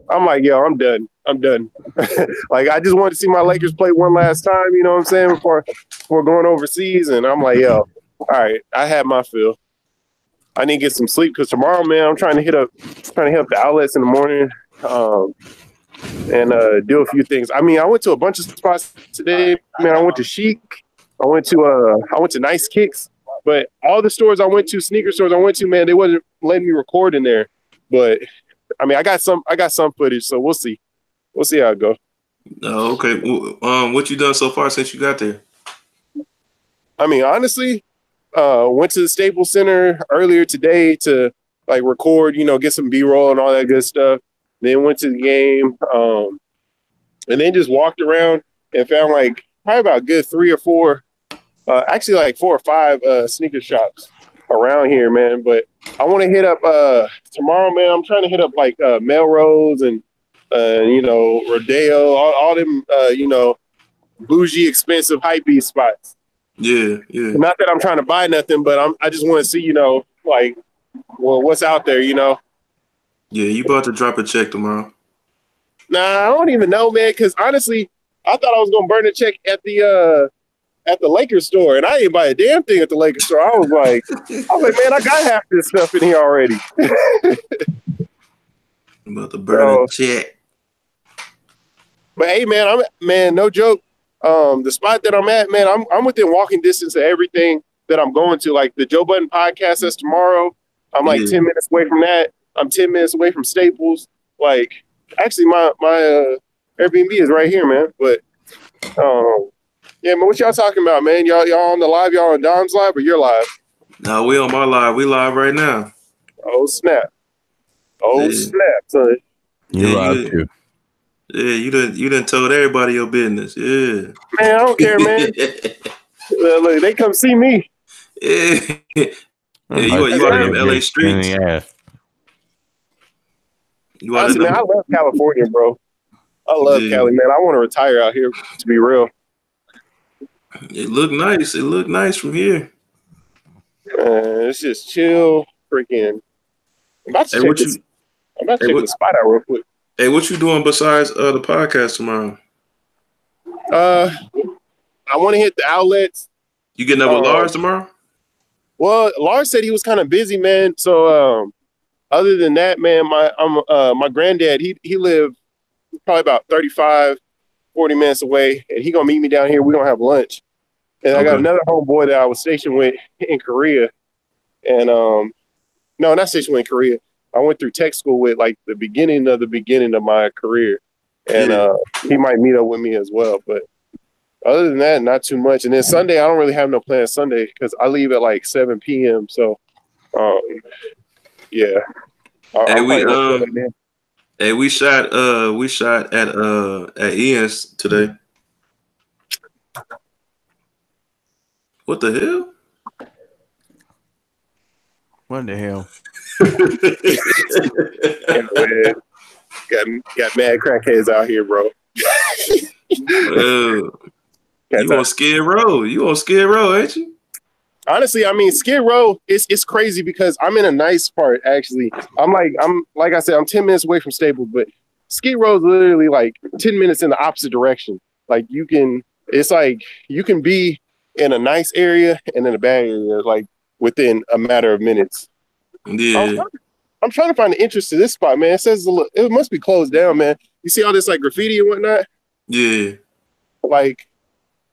I'm like, yo, I'm done. I'm done. Like, I just wanted to see my Lakers play one last time, you know what I'm saying, before going overseas. And I'm like, yo, all right, I had my fill. I need to get some sleep because tomorrow, man, I'm trying to hit up the outlets in the morning, and do a few things. I mean, I went to a bunch of spots today, man. I went to Chic. I went to Nice Kicks. But all the stores I went to, sneaker stores I went to, man, they wasn't letting me record in there. But I mean, I got some footage, so we'll see. We'll see how it go. Oh, okay. What you done so far since you got there? I mean, honestly, went to the Staples Center earlier today to like record, get some B-roll and all that good stuff. Then went to the game, and then just walked around and found like probably about a good 3 or 4. Actually, like 4 or 5 sneaker shops around here, man. But I want to hit up tomorrow, man. I'm trying to hit up like Melrose and Rodeo, all them bougie, expensive hypebeast spots. Yeah. Not that I'm trying to buy nothing, but I just want to see, like, well, what's out there, Yeah, you about to drop a check tomorrow. Nah, I don't even know, man. Because honestly, I thought I was gonna burn a check at the Lakers store, and I didn't buy a damn thing at the Lakers store. I was like, man, I got half this stuff in here already. I'm about to burn a check. But hey, man, no joke. The spot that I'm at, man, I'm within walking distance of everything that I'm going to. Like the Joe Budden podcast that's tomorrow. I'm like 10 minutes away from that. I'm 10 minutes away from Staples. Like, actually, my Airbnb is right here, man. But yeah, man, what y'all talking about, man? Y'all on the live? Y'all on Dom's live or you're live? No, we on my live. We live right now. Oh snap! Snap, son. You live too. Yeah, you done told everybody your business. Yeah. Man, I don't care, man. Look, they come see me. Yeah. You out in LA streets. Honestly, man, I love California, bro. I love Cali, man. I want to retire out here, to be real. It looked nice. It looked nice from here. It's just chill, freaking. I'm about to check the spot out real quick. Hey, what you doing besides the podcast tomorrow? I want to hit the outlets. You getting up with Lars tomorrow? Well, Lars said he was kind of busy, man. So other than that, man, my granddad, he lived probably about 35, 40 minutes away, and he gonna meet me down here. We're gonna have lunch. And I got another homeboy that I was stationed with in Korea. And no, not stationed with in Korea. I went through tech school with like the beginning of my career. And he might meet up with me as well. But other than that, not too much. And then Sunday, I don't really have no plans Sunday because I leave at like 7 p.m. So yeah. We shot at Ian's today. What the hell? What the hell? Got mad crackheads out here, bro. You on Skid Row? Ain't you? Honestly, I mean, Skid Row it's crazy because I'm in a nice part. Actually, I'm like I said, I'm 10 minutes away from Staples, but Skid Row is literally like 10 minutes in the opposite direction. Like you can be in a nice area and in a bad area, like within a matter of minutes. Yeah. I'm trying to find the interest to this spot, man. It says it must be closed down, man. You see all this like graffiti and whatnot? Yeah. Like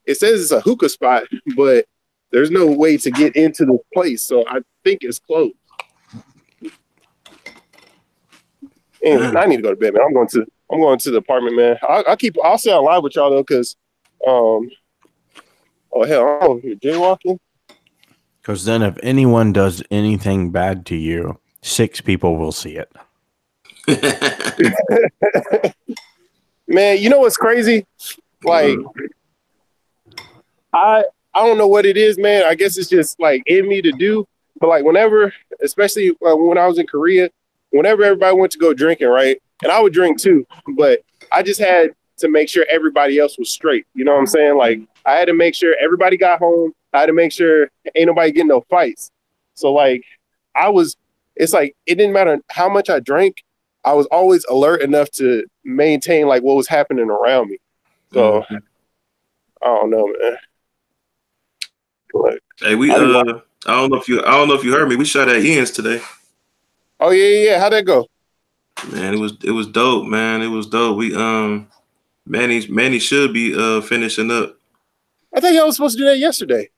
it says it's a hookah spot, but there's no way to get into the place, so I think it's closed. And I need to go to bed, man. I'm going to the apartment, man. I'll stay on live with y'all though, because oh hell, you're jaywalking. Because then, if anyone does anything bad to you, 6 people will see it. Man, you know what's crazy? Like, I don't know what it is, man. I guess it's just like in me to do. But like whenever, especially when I was in Korea, whenever everybody went to go drinking, right? And I would drink too, but I just had to make sure everybody else was straight. You know what I'm saying? Like I had to make sure everybody got home. I had to make sure ain't nobody getting no fights. So like it's like it didn't matter how much I drank. I was always alert enough to maintain like what was happening around me. So I don't know, man. But Hey, I don't know if you heard me. We shot at Ian's today. Oh yeah. How'd that go? Man, it was dope, man. It was dope. We Manny should be finishing up. I thought y'all was supposed to do that yesterday.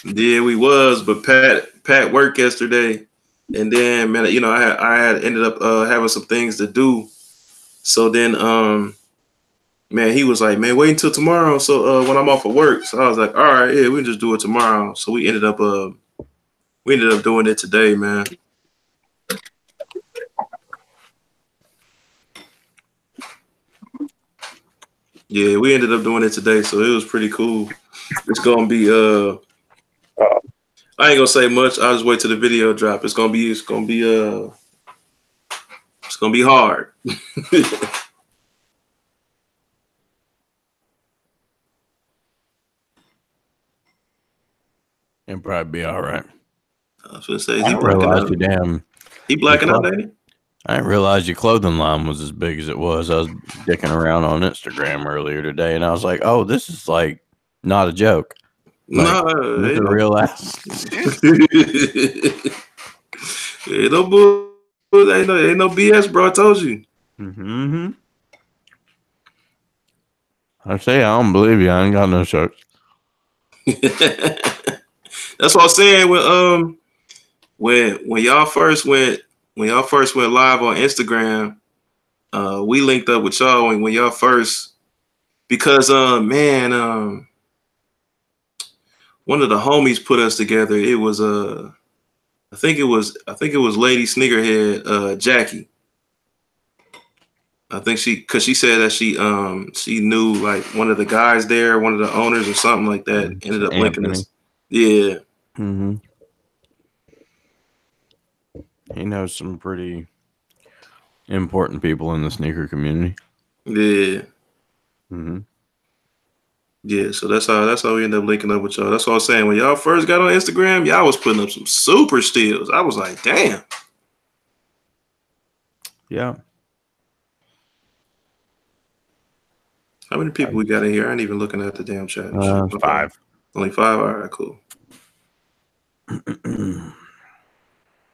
Yeah, we was, but Pat worked yesterday, and then man, you know, I had ended up having some things to do. So then man, he was like, man, wait until tomorrow. So when I'm off of work, so I was like, all right, yeah, we can just do it tomorrow. So we ended up doing it today, man. Yeah, we ended up doing it today, so it was pretty cool. It's gonna be I ain't gonna say much. I'll just wait till the video drop. It's gonna be hard. It'll probably be all right. I was gonna say, I realized he blacking out, ain't he? I didn't realize your clothing line was as big as it was. I was dicking around on Instagram earlier today, and I was like, "Oh, this is like not a joke. Like, this is a real ass." Ain't no BS, bro. I told you. Mm-hmm. I say I don't believe you. I ain't got no shirts. That's what I'm saying. When y'all first went live on Instagram, we linked up with y'all when y'all first, because one of the homies put us together. It was I think it was Lady Sneakerhead, Jackie. I think because she said that she knew like one of the guys there, one of the owners or something like that. Ended up linking us. Yeah. Mm-hmm. He knows some pretty important people in the sneaker community. Yeah. Mm-hmm. Yeah, so that's how we ended up linking up with y'all. That's what I was saying. When y'all first got on Instagram, y'all was putting up some super steals. I was like, damn. Yeah. How many people we got in here? I ain't even looking at the damn chat. 5. Only 5? All right, cool.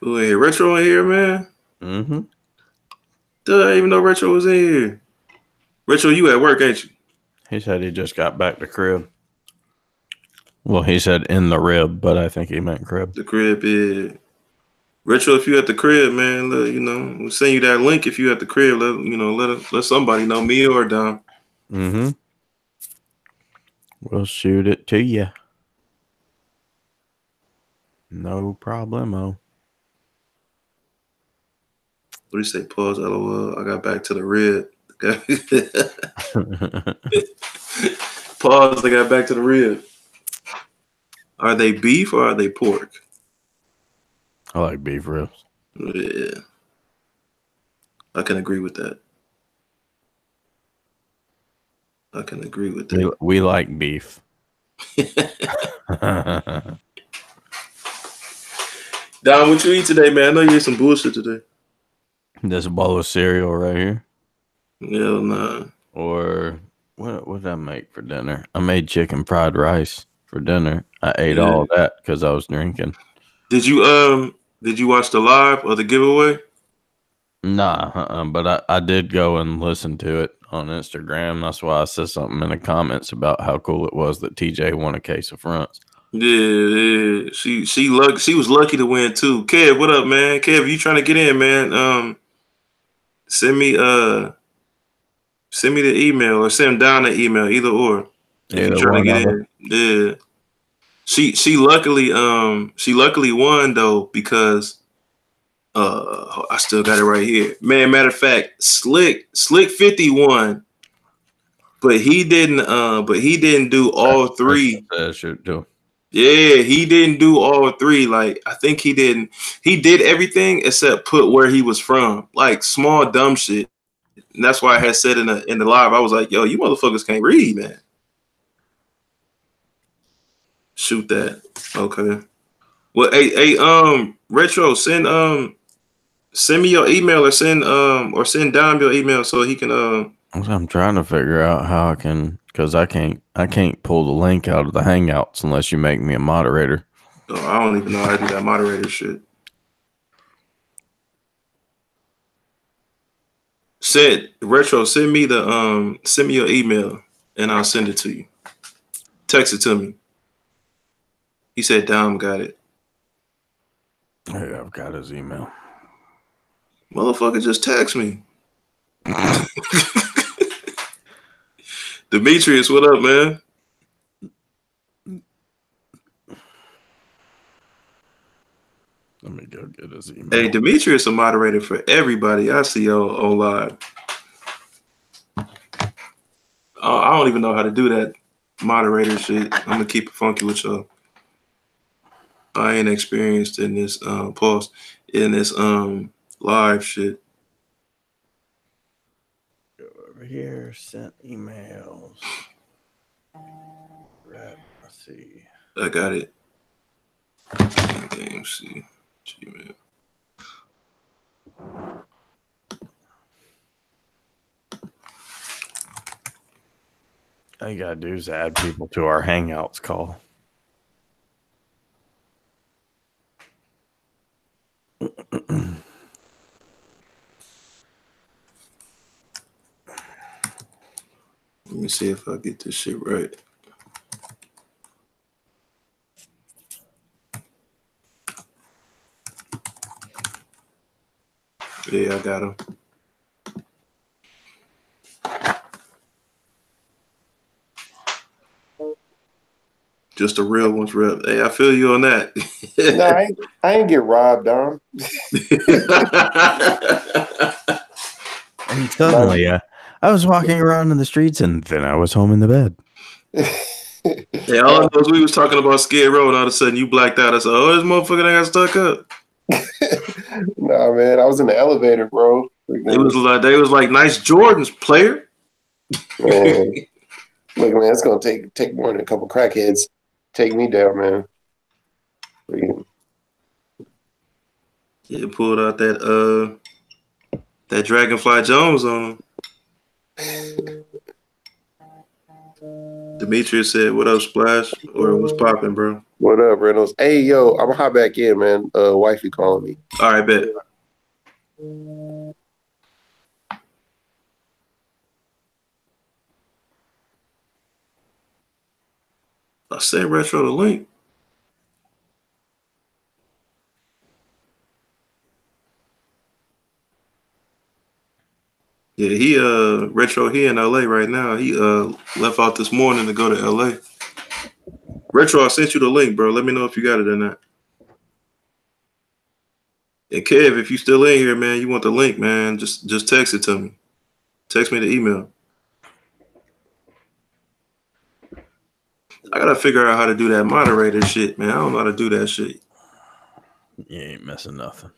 Who in here? Retro in here, man? Mm-hmm. I didn't even know Retro was in here. Retro, you at work, ain't you? He said he just got back to crib. Well, he said in the rib, but I think he meant crib. The crib, yeah. Retro, if you at the crib, man, we'll send you that link if you at the crib. Let somebody know, me or Dom. Mm-hmm. We'll shoot it to you. No problemo. What do you say? Pause. LOL. I got back to the rib. Pause. I got back to the rib. Are they beef or are they pork? I like beef ribs. Yeah. I can agree with that. We like beef. Don, what you eat today, man? I know you ate some bullshit today. This bowl of cereal right here. Hell nah. Or what did I make for dinner? I made chicken fried rice for dinner. I ate all of that because I was drinking. Did you watch the live or the giveaway? Nah, but I did go and listen to it on Instagram. That's why I said something in the comments about how cool it was that TJ won a case of fronts. Yeah. She was lucky to win too. Kev, what up, man? Kev, you trying to get in, man? Send me the email or send down the email, either or. If you're trying to get in. Yeah. She luckily won though, because I still got it right here. Man, matter of fact, Slick 50 won, but he didn't do all 3. Shoot, too. Yeah, he didn't do all 3. Like, I think he did everything except put where he was from. Like, small dumb shit. And that's why I had said in the live, I was like, yo, you motherfuckers can't read, man. Shoot that. Okay. Well, hey, Retro, send Send me your email or send Dom your email so he can I'm trying to figure out how I can, because I can't pull the link out of the Hangouts unless you make me a moderator. Oh, I don't even know how to do that moderator shit. Retro, send me your email and I'll send it to you. Text it to me. He said Dom got it. Yeah, I've got his email. Motherfucker, just text me. Demetrius, what up, man? Let me go get his email. Hey, Demetrius, a moderator for everybody. I see y'all live. I don't even know how to do that moderator shit. I'm gonna keep it funky with y'all. I ain't experienced in this live shit. Go over here, sent emails. Right, let's see. I got it. See, Gmail. All you gotta do is add people to our Hangouts call. Let me see if I get this shit right. Yeah, I got him. Just a real one's real. Hey, I feel you on that. No, I ain't get robbed, Dom. And suddenly, I was walking around in the streets, and then I was home in the bed. Yeah, all I know is we was talking about Skid Row, and all of a sudden you blacked out. I said, "Oh, this motherfucker that got stuck up." Nah, man, I was in the elevator, bro. They was like nice Jordans, player. Man. Look, man, it's gonna take more than a couple crackheads. Take me down, man. Yeah, pulled out that Dragonfly Jones on him. Demetrius said, "What up, Splash?" Or what's popping, bro? What up, Reynolds? Hey, yo, I'm gonna hop back in, man. Wifey calling me. All right, bet. I sent Retro the link. Yeah, he Retro, he in LA right now. He left out this morning to go to LA. Retro, I sent you the link, bro. Let me know if you got it or not. And Kev, if you still in here, man, you want the link, man, just text it to me. Text me the email. I gotta figure out how to do that moderator shit, man. I don't know how to do that shit. You ain't missing nothing.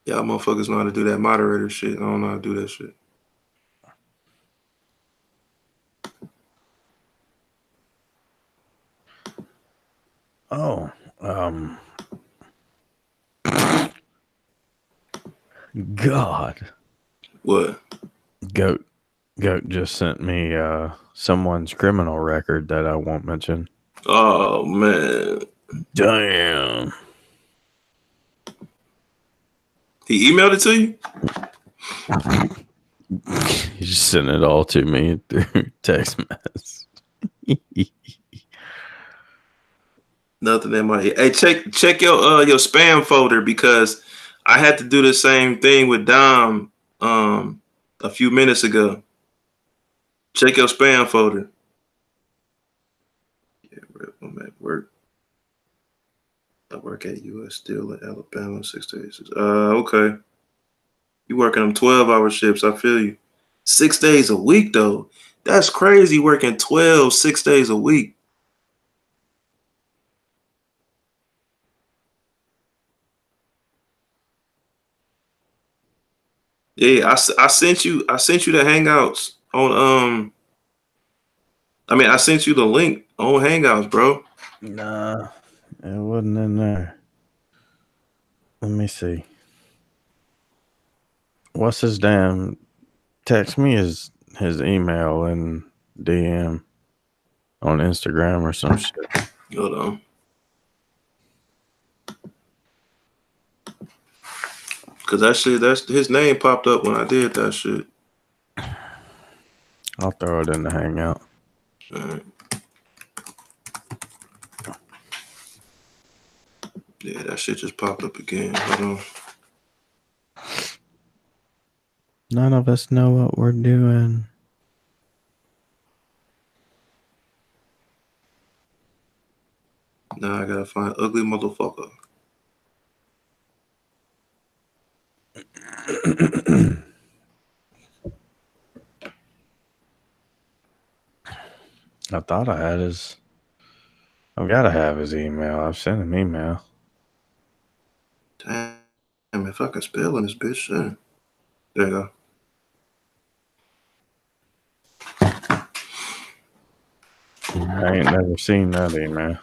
Y'all motherfuckers know how to do that moderator shit. I don't know how to do that shit. Oh, God. What? Goat just sent me someone's criminal record that I won't mention. Oh, man. Damn. He emailed it to you? He just sent it all to me through text message. Nothing in my. Hey, check your spam folder, because I had to do the same thing with Dom a few minutes ago. Check your spam folder. Yeah, I'm at work. I work at US Steel in Alabama, 6 to 8. Okay. You working them 12-hour shifts. I feel you. 6 days a week, though. That's crazy, working 6 days a week. Yeah, I sent you the Hangouts on I sent you the link on Hangouts, bro. Nah, it wasn't in there. Let me see. what's his damn? Text me his email and DM on Instagram or some shit. Hold on. Cause that shit, that's his name popped up when I did that shit. I'll throw it in the hangout. All right. Yeah, that shit just popped up again. Hold on. None of us know what we're doing. Now I gotta find ugly motherfucker. I thought I had his. I've got to have his email. I've sent him email. Damn, if I can spell in this bitch, then. There you go. I ain't never seen that email.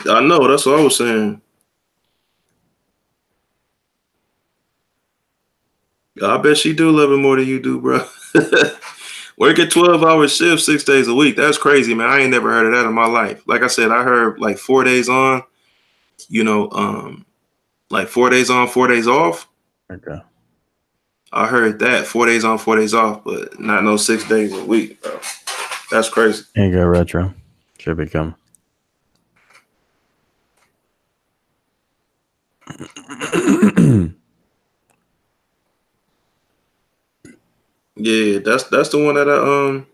I know, that's what I was saying. I bet she do love it more than you do, bro. Working 12-hour shifts 6 days a week. That's crazy, man. I ain't never heard of that in my life. Like I said, I heard like 4 days on, like 4 days on, 4 days off. Okay. I heard that 4 days on, 4 days off, but not no 6 days a week, bro. That's crazy. Here you go, Retro. Should be coming. Yeah, that's the one that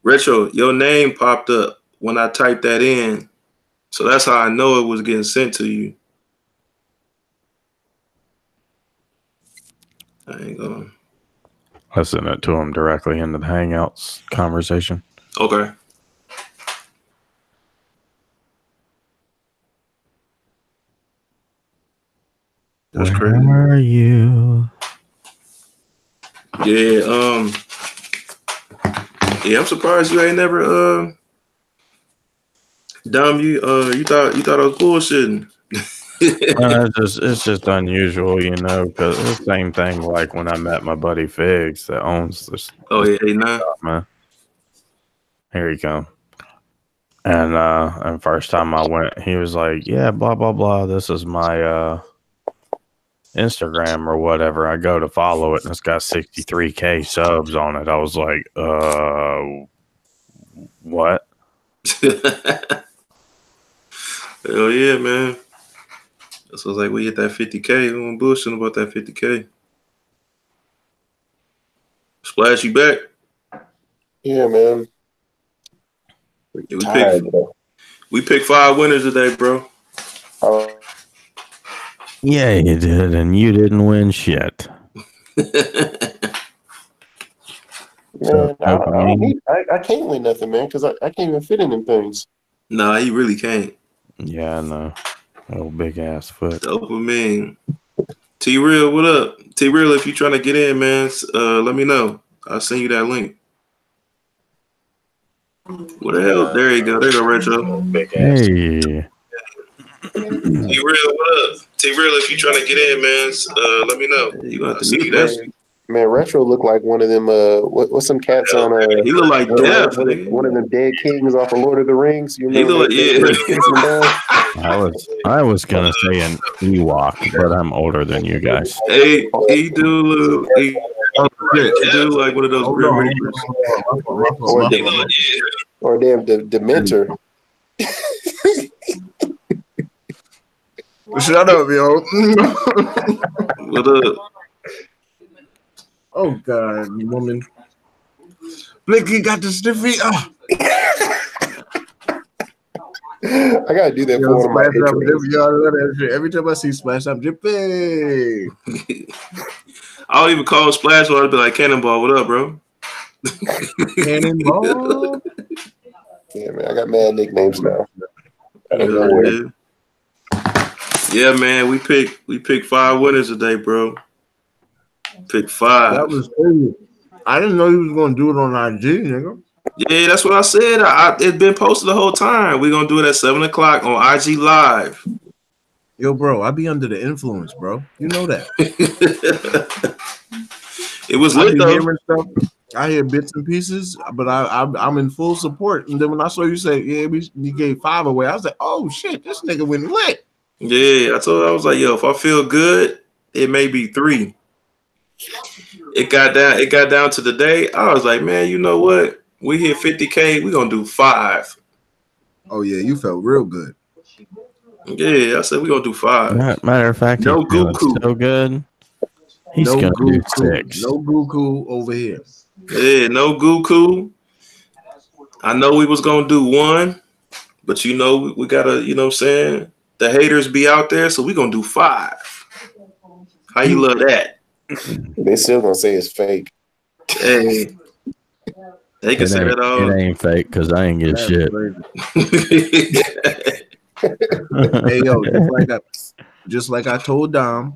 Retro, your name popped up when I typed that in. So that's how I know it was getting sent to you. I ain't gonna. I sent it to him directly into the Hangouts conversation. Okay. That's crazy. Where are you? Yeah, I'm surprised you ain't never Dom, you thought I was bullshitting. It's just unusual, because the same thing like when I met my buddy Figs that owns this. Oh yeah, nah. Stuff, man. Here you go. And first time I went, he was like, "Yeah, blah blah blah. This is my Instagram or whatever." I go to follow it, and it's got 63K subs on it. I was like, what? Hell yeah, man. So it's like we hit that 50K. We don't bullshit about that 50K. Splash, you back? Yeah, man. Yeah, we picked 5 winners today, bro. Yeah, you did, and you didn't win shit. Man, I can't win nothing, man, because I can't even fit in them things. Nah, he really can't. Yeah, I know. Oh, big ass foot. Dopamine. T-Real, what up? T-Real, if you're trying to get in, man, let me know. I'll send you that link. What the hell? There you go. There you go, Retro. Hey. T-Real, what up? T-Real, if you're trying to get in, man, let me know. You gonna have to mute that. Man, Retro look like one of them. What's some cats on? He look like death. One of them dead kings off of Lord of the Rings. You know, he look I was gonna say an Ewok, but I'm older than you guys. Hey, he do look. He do like one of those Grim Reapers. Or damn Dementor. Shut up, yo. What up? Oh God, woman. Blicky got the stiffy. Oh. I gotta do that for one of my patrons. Every time I see Splash Up Jippy. I don't even call Splash, I'll be like, Cannonball, what up, bro? Cannonball? Yeah, man, I got mad nicknames now. Yeah, man, we picked 5 winners today, bro. Pick 5. That was crazy. I didn't know he was gonna do it on IG, nigga. Yeah, that's what I said. It's been posted the whole time. We're gonna do it at 7 o'clock on IG Live. Yo, bro, I be under the influence, bro. You know that. It was I lit be though. hearing stuff. I hear bits and pieces, but I'm in full support. And then when I saw you say, yeah, you gave 5 away, I was like, oh shit, this nigga went lit. Yeah, I was like, yo, if I feel good, it may be 3. It got down to the day. I was like, man, you know what? We hit 50K, we gonna do 5. Oh yeah, you felt real good. Yeah, I said we gonna do 5. Matter of fact, No he's feeling Goku. so good. He's No gonna do Goku. 6. No Goku over here. Yeah, no Goku. I know we was gonna do 1, but you know we gotta, you know what I'm saying? The haters be out there, so we gonna do 5. How you love that? They still gonna say it's fake. Hey, they can say that all. It ain't fake because I ain't get shit. Hey yo, just like I told Dom,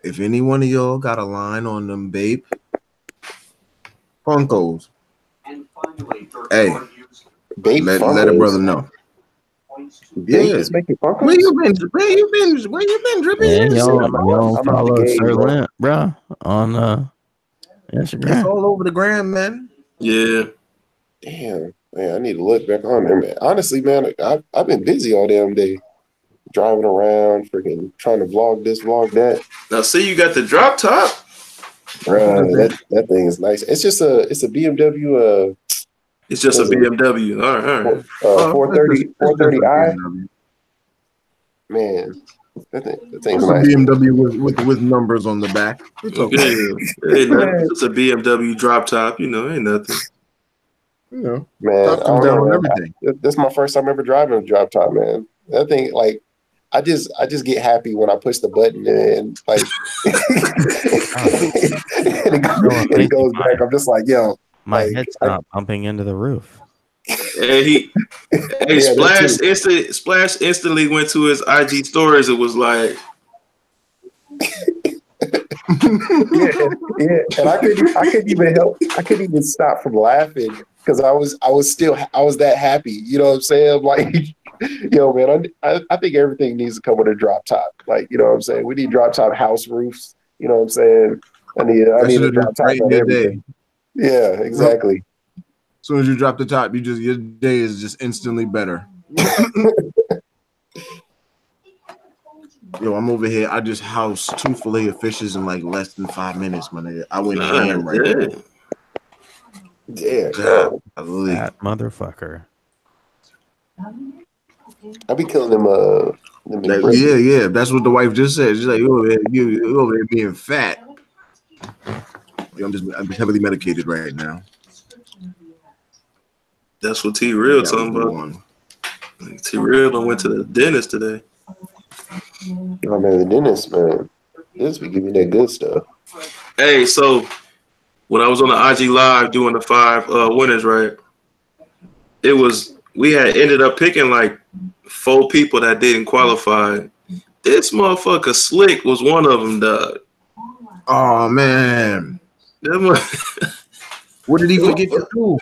if any one of y'all got a line on them babe Funkos, hey, let a brother know. Yeah, making Funkos? Where you been, Drippy? Yeah, y'all I'm follow out the game, Sir bro. Lent, bro, on Instagram. It's all over the gram, man. Yeah. Damn, man, I need to look back on there, man. Honestly, man, I've been busy all damn day, driving around, freaking trying to vlog this, vlog that. Now, see, you got the drop top. That thing is nice. It's a BMW. It's just a BMW. All right. 430i. Man, that thing's it's a nice. BMW with numbers on the back. It's okay. It's just a BMW drop top. You know, ain't nothing. You know, Man, top comes down on everything. That's my first time ever driving a drop top, man. That thing, like, I just get happy when I push the button and like, and it goes back. I'm just like, yo, my head stopped bumping into the roof. And Splash instantly went to his IG stories. It was like, yeah, and I couldn't even help. I couldn't even stop from laughing because I was that happy. You know what I'm saying? Like, yo, man, I think everything needs to come with a drop top. Like, you know what I'm saying? We need drop top house roofs. You know what I'm saying? I need a drop top on everything. Yeah, exactly. As soon as you drop the top, your day is just instantly better. Yo, I'm over here. I just housed 2 fillet of fishes in like less than 5 minutes, my nigga. I went ham right now. Yeah, that motherfucker. I be killing them. Yeah. That's what the wife just said. She's like, you over there being fat. I'm heavily medicated right now. That's what T Real talking about. T Real went to the dentist today. Oh man, the dentist, man. This be giving me that good stuff. Hey, so when I was on the IG Live doing the 5 winners, right? We had ended up picking like 4 people that didn't qualify. This motherfucker Slick was one of them, dog. Oh man. What did he forget to do?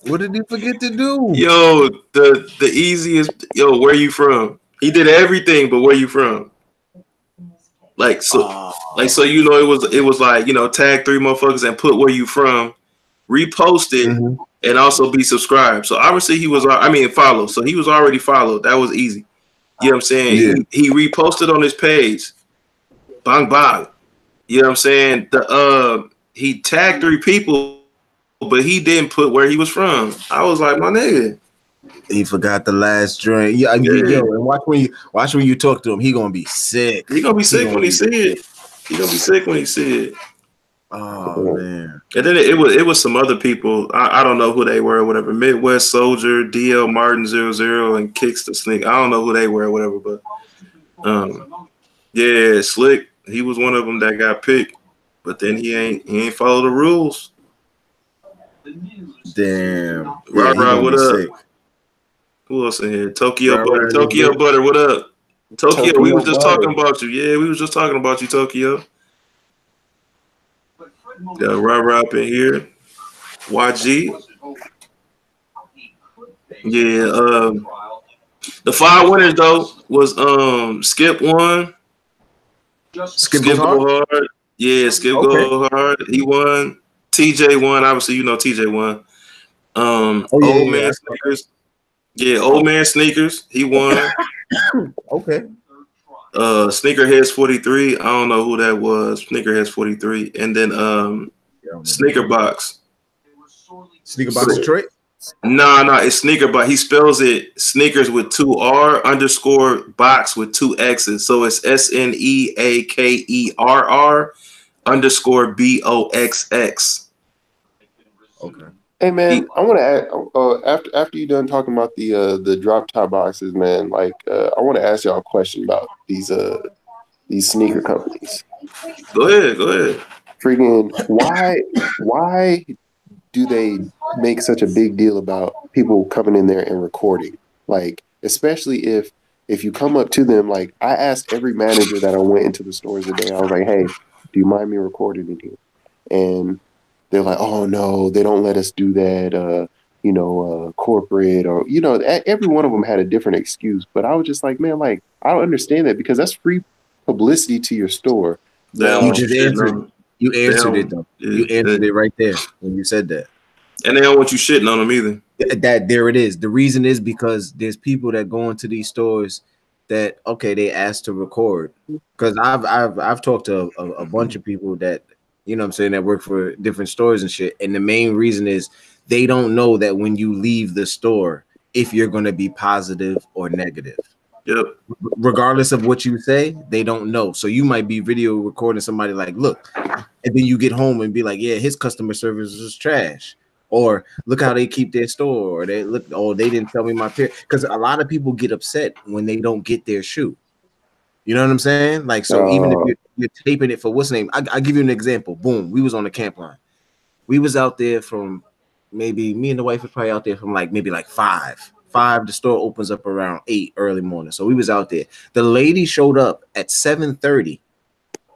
What did he forget to do? Yo, the easiest. Yo, where you from? He did everything, but where you from? So you know it was like, you know, tag 3 motherfuckers and put where you from, repost it, and also be subscribed. So obviously follow. So he was already followed. That was easy. You know what I'm saying? Yeah. He reposted on his page. Bang bang. You know what I'm saying? He tagged 3 people, but he didn't put where he was from. I was like, my nigga. He forgot the last joint. Yeah. Yo, and watch when you talk to him. He gonna be sick. He gonna be sick when he see it. He gonna be sick when he see it. Oh man. And then it was some other people. I don't know who they were or whatever. Midwest Soldier, DL Martin 00, and Kicks the Sneak. I don't know who they were or whatever, but yeah, Slick. He was one of them that got picked, but then he ain't follow the rules. Damn. Rah, what up? Sick. Who else in here? Tokyo Butter. Tokyo Butter, what up? Tokyo, we was just talking about you. Yeah, we was just talking about you, Tokyo. Got Rah up in here. YG. Yeah, The 5 winners though was Skip won. Skip go hard. Yeah, Skip go hard. He won. TJ won. Obviously, you know TJ won. Old man sneakers. Yeah, old man sneakers. He won. Okay. Sneakerheads 43. I don't know who that was. Sneakerheads 43, and then Sneaker Box. Sneaker Box Detroit. No, it's Sneaker Box. He spells it sneakers with 2 R underscore box with 2 X's. So it's SNEAKERR underscore BOXX. Okay. Hey man, I want to ask after you done talking about the drop top boxes, man. Like, I want to ask y'all a question about these sneaker companies. Go ahead. Freaking, why do they make such a big deal about people coming in there and recording? Like, especially if you come up to them, like I asked every manager that I went into the stores today, I was like, hey, do you mind me recording in here? And they're like, oh no, they don't let us do that. Corporate or every one of them had a different excuse. But I was just like, man, like I don't understand that because that's free publicity to your store. You just answered. You answered it though. You answered it right there when you said that. And they don't want you shitting on them either. That there it is. The reason is because there's people that go into these stores that they asked to record. Because I've talked to a bunch of people that that work for different stores and shit. And the main reason is they don't know that when you leave the store, if you're going to be positive or negative. Yep. Regardless of what you say, they don't know. So you might be video recording somebody like, look, and then you get home and be like, yeah, his customer service is trash. Or look how they keep their store. Or they didn't tell me my pair. Because a lot of people get upset when they don't get their shoe. You know what I'm saying? Like, so even if you're taping it for what's name, I'll give you an example. Boom, we was on the camp line. We was out there from maybe me and the wife was probably out there from maybe 5. The store opens up around 8 early morning. So we was out there. The lady showed up at 7:30.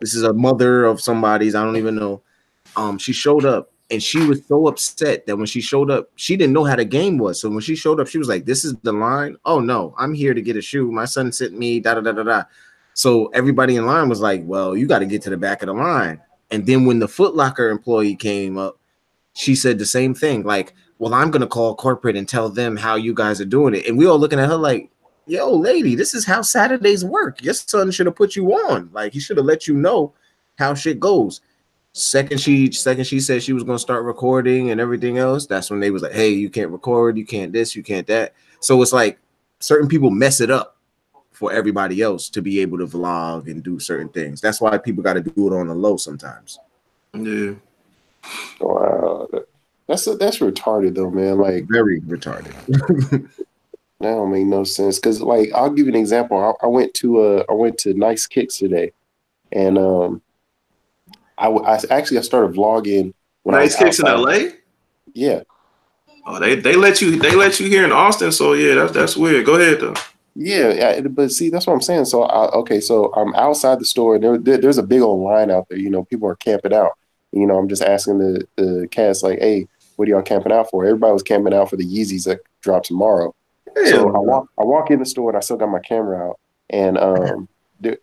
This is a mother of somebody's, I don't even know. She showed up and she was so upset that when she showed up, she didn't know how the game was. So when she showed up, she was like, this is the line. Oh no, I'm here to get a shoe. My son sent me da. So everybody in line was like, well, you got to get to the back of the line. And then when the Foot Locker employee came up, she said the same thing. Like, well, I'm going to call corporate and tell them how you guys are doing it. And we all looking at her like, yo, lady, this is how Saturdays work. Your son should have put you on. Like, he should have let you know how shit goes. Second she said she was going to start recording and everything else, that's when they was like, hey, you can't record, you can't this, you can't that. So it's like certain people mess it up for everybody else to be able to vlog and do certain things. That's why people got to do it on the low sometimes. Yeah. Wow, that's retarded though, man. Like very retarded. That don't make no sense. Because like I'll give you an example. I went to Nice Kicks today, and I started vlogging when Nice Kicks in LA. Yeah. Oh, they let you here in Austin. So yeah, that's weird. Go ahead though. Yeah, but see, that's what I'm saying. So so I'm outside the store, and there's a big old line out there. People are camping out. I'm just asking the cast like, hey, what are y'all camping out for? Everybody was camping out for the Yeezys that drop tomorrow. So I walk in the store and I still got my camera out, and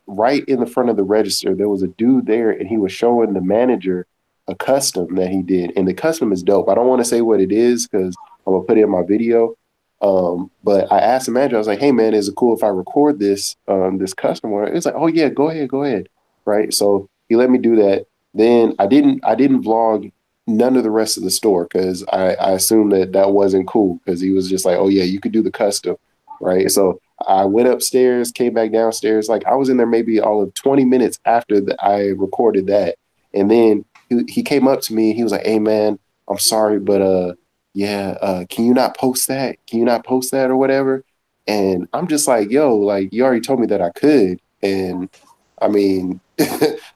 right in the front of the register there was a dude there, and he was showing the manager a custom that he did, and the custom is dope. I don't want to say what it is because I'm gonna put it in my video. But I asked the manager, I was like, hey man, is it cool if I record this customer? It's like, oh yeah, go ahead. Right. So he let me do that. Then I didn't vlog none of the rest of the store because I assumed that wasn't cool, because he was just like, oh yeah, you could do the custom. Right. So I went upstairs, came back downstairs. Like I was in there maybe all of 20 minutes after I recorded that. And then he came up to me and he was like, hey man, I'm sorry, but can you not post that? Can you not post that or whatever? And I'm just like, yo, like you already told me that I could. And I mean,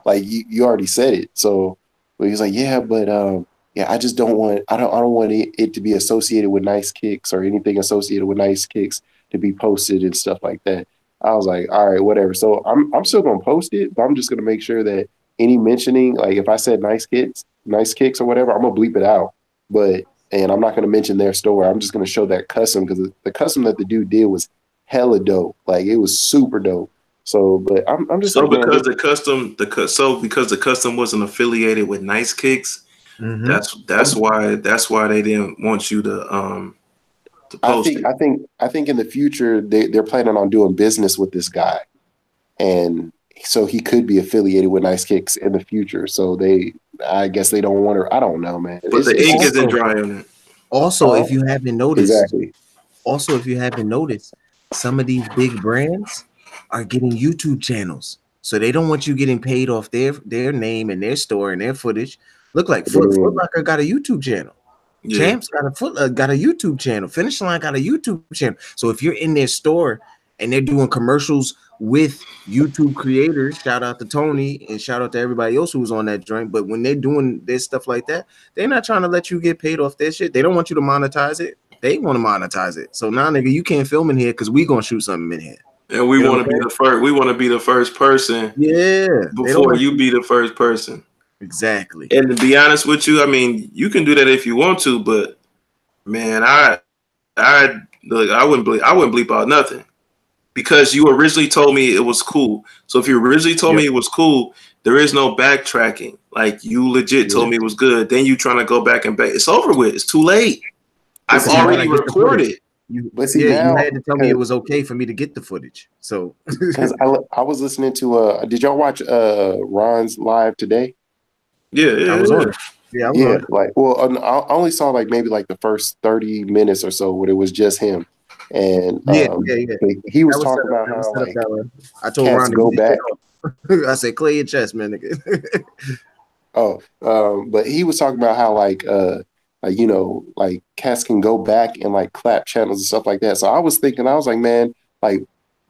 like you already said it. So but he's like, yeah, but I just don't want it to be associated with Nice Kicks or anything associated with Nice Kicks to be posted and stuff like that. I was like, all right, whatever. So I'm still gonna post it, but I'm just gonna make sure that any mentioning, like if I said Nice Kicks or whatever, I'm gonna bleep it out. And I'm not going to mention their store. I'm just going to show that custom, because the custom that the dude did was hella dope. Like it was super dope. So, but I'm just so like, man, because the custom wasn't affiliated with Nice Kicks, that's why they didn't want you to post it. I think in the future they're planning on doing business with this guy, and so he could be affiliated with Nice Kicks in the future. So I guess they don't want to. I don't know, man. But the ink isn't dry on it. Also, if you haven't noticed, exactly. Some of these big brands are getting YouTube channels, so they don't want you getting paid off their name and their store and their footage. Look like Foot Locker got a YouTube channel. Yeah. Champs got a YouTube channel. Finish Line got a YouTube channel. So if you're in their store and they're doing commercials with YouTube creators, shout out to Tony and shout out to everybody else who was on that joint. But when they're doing this stuff like that, they're not trying to let you get paid off their shit. They don't want you to monetize it. They want to monetize it. So now, nigga, you can't film in here because we gonna shoot something in here. And we want to be the first. We want to be the first person. Yeah. Before you be the first person. Exactly. And to be honest with you, I mean, you can do that if you want to, but man, I wouldn't bleep out nothing because you originally told me it was cool. So if you originally told me it was cool, there is no backtracking. Like you legit told me it was good. Then you trying to go back and back. It's over with. It's too late. I've already recorded. You had to tell me it was okay for me to get the footage. So because I was listening to did y'all watch Ron's live today? Yeah, I was on it. Yeah, like, well, I only saw like maybe like the first 30 minutes or so when it was just him, and he was talking about how like I told Ron to go back. I said, "Clear your chest, man." But he was talking about how like you know, like cats can go back and like clap channels and stuff like that. So I was thinking, I was like, man, like,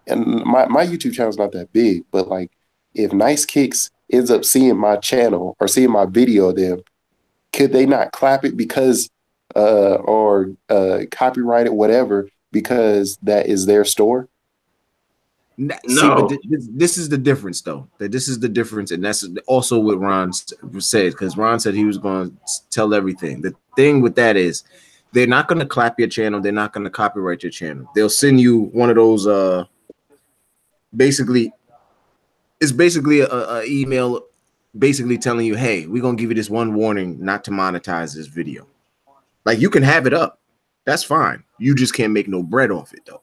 and my YouTube channel's not that big, but like if Nice Kicks ends up seeing my channel or seeing my video of them, could they not clap it because or copyright it, whatever, because that is their store? No. See, but this is the difference, though. This is the difference, and that's also what Ron said, because Ron said he was going to tell everything. The thing with that is they're not going to clap your channel. They're not going to copyright your channel. They'll send you one of those it's basically a email basically telling you, hey, we're going to give you this one warning not to monetize this video. Like, you can have it up. That's fine. You just can't make no bread off it, though.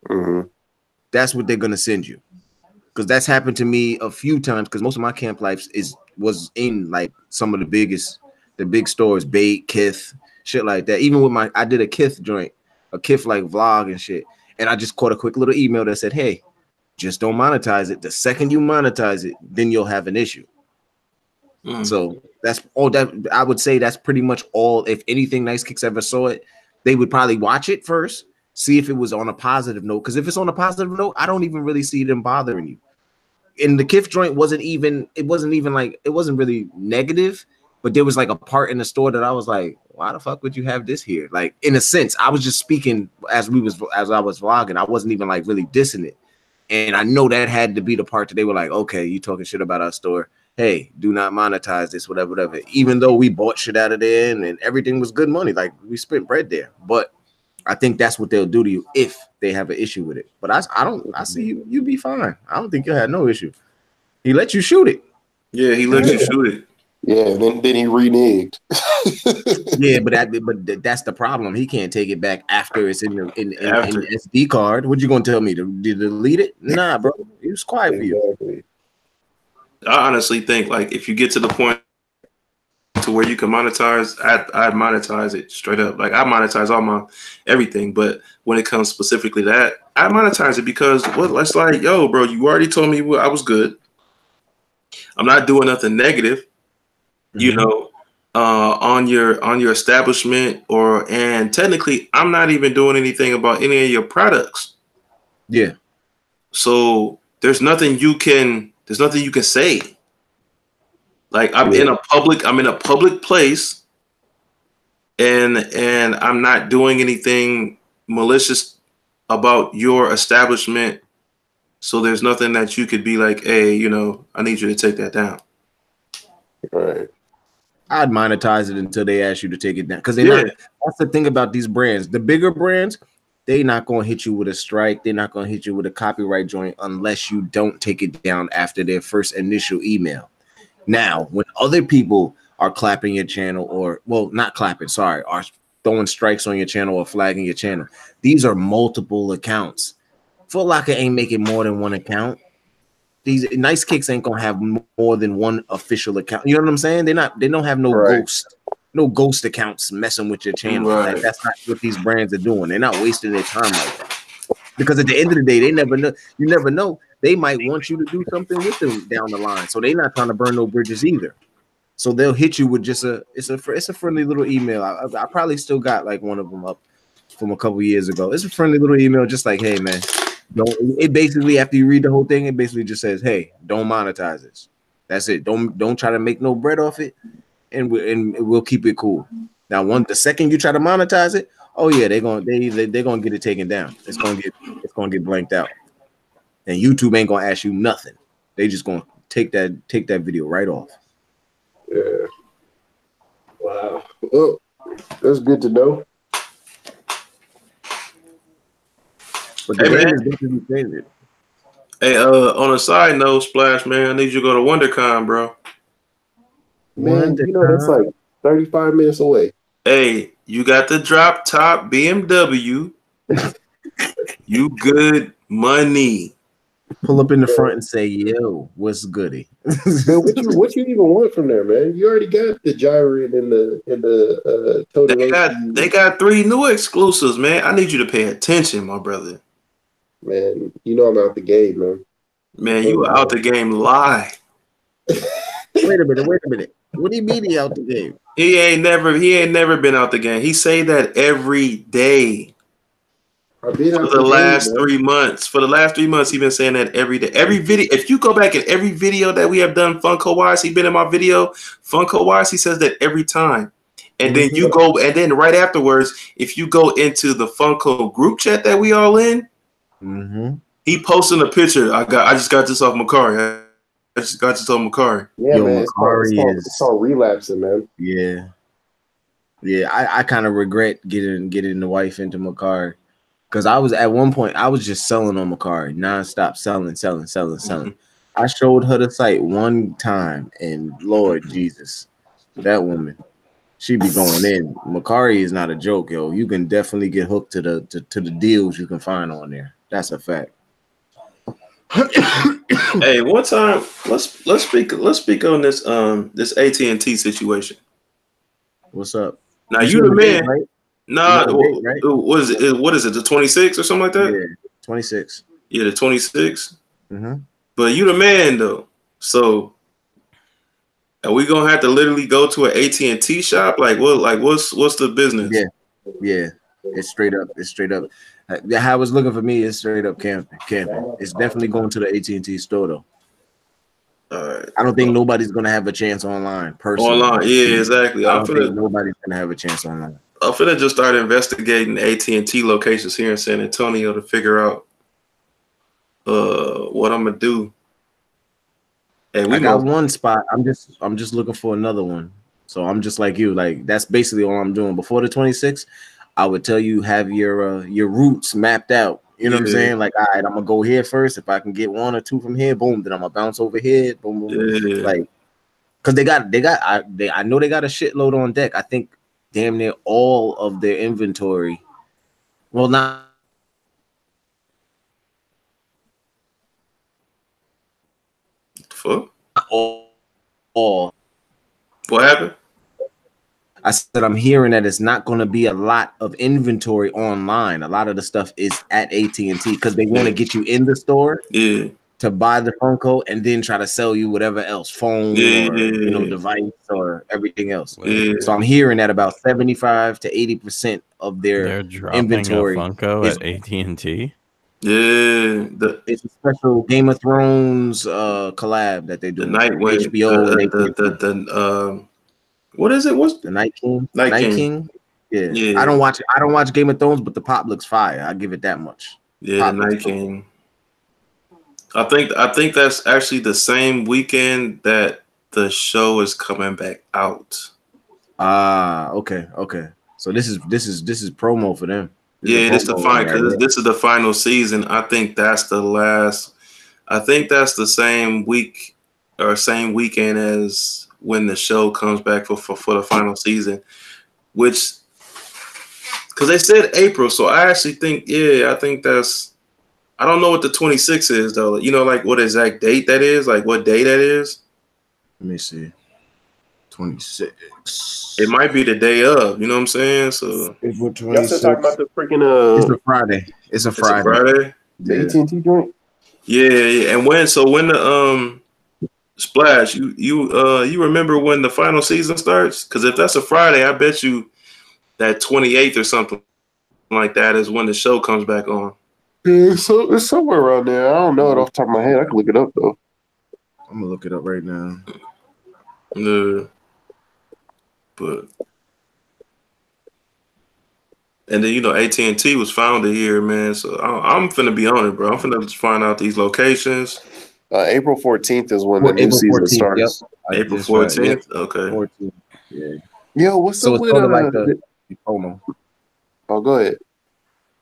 Mm-hmm. That's what they're going to send you. Because that's happened to me a few times, because most of my camp life was in, like, some of the big stores, Bait, Kith, shit like that. Even with I did a Kith joint, a Kith, like, vlog and shit. And I just caught a quick little email that said, hey, just don't monetize it. The second you monetize it, then you'll have an issue. So that's all that I would say. That's pretty much all. If anything, Nice Kicks ever saw it, they would probably watch it first, see if it was on a positive note. Because if it's on a positive note, I don't even really see them bothering you. And the Kith joint wasn't really negative, but there was like a part in the store that I was like, why the fuck would you have this here? Like, in a sense, I was just speaking as I was vlogging. I wasn't even like really dissing it. And I know that had to be the part that they were like, okay, you talking shit about our store. Hey, do not monetize this, whatever. Even though we bought shit out of there and everything was good money, like we spent bread there. But I think that's what they'll do to you if they have an issue with it. But I see you be fine. I don't think you'll have no issue. He let you shoot it. Yeah, he let you shoot it. Yeah, then he reneged. Yeah, but that's the problem. He can't take it back after it's in the SD card. What you gonna tell me to delete it? Nah, bro. It was quiet for you. I honestly think, like, if you get to the point to where you can monetize, I'd monetize it straight up. Like, I monetize all my everything, but when it comes specifically to that, I monetize it because it's like, yo, bro, you already told me I was good. I'm not doing nothing negative, you know, on your establishment, and technically, I'm not even doing anything about any of your products. Yeah. So there's nothing you can say. Like, I'm in a public place, and I'm not doing anything malicious about your establishment. So there's nothing that you could be like, hey, you know, I need you to take that down. Right. I'd monetize it until they ask you to take it down. Because that's the thing about these brands. The bigger brands, They not gonna hit you with a strike. They're not gonna hit you with a copyright joint unless you don't take it down after their first initial email. Now, when other people are clapping your channel, or well, not clapping, sorry, are throwing strikes on your channel or flagging your channel, these are multiple accounts. Foot Locker ain't making more than one account. These Nice Kicks ain't gonna have more than one official account. You know what I'm saying? They don't have no ghost accounts messing with your channel. Right. Like, that's not what these brands are doing. They're not wasting their time like that. Because at the end of the day, they never know. You never know. They might want you to do something with them down the line. So they're not trying to burn no bridges either. So they'll hit you with just it's a friendly little email. I probably still got like one of them up from a couple years ago. It's a friendly little email, just like, hey man, it basically, after you read the whole thing, it basically just says, hey, don't monetize this. That's it. Don't try to make no bread off it, and we'll keep it cool. Now, the second you try to monetize it, oh yeah, they're gonna get it taken down. It's gonna get blanked out, and YouTube ain't gonna ask you nothing. They just gonna take that video right off. Yeah. Wow. Well, that's good to know. But the game is definitely changing. Hey, on a side note, Splash, man, I need you to go to WonderCon, bro. Man, you know that's like 35 minutes away. Hey, you got the drop top BMW. You good money. Pull up in the front and say, yo, what's goody? Man, what you even want from there, man? You already got the Gyrate and the Totoroki. They got 3 new exclusives, man. I need you to pay attention, my brother. Man, you know I'm out the game, man. Man, you out the game live. Wait a minute. What do you mean he out the game? He ain't never been out the game. He say that every day. For the last 3 months. For the last 3 months, he's been saying that every day. Every video, if you go back in every video that we have done Funko wise, he been in my video, Funko wise, he says that every time. And then you go, and then right afterwards, if you go into the Funko group chat that we all in, he posting a picture. I just got this off Macari. I just got this off Macari. Yeah, yo, man, it's all relapsing, man. Yeah. I kind of regret getting the wife into Macari. Because I was at one point, I was just selling on Macari, nonstop selling. I showed her the site one time, and Lord Jesus, that woman, she be going in. Macari is not a joke, yo. You can definitely get hooked to the deals you can find on there. That's a fact. Hey, one time, let's speak on this this AT&T situation. What's up? Now you the man, right? Nah, right? What is it? What is it? The 26 or something like that? Yeah, 26. Yeah, the 26. But you the man though, so are we gonna have to literally go to an AT&T shop? Like what? Like what's the business? Yeah. It's straight up. How it's looking for me is straight up camping. It's definitely going to the AT&T store though. I don't think nobody's gonna have a chance online. Personally, yeah, exactly. I don't think nobody's gonna have a chance online. I'm finna just start investigating AT&T locations here in San Antonio to figure out what I'm gonna do. Hey, I got one spot. I'm just looking for another one. So I'm just like you. Like that's basically all I'm doing. Before the 26th, I would tell you have your routes mapped out. You know what I'm saying? Like, all right, I'm gonna go here first. If I can get 1 or 2 from here, boom, then I'm gonna bounce over here. Boom, boom, boom. Like, cause I know they got a shitload on deck. I think damn near all of their inventory. Well, not all. What happened? I said I'm hearing that it's not going to be a lot of inventory online. A lot of the stuff is at AT&T because they want to get you in the store to buy the Funko and then try to sell you whatever else, phone or device or everything else. So I'm hearing that about 75 to 80% of their inventory a Funko at AT&T. It's a special Game of Thrones collab that they do. The Night Wing, HBO. What is it? What's the Night King? Night King. Yeah. I don't watch Game of Thrones, but the pop looks fire. I give it that much. Yeah, the Night King. I think that's actually the same weekend that the show is coming back out. Okay. So this is promo for them. Yeah, this the final because this is the final season. I think that's the last. I think that's the same week or same weekend as when the show comes back for the final season, which because they said April, so I actually think I think that's. I don't know what the 26th is though. You know, like what exact date that is, like what day that is. Let me see. 26. It might be the day of. You know what I'm saying? So y'all still talking about the freaking It's a Friday. It's a Friday. The AT&T joint. Yeah. And when the Splash, you remember when the final season starts? Because if that's a Friday, I bet you that 28th or something like that is when the show comes back on. Yeah, so it's somewhere around there. I don't know it off the top of my head. I can look it up though. I'm gonna look it up right now. But and then AT&T was founded here, man. So I'm finna be on it, bro. I'm finna just find out these locations. April 14th is when the new season starts. Yep. April 14th. Right. Okay. 14th. Yeah. Yo, what's up with sort of like the promo? Oh, go ahead.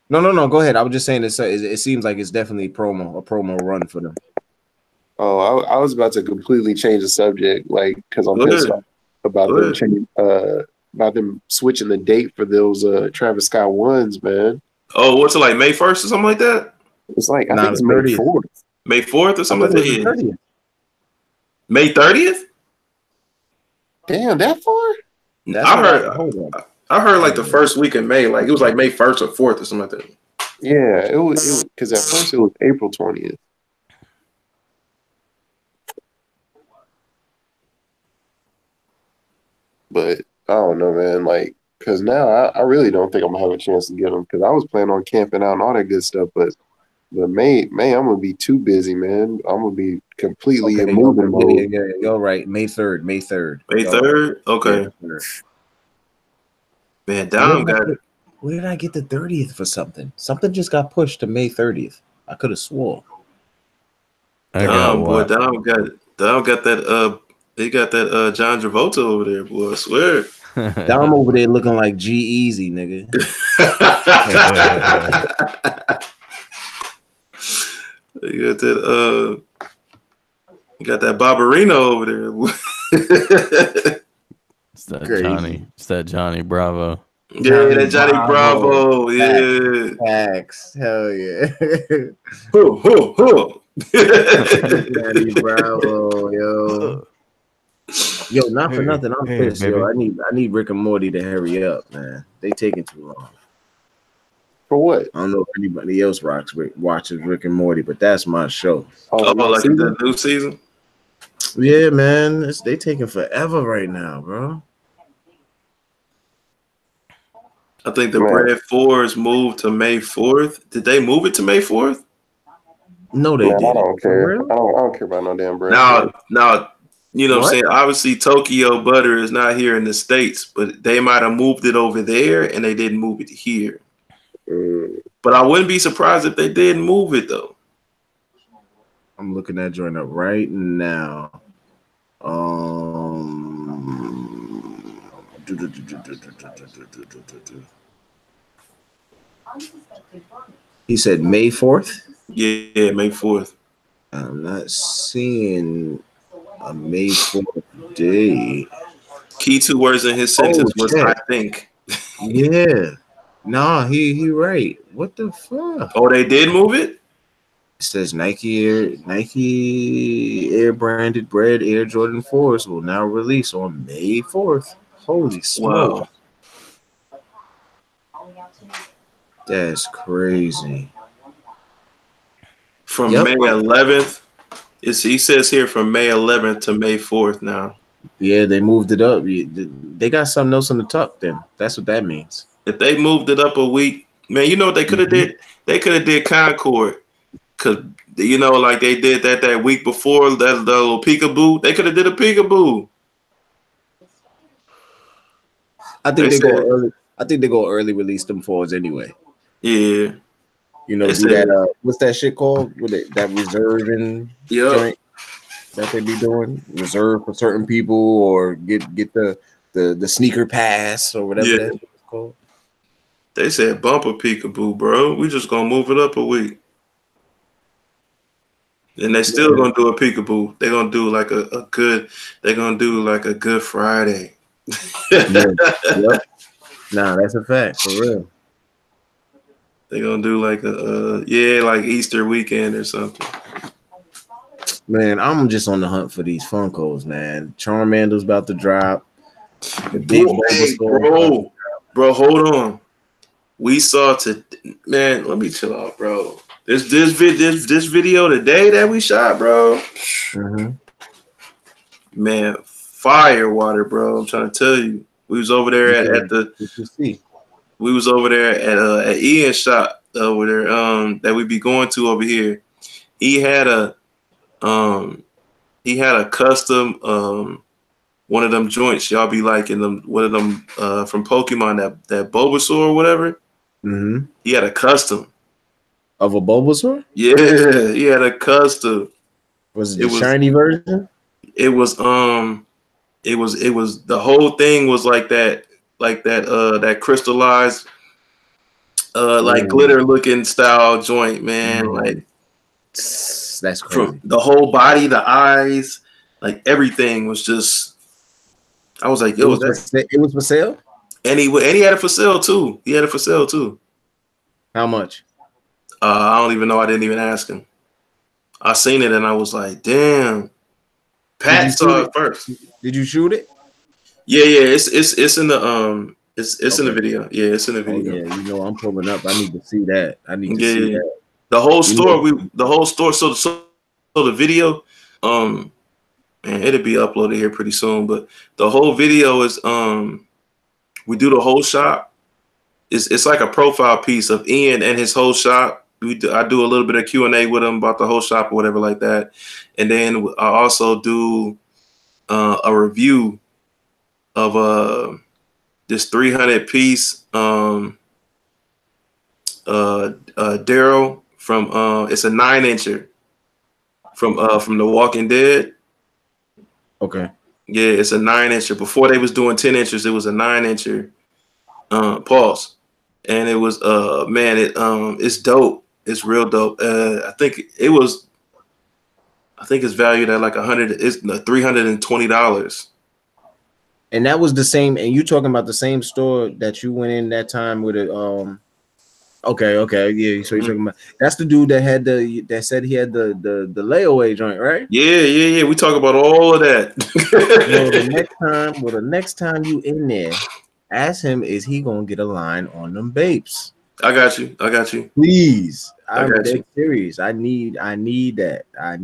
No. Go ahead. I was just saying it seems like it's definitely a promo run for them. Oh, I was about to completely change the subject, like because I'm pissed off about about them switching the date for those Travis Scott ones, man. Oh, what's it like May 1st or something like that? It's like I think it's May 4th. May 4th or something like that. 30th. May 30th? Damn, that far? I heard like the first week in May, like it was like May 1st or 4th or something like that. Yeah, it was because at first it was April 20th. But I don't know, man. Like, because now I really don't think I'm gonna have a chance to get them because I was planning on camping out and all that good stuff. But May, I'm gonna be too busy, man. I'm gonna be completely in moving mode. Yeah, you're right. May 3rd. May 3rd. Okay. Yeah, man, down got it. Where did I get the 30th for something? Something just got pushed to May 30th. I could have swore. Down got that. They got that John Travolta over there, boy. I swear. Dom over there looking like G-Eazy, nigga. You got that Barbarino over there. It's that Johnny Bravo. Yeah, that Johnny Bravo. Yeah. Facts. Hell yeah. Johnny Bravo, yo. Yo, not for nothing. I'm pissed, yo. I need Rick and Morty to hurry up, man. They taking too long. For what? I don't know if anybody else watches Rick and Morty, but that's my show. Oh, like the new season? Yeah, man. They taking forever right now, bro. I think the Bread 4's moved to May 4th. Did they move it to May 4th? No, they didn't. I don't care. I don't care about no damn Bread. Now, you know what I'm saying? Obviously, Tokyo Butter is not here in the States, but they might have moved it over there and they didn't move it here. But I wouldn't be surprised if they didn't move it, though. I'm looking at joint up right now. He said May 4th? Yeah, May 4th. I'm not seeing a May 4th day. Key two words in his sentence was I think. Yeah. Nah, he right. What the fuck? Oh, they did move it? It says Nike Air branded Bread Air Jordan 4s will now release on May 4th. Holy smoke. Wow. That's crazy. From May 11th. He says here from May 11th to May 4th now. Yeah, they moved it up. They got something else on the tuck then. That's what that means. If they moved it up a week, man, you know what they could have did? They could have did Concord. Because, you know, like they did that week before, that the little peekaboo. They could have did a peekaboo. I think they go early release them forwards anyway. Yeah. You know, do that what's that shit called? That reserving joint that they be doing? Reserve for certain people or get the sneaker pass or whatever that's called. They said bump a peekaboo, bro. We just gonna move it up a week. And they still gonna do a peekaboo. They're gonna do like a good. They're gonna do like a Good Friday. Yep. Nah, that's a fact for real. They're gonna do like like Easter weekend or something. Man, I'm just on the hunt for these Funkos, man. Charmander's about to drop. The big bro, hold on. We saw man. Let me chill out, bro. This video today that we shot, bro. Mm-hmm. Man, fire water, bro. I'm trying to tell you. We was over there at the. We was over there at Ian's shop over there. That we be going to over here. He had a custom one of them joints. Y'all be liking them. One of them from Pokemon, that Bulbasaur or whatever. Mm-hmm. He had a custom of a Bulbasaur. Yeah, he had a custom. Was it the shiny version? It was the whole thing was like that that crystallized like glitter looking style joint, man. Like that's crazy. The whole body, the eyes, like everything was just. I was like, yo, it was for sale, and he had it for sale too. He had it for sale too. How much? I don't even know. I didn't even ask him. I seen it and I was like, damn. Pat saw it first. Did you shoot it? Yeah. It's in the it's in the video. Yeah, it's in the video. Oh, yeah, you know I'm pulling up. I need to see that. I need to see that. The whole store. So the video, man, it'll be uploaded here pretty soon. But the whole video is we do the whole shop. It's like a profile piece of Ian and his whole shop. I do a little bit of Q&A with him about the whole shop or whatever like that, and then I also do a review of this 300 piece Daryl from it's a 9-incher from The Walking Dead. Okay. Yeah, it's a 9-incher. Before they was doing 10 inches, it was a 9-incher. Pause. And it was man, it's dope. It's real dope. I think it's valued at like $320. And that was the same. And you talking about the same store that you went in that time with it? Okay, yeah. So you're talking about that's the dude that said he had the layaway joint, right? Yeah. We talk about all of that. The next time you in there, ask him, is he gonna get a line on them babes? I got you. Please. I'm dead serious. I need that. I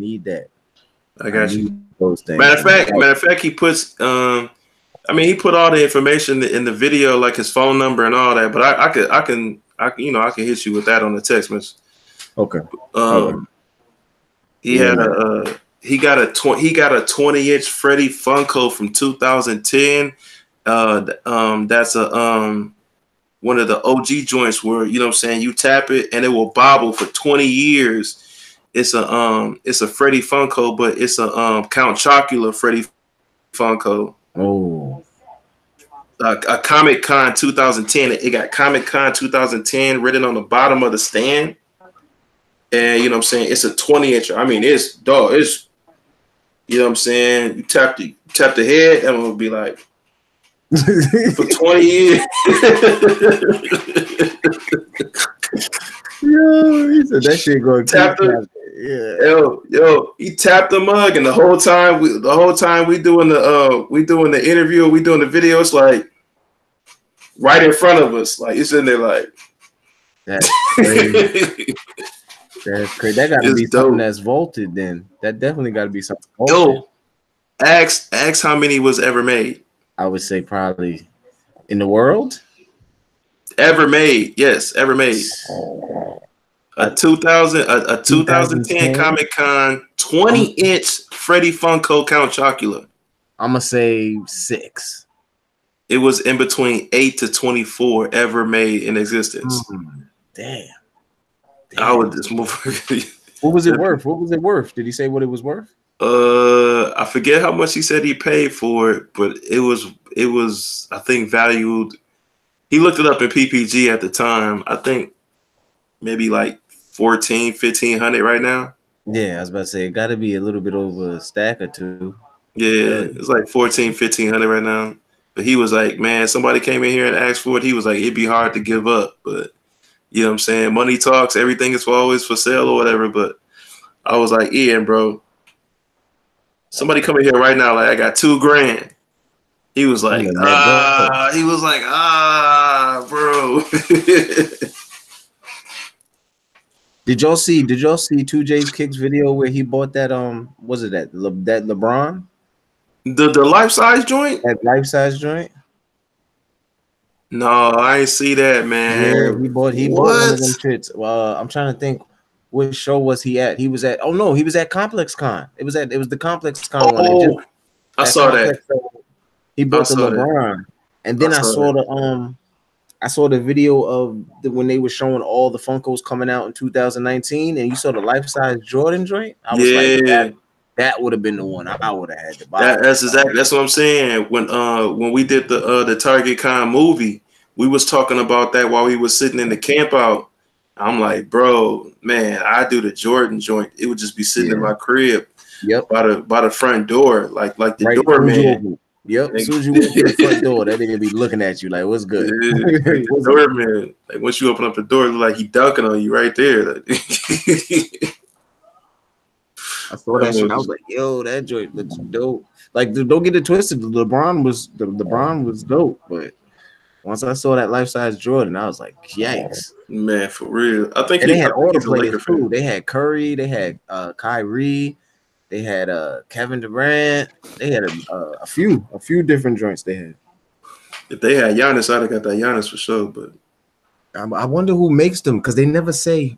got you. Those things. Matter of fact, he puts he put all the information in the video, like his phone number and all that, but I can hit you with that on the text message. Okay. He got a 20-inch Freddy Funko from 2010. That's one of the OG joints where, you know what I'm saying, you tap it and it will bobble for 20 years. It's a Freddy Funko, but it's a Count Chocula Freddy Funko. Oh. A Comic Con 2010. It got Comic Con 2010 written on the bottom of the stand. And you know what I'm saying, it's a 20-incher. I mean, it's you know what I'm saying, you tap the head and it will be like for 20 years. Yo, he said that shit going to Yo, he tapped the mug, and the whole time we doing the interview, we doing the video, it's like right in front of us. Like it's in there like that's crazy. That's crazy. That gotta be something that's vaulted then. That definitely gotta be something vaulted. Yo, ask how many was ever made. I would say probably in the world. Ever made, yes, ever made. A 2010 Comic Con 20-inch Freddy Funko Count Chocula. I'm gonna say 6. It was in between 8 to 24 ever made in existence. Damn. I would just move. What was it worth? Did he say what it was worth? I forget how much he said he paid for it, but it was I think valued He looked it up in PPG at the time. I think maybe like 1,500 right now. Yeah, I was about to say it got to be a little bit over a stack or two. Yeah, it's like 1,500 right now. But he was like, man, somebody came in here and asked for it. He was like, it'd be hard to give up, but you know what I'm saying? Money talks. Everything is always for sale or whatever. But I was like, Ian, bro, somebody come in here right now. Like, I got $2,000. He was like, bro. Did y'all see 2J's Kicks video where he bought that was it that LeBron? The life size joint? That life size joint? No, I ain't see that, man. Yeah, he bought one of them shits. I'm trying to think what show was he at? He was at he was at Complex Con. It was the Complex Con one. Oh, I saw that. He bought the LeBron. And then I saw the video of when they were showing all the Funkos coming out in 2019, and you saw the life size Jordan joint. I was like, that would have been the one I would have had to buy. That's what I'm saying. When we did the Target Con movie, we was talking about that while we was sitting in the camp out. I'm like, bro, man, I do the Jordan joint. It would just be sitting in my crib, by the front door, like the doorman. Yep. As soon as you walk in the front door, that nigga be looking at you like, "What's good?" The doorman. Like once you open up the door, it look like he dunking on you right there. I saw that shit. I was like, "Yo, that joint looks dope." Like, don't get it twisted. The LeBron was dope, but once I saw that life size Jordan, I was like, "Yikes, man, for real." I think they had all the players too. They had Curry, they had Kyrie. They had Kevin Durant. They had a few different joints. They had. If they had Giannis, I'd have got that Giannis for sure. But I wonder who makes them, because they never say.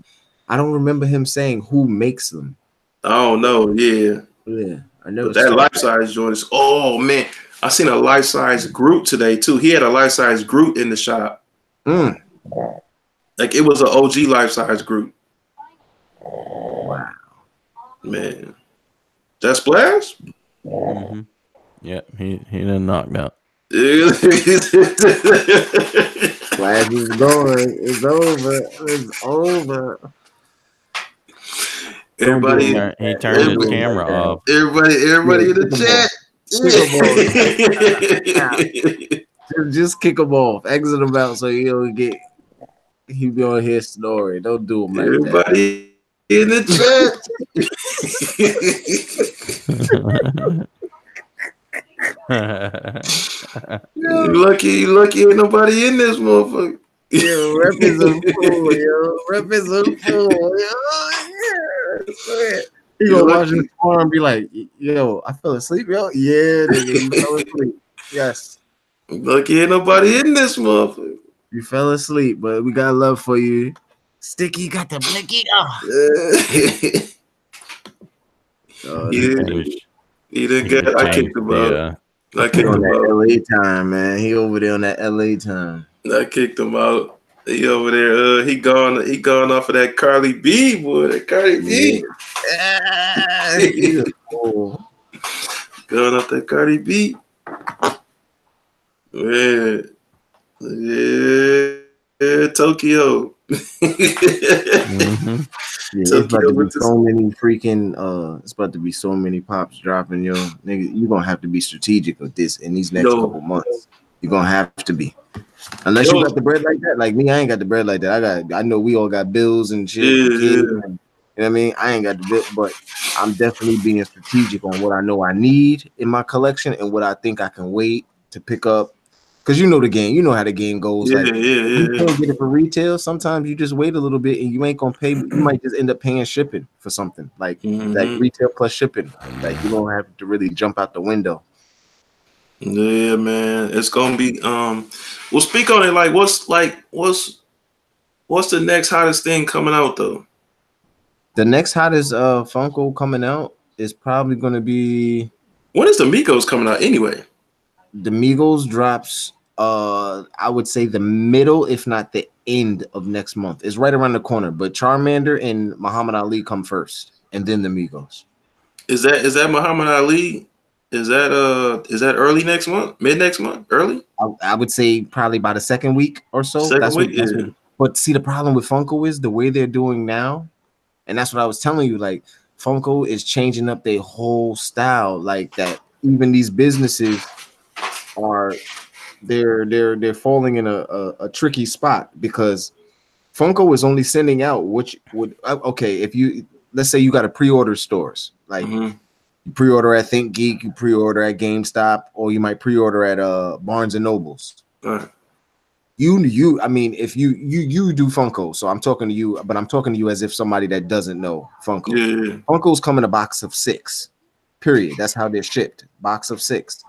I don't remember him saying who makes them. I don't know. Yeah. I never. But that life size joint is. Oh man, I seen a life size Groot today too. He had a life size Groot in the shop. Like it was an OG life size Groot. Wow. Man. That Splash? Mm-hmm. Yeah, he done knocked out. Splash is going. It's over. It's over. Everybody, he turned his camera off. Everybody in the chat. Just kick him off. Exit him out so he'll be on his story. Don't do him like everybody in the chat. You lucky ain't nobody in this motherfucker. Yo, rep is a fool, yo. Rep is a fool, yo. Yeah. He gonna watch his farm and be like, yo, I fell asleep, yo. Yeah, nigga, you fell asleep. Yes. Lucky ain't nobody in this motherfucker. You fell asleep, but we got love for you. Sticky got the blicky. He did good. I kicked him out. I kicked him out. LA time, man. He over there on that LA time. I kicked him out. He over there. He gone off of that Carly B, boy. That Carly B. Cool. Going off that Cardi B. Yeah, Tokyo. Mm-hmm. Yeah, it's about to be so many freaking it's about to be so many pops dropping, yo. Nigga, you're gonna have to be strategic with this in these next couple months. You're gonna have to be. Unless you got the bread like that. Like me, I ain't got the bread like that. I know we all got bills and shit. And kids, and, you know what I mean? I ain't got the bill, but I'm definitely being strategic on what I know I need in my collection and what I think I can wait to pick up. Because you know the game, you know how the game goes. You can't get it for retail. Sometimes you just wait a little bit and you ain't gonna pay. You might just end up paying shipping for something like retail plus shipping. Like you don't have to really jump out the window. Yeah, man, it's gonna be. We'll speak on it. What's the next hottest thing coming out though? The next hottest Funko coming out is probably gonna be. When is the Migos coming out anyway? The Migos drops, I would say the middle, if not the end of next month. It's right around the corner. But Charmander and Muhammad Ali come first, and then the Migos. Is that Muhammad Ali? Is that early next month? Mid next month? Early? I would say probably by the second week or so. Second week, that's what. But see, the problem with Funko is the way they're doing now, and that's what I was telling you. Like Funko is changing up their whole style, like that. Even these businesses are they're falling in a tricky spot because Funko is only sending out which would okay if you let's say you got a pre-order stores like. You pre-order at Think Geek, you pre-order at GameStop, or you might pre-order at Barnes and Nobles. Right. I mean, if you do Funko, so I'm talking to you, but I'm talking to you as if somebody that doesn't know Funko. Yeah. Funkos come in a box of 6. Period. That's how they're shipped. Box of 6.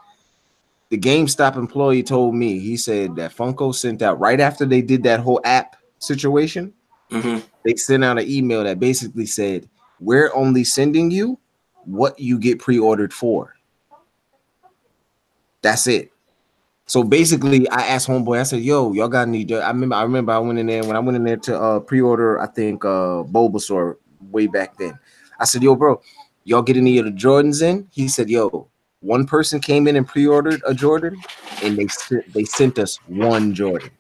The GameStop employee told me, he said that Funko sent out right after they did that whole app situation. They sent out an email that basically said, "We're only sending you what you get pre-ordered for." That's it. So basically, I asked homeboy, I said, "Yo, y'all got any?" I remember I went in there when I went in there to pre-order, I think Bulbasaur way back then. I said, "Yo, bro, y'all get any of the Jordans in?" He said, "Yo, one person came in and pre-ordered a Jordan, and they sent us one Jordan.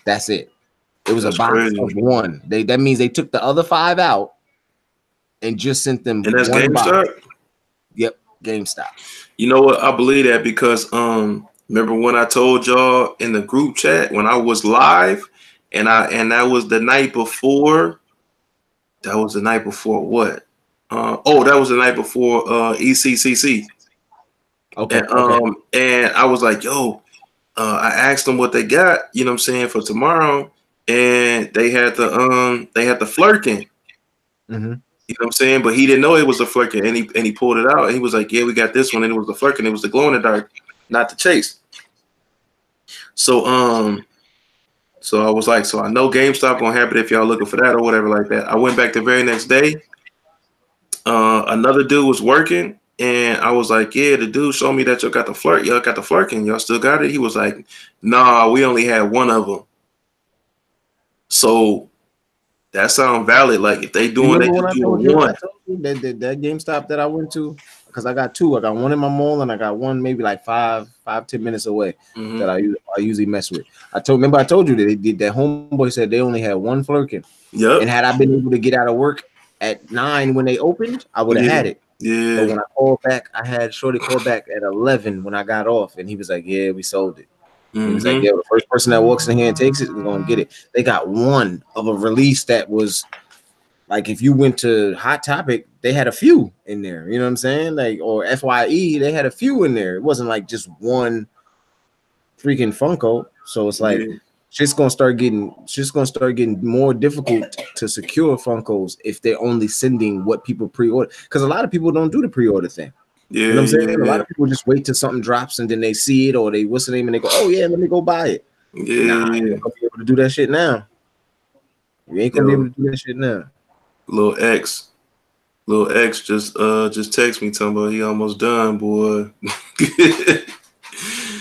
That's it. It was a box of one. That means they took the other 5 out and just sent them and that's one GameStop? box." Yep, GameStop. You know what? I believe that because remember when I told y'all in the group chat when I was live and that was the night before. That was the night before what? That was the night before ECCC. Okay. And I was like, yo, I asked them what they got, you know what I'm saying, for tomorrow, and they had the flirting. You know what I'm saying? But he didn't know it was the flirting, and he pulled it out, and he was like, "Yeah, we got this one," and it was the flirting. It was the glow in the dark, not the chase. So so I was like, so I know GameStop gonna have it if y'all looking for that or whatever like that. I went back the very next day. Another dude was working, and I was like, "Yeah, the dude showed me that y'all got the flirt. Y'all got the flirting. Y'all still got it?" He was like, "Nah, we only had one of them." So that sound valid. Like if they doing, they just doing one. I told you that GameStop that I went to, because I got 2. I got one in my mall and I got one maybe like 5-10 minutes away that I usually mess with. I told you that they did that. Homeboy said they only had one flirkin. Yep. And had I been able to get out of work at 9 when they opened, I would have had it. Yeah. But when I called back, I had Shorty call back at 11 when I got off, and he was like, "Yeah, we sold it." He was like, "Yeah, the first person that walks in here and takes it, we're gonna get it." They got one of a release that was like, if you went to Hot Topic, they had a few in there. You know what I'm saying? Like, or FYE, they had a few in there. It wasn't like just one freaking Funko. So it's like shit's gonna start getting more difficult to secure Funkos if they're only sending what people pre-order. Because a lot of people don't do the pre-order thing. Yeah, you know what I'm saying? A lot of people just wait till something drops and then they see it or they what's the name and they go, "Oh yeah, let me go buy it." Yeah, nah, you ain't gonna be able to do that shit now. You ain't gonna be able to do that shit now. Lil X just text me talking about he almost done, boy.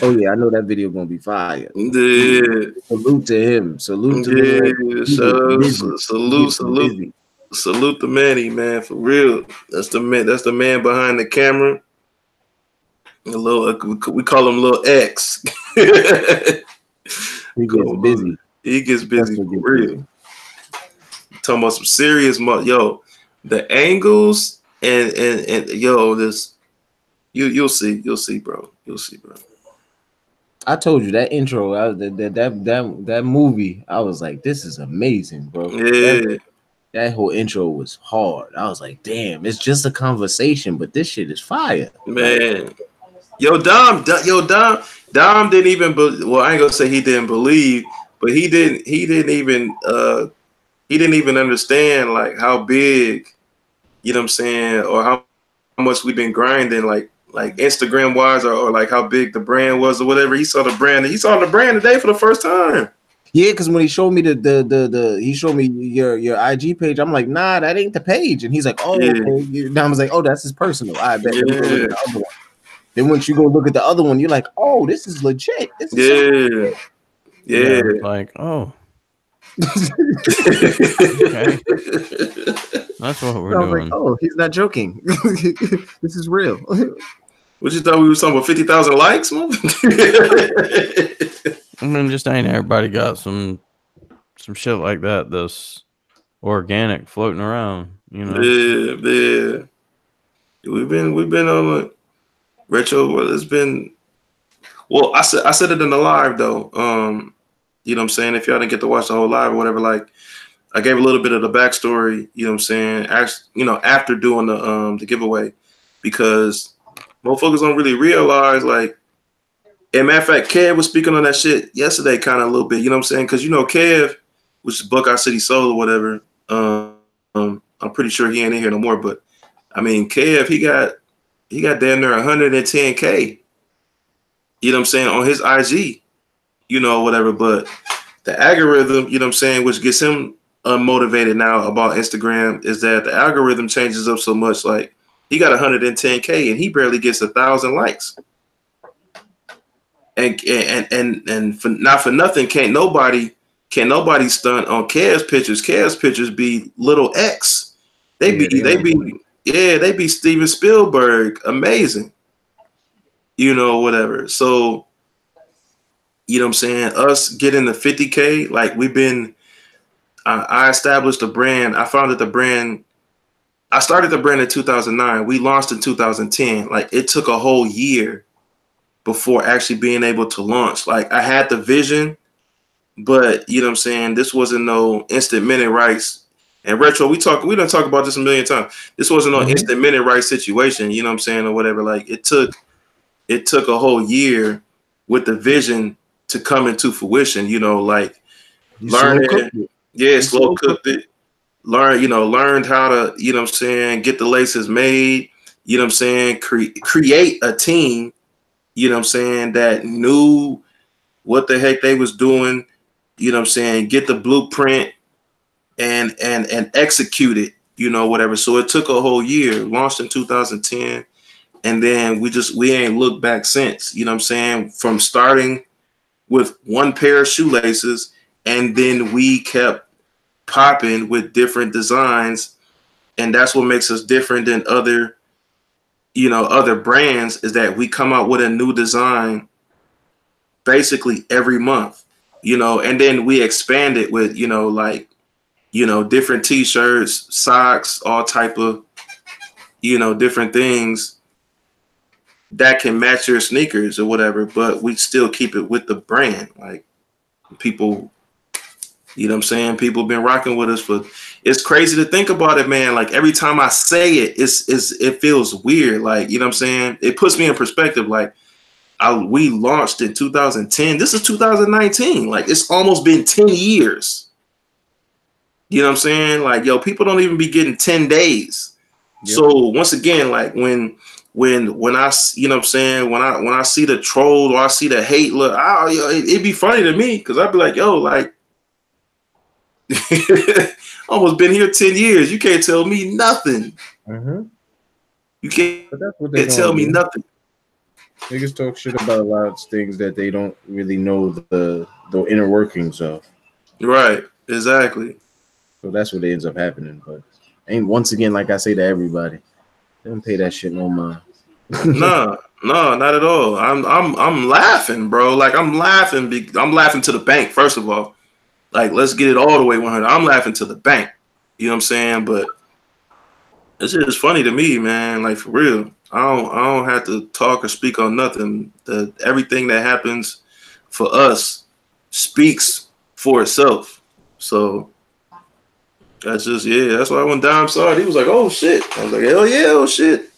Oh yeah, I know that video gonna be fire. Yeah. Salute to him. Salute to him. Salute the Manny, man, for real. That's the man behind the camera. We call him Lil X. He gets busy. He gets busy for real. Talking about some serious the angles and this you'll see, bro. I told you that intro, that movie, I was like, this is amazing, bro. Yeah. That whole intro was hard. I was like, damn, it's just a conversation, but this shit is fire. Man. Dom didn't even I ain't gonna say he didn't believe, but he didn't even understand like how big, you know what I'm saying, or how much we've been grinding, like Instagram wise, or like how big the brand was or whatever. He saw the brand today for the first time. Yeah, because when he showed me he showed me your IG page, I'm like, nah, that ain't the page. And he's like, oh, yeah. Okay. And I was like, oh, that's his personal. I bet. Yeah. Then once you go look at the other one, you're like, oh, this is legit. This is yeah. Like, oh. Okay. That's what we're doing. Like, oh, he's not joking. This is real. What you thought we was talking about? 50,000 likes, man? I mean, just ain't everybody got some shit like that that's organic floating around, you know? Yeah. We've been on a retro. Well, it's been. Well, I said it in the live though. You know what I'm saying? If y'all didn't get to watch the whole live or whatever, like I gave a little bit of the backstory. You know what I'm saying? Actually, after doing the giveaway, because motherfuckers don't really realize like. And matter of fact, Kev was speaking on that shit yesterday, kind of a little bit. You know what I'm saying? Because Kev, which is Buckeye City Soul or whatever. I'm pretty sure he ain't in here no more, but I mean, Kev, he got damn near 110K. You know what I'm saying, on his IG, whatever. But the algorithm, you know what I'm saying, which gets him unmotivated now about Instagram, is that the algorithm changes up so much. Like he got 110K and he barely gets 1,000 likes. And for not for nothing, can't nobody stunt on Kev's pictures. Kev's pictures be little X. They be Steven Spielberg, amazing. Whatever. So, you know what I'm saying? Us getting the 50K, like we've been. I established a brand. I founded the brand. I started the brand in 2009. We launched in 2010. Like it took a whole year before actually being able to launch. Like I had the vision, but you know what I'm saying, this wasn't no instant minute rights. And retro, we done talk about this a million times. This wasn't no instant minute rights situation, you know what I'm saying, or whatever. Like it took a whole year with the vision to come into fruition, like learning. Slow cooked it. Learned how to, you know what I'm saying, get the laces made, you know what I'm saying, create a team, you know what I'm saying, that knew what the heck they was doing, you know what I'm saying, get the blueprint and execute it, whatever. So it took a whole year, launched in 2010, and then we ain't looked back since, you know what I'm saying, from starting with one pair of shoelaces, and then we kept popping with different designs, and that's what makes us different than other brands, is that we come out with a new design basically every month, and then we expand it with, different t-shirts, socks, all type of, different things that can match your sneakers or whatever, but we still keep it with the brand. Like people, you know what I'm saying, people been rocking with us for, it's crazy to think about it, man. Like every time I say it, it feels weird. Like, you know what I'm saying? It puts me in perspective. Like we launched in 2010. This is 2019. Like it's almost been 10 years. You know what I'm saying? Like, yo, people don't even be getting 10 days. Yep. So once again, like when I, you know what I'm saying, when I see the troll or I see the hate, look, it'd be funny to me, because I'd be like, yo, like, almost been here 10 years. You can't tell me nothing. Mm-hmm. You can't tell me nothing. Niggas talk shit about a lot of things that they don't really know the inner workings of. Right, exactly. So that's what ends up happening. But once again, like I say to everybody, they don't pay that shit no mind. No, not at all. I'm laughing, bro. Like I'm laughing to the bank, first of all. Like, let's get it all the way 100. I'm laughing to the bank. You know what I'm saying? But it's just funny to me, man. Like, for real. I don't have to talk or speak on nothing. Everything that happens for us speaks for itself. So that's just, that's why when Dom saw it, he was like, oh shit. I was like, hell yeah, oh shit.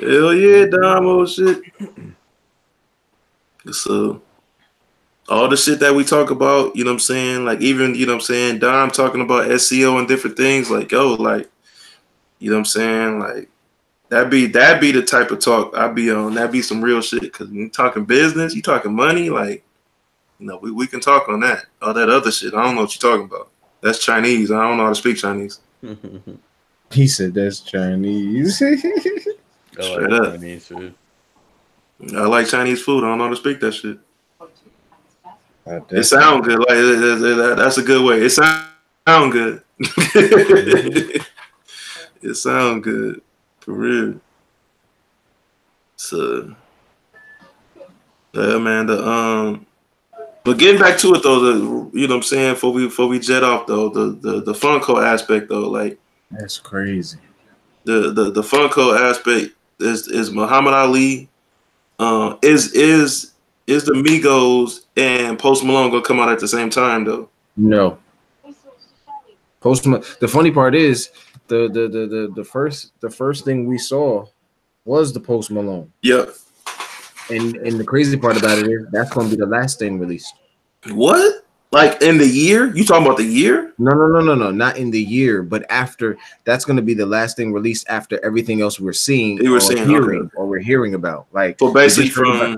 Hell yeah, Dom, oh shit. So all the shit that we talk about, you know what I'm saying? Like even, you know what I'm saying, Dom talking about SEO and different things, like, yo, like, you know what I'm saying? Like that'd be the type of talk I'd be on. That'd be some real shit. Cause when you talking business, you talking money, like, we can talk on that. All that other shit, I don't know what you're talking about. That's Chinese. I don't know how to speak Chinese. He said that's Chinese. Straight up. Chinese food. I like Chinese food. I don't know how to speak that shit. It sounds good. Like that's a good way. It sound good. It sound good For real. So yeah, man. But getting back to it though, you know what I'm saying, before we jet off though, the Funko aspect though, like That's crazy. The Funko aspect is Muhammad Ali. Is the Migos and Post Malone gonna come out at the same time though? No. The funny part is the first thing we saw was the Post Malone. Yep. And the crazy part about it is that's gonna be the last thing released. What? Like in the year? You talking about the year? No, not in the year, but after. That's gonna be the last thing released after everything else we're seeing or we're hearing about. Like, so basically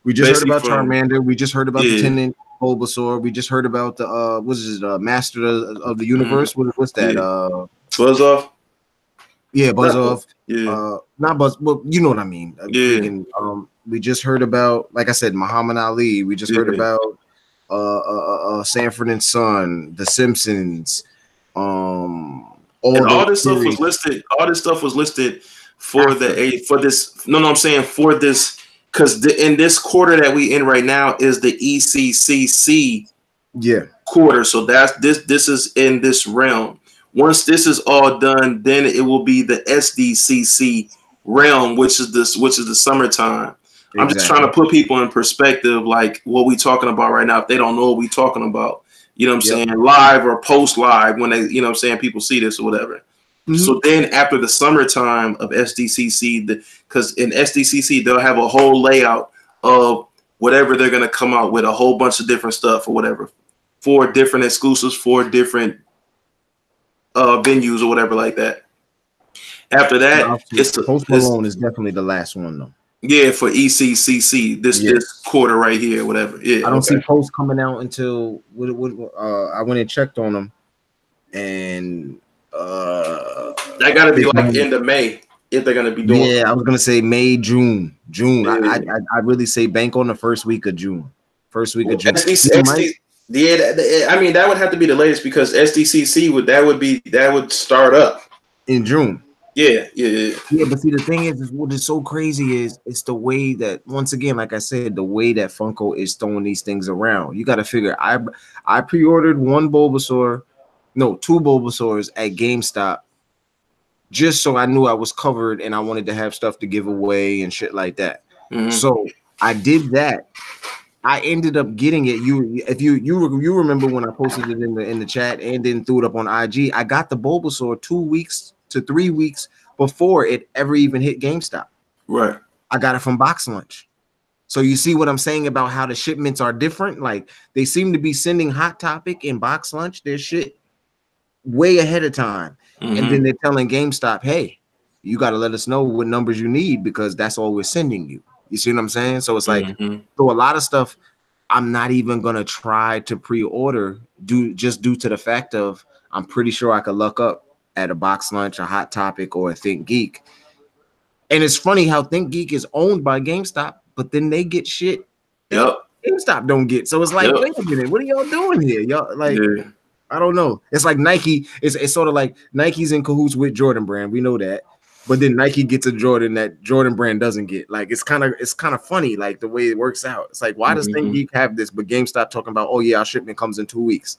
we just heard about Charmander. We just heard about the Tenant Bulbasaur. We just heard about the Master of the Universe. What's that? Buzz Off. Yeah, Buzz Off. Yeah. Not Buzz. Well, you know what I mean. We just heard about, like I said, Muhammad Ali. We just heard about Sanford and Son, The Simpsons. All this stuff was listed. All this stuff was listed for this. No, I'm saying for this. Because in this quarter that we in right now is the ECCC quarter, so that's this is in this realm. Once this is all done, then it will be the SDCC realm, which is the summertime. Exactly. I'm just trying to put people in perspective, like what we talking about right now. If they don't know what we talking about, you know what I'm saying, live or post live, when they, you know what I'm saying, people see this or whatever. So then after the summertime of SDCC, because in SDCC, they'll have a whole layout of whatever they're going to come out with, a whole bunch of different stuff or whatever, 4 different exclusives, 4 different venues or whatever like that. After that, it's the Post Malone is definitely the last one though. Yeah, for ECCC, this quarter right here, whatever. Yeah, I don't see Post coming out until I went and checked on them, and that got to be like end of May if they're gonna be doing. Yeah, I was gonna say May, June. Yeah. I really say bank on the first week of June. First week of June. I mean that would have to be the latest because SDCC would start up in June. Yeah. But see, the thing is what is so crazy is it's the way that, once again, like I said, the way that Funko is throwing these things around. You got to figure. I pre-ordered 2 Bulbasaurs at GameStop just so I knew I was covered and I wanted to have stuff to give away and shit like that. So I did that. I ended up getting it. If you remember when I posted it in the chat and then threw it up on IG, I got the Bulbasaur 2 weeks to 3 weeks before it ever even hit GameStop. Right. I got it from Box Lunch. So you see what I'm saying about how the shipments are different? Like they seem to be sending Hot Topic and Box Lunch their shit way ahead of time. And then they're telling GameStop, hey, you got to let us know what numbers you need because that's all we're sending you. You see what I'm saying? So it's like, so a lot of stuff I'm not even going to try to pre-order due to the fact of I'm pretty sure I could luck up at a Box Lunch, a Hot Topic, or a Think Geek. And it's funny how Think Geek is owned by GameStop, but then they get shit that GameStop don't get. So it's like, wait a minute, what are y'all doing here? Y'all like, I don't know. It's like Nike. It's sort of like Nike's in cahoots with Jordan Brand. We know that. But then Nike gets a Jordan that Jordan Brand doesn't get. Like it's kind of funny, like the way it works out. It's like, why does Think Geek have this, but GameStop talking about, oh yeah, our shipment comes in 2 weeks.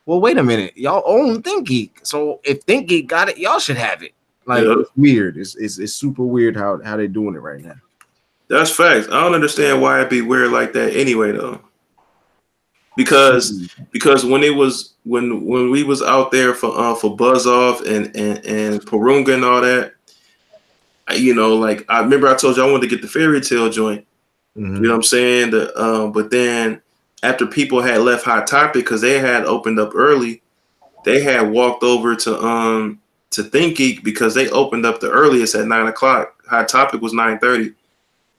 Well, wait a minute, y'all own Think Geek, so if Think Geek got it, y'all should have it. Like it's weird. It's super weird how they're doing it right now. That's facts. I don't understand why it'd be weird like that anyway, though. Because when we was out there for Buzz Off and Purunga and all that, you know, like I remember I told you I wanted to get the fairy tale joint. You know what I'm saying? But then after people had left Hot Topic because they had opened up early, they had walked over to Think Geek because they opened up the earliest at 9 o'clock. Hot Topic was 9:30.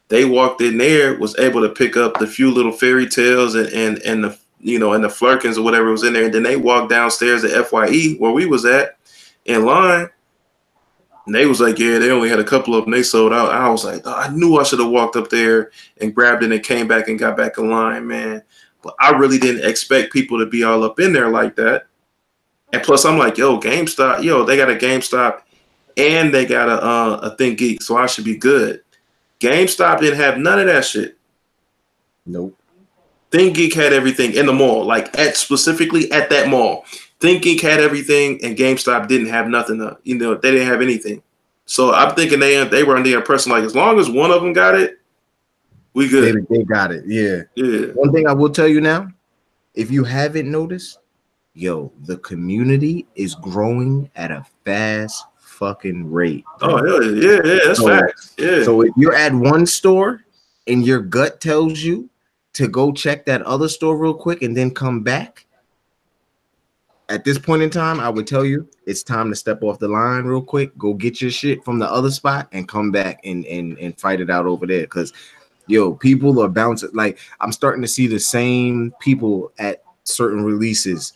They walked in there, was able to pick up the few little fairy tales and the, you know, and the flirkins or whatever was in there. And then they walked downstairs to FYE where we was at in line. And they was like, yeah, they only had a couple of them. They sold out. I was like, oh, I knew I should have walked up there and grabbed it and came back and got back in line, man. But I really didn't expect people to be all up in there like that. And plus, I'm like, yo, GameStop, they got a GameStop and they got a ThinkGeek, so I should be good. GameStop didn't have none of that shit. Nope. ThinkGeek had everything in the mall, like specifically at that mall. ThinkGeek had everything, and GameStop didn't have nothing. They didn't have anything. So I'm thinking they were under the impression like as long as one of them got it, we good. They got it. Yeah. Yeah. One thing I will tell you now, if you haven't noticed, yo, the community is growing at a fast fucking rate. Bro. Oh yeah, that's facts. Yeah. So if you're at one store and your gut tells you to go check that other store real quick and then come back, at this point in time, I would tell you it's time to step off the line real quick, go get your shit from the other spot and come back and fight it out over there. Because yo, people are bouncing. Like, I'm starting to see the same people at certain releases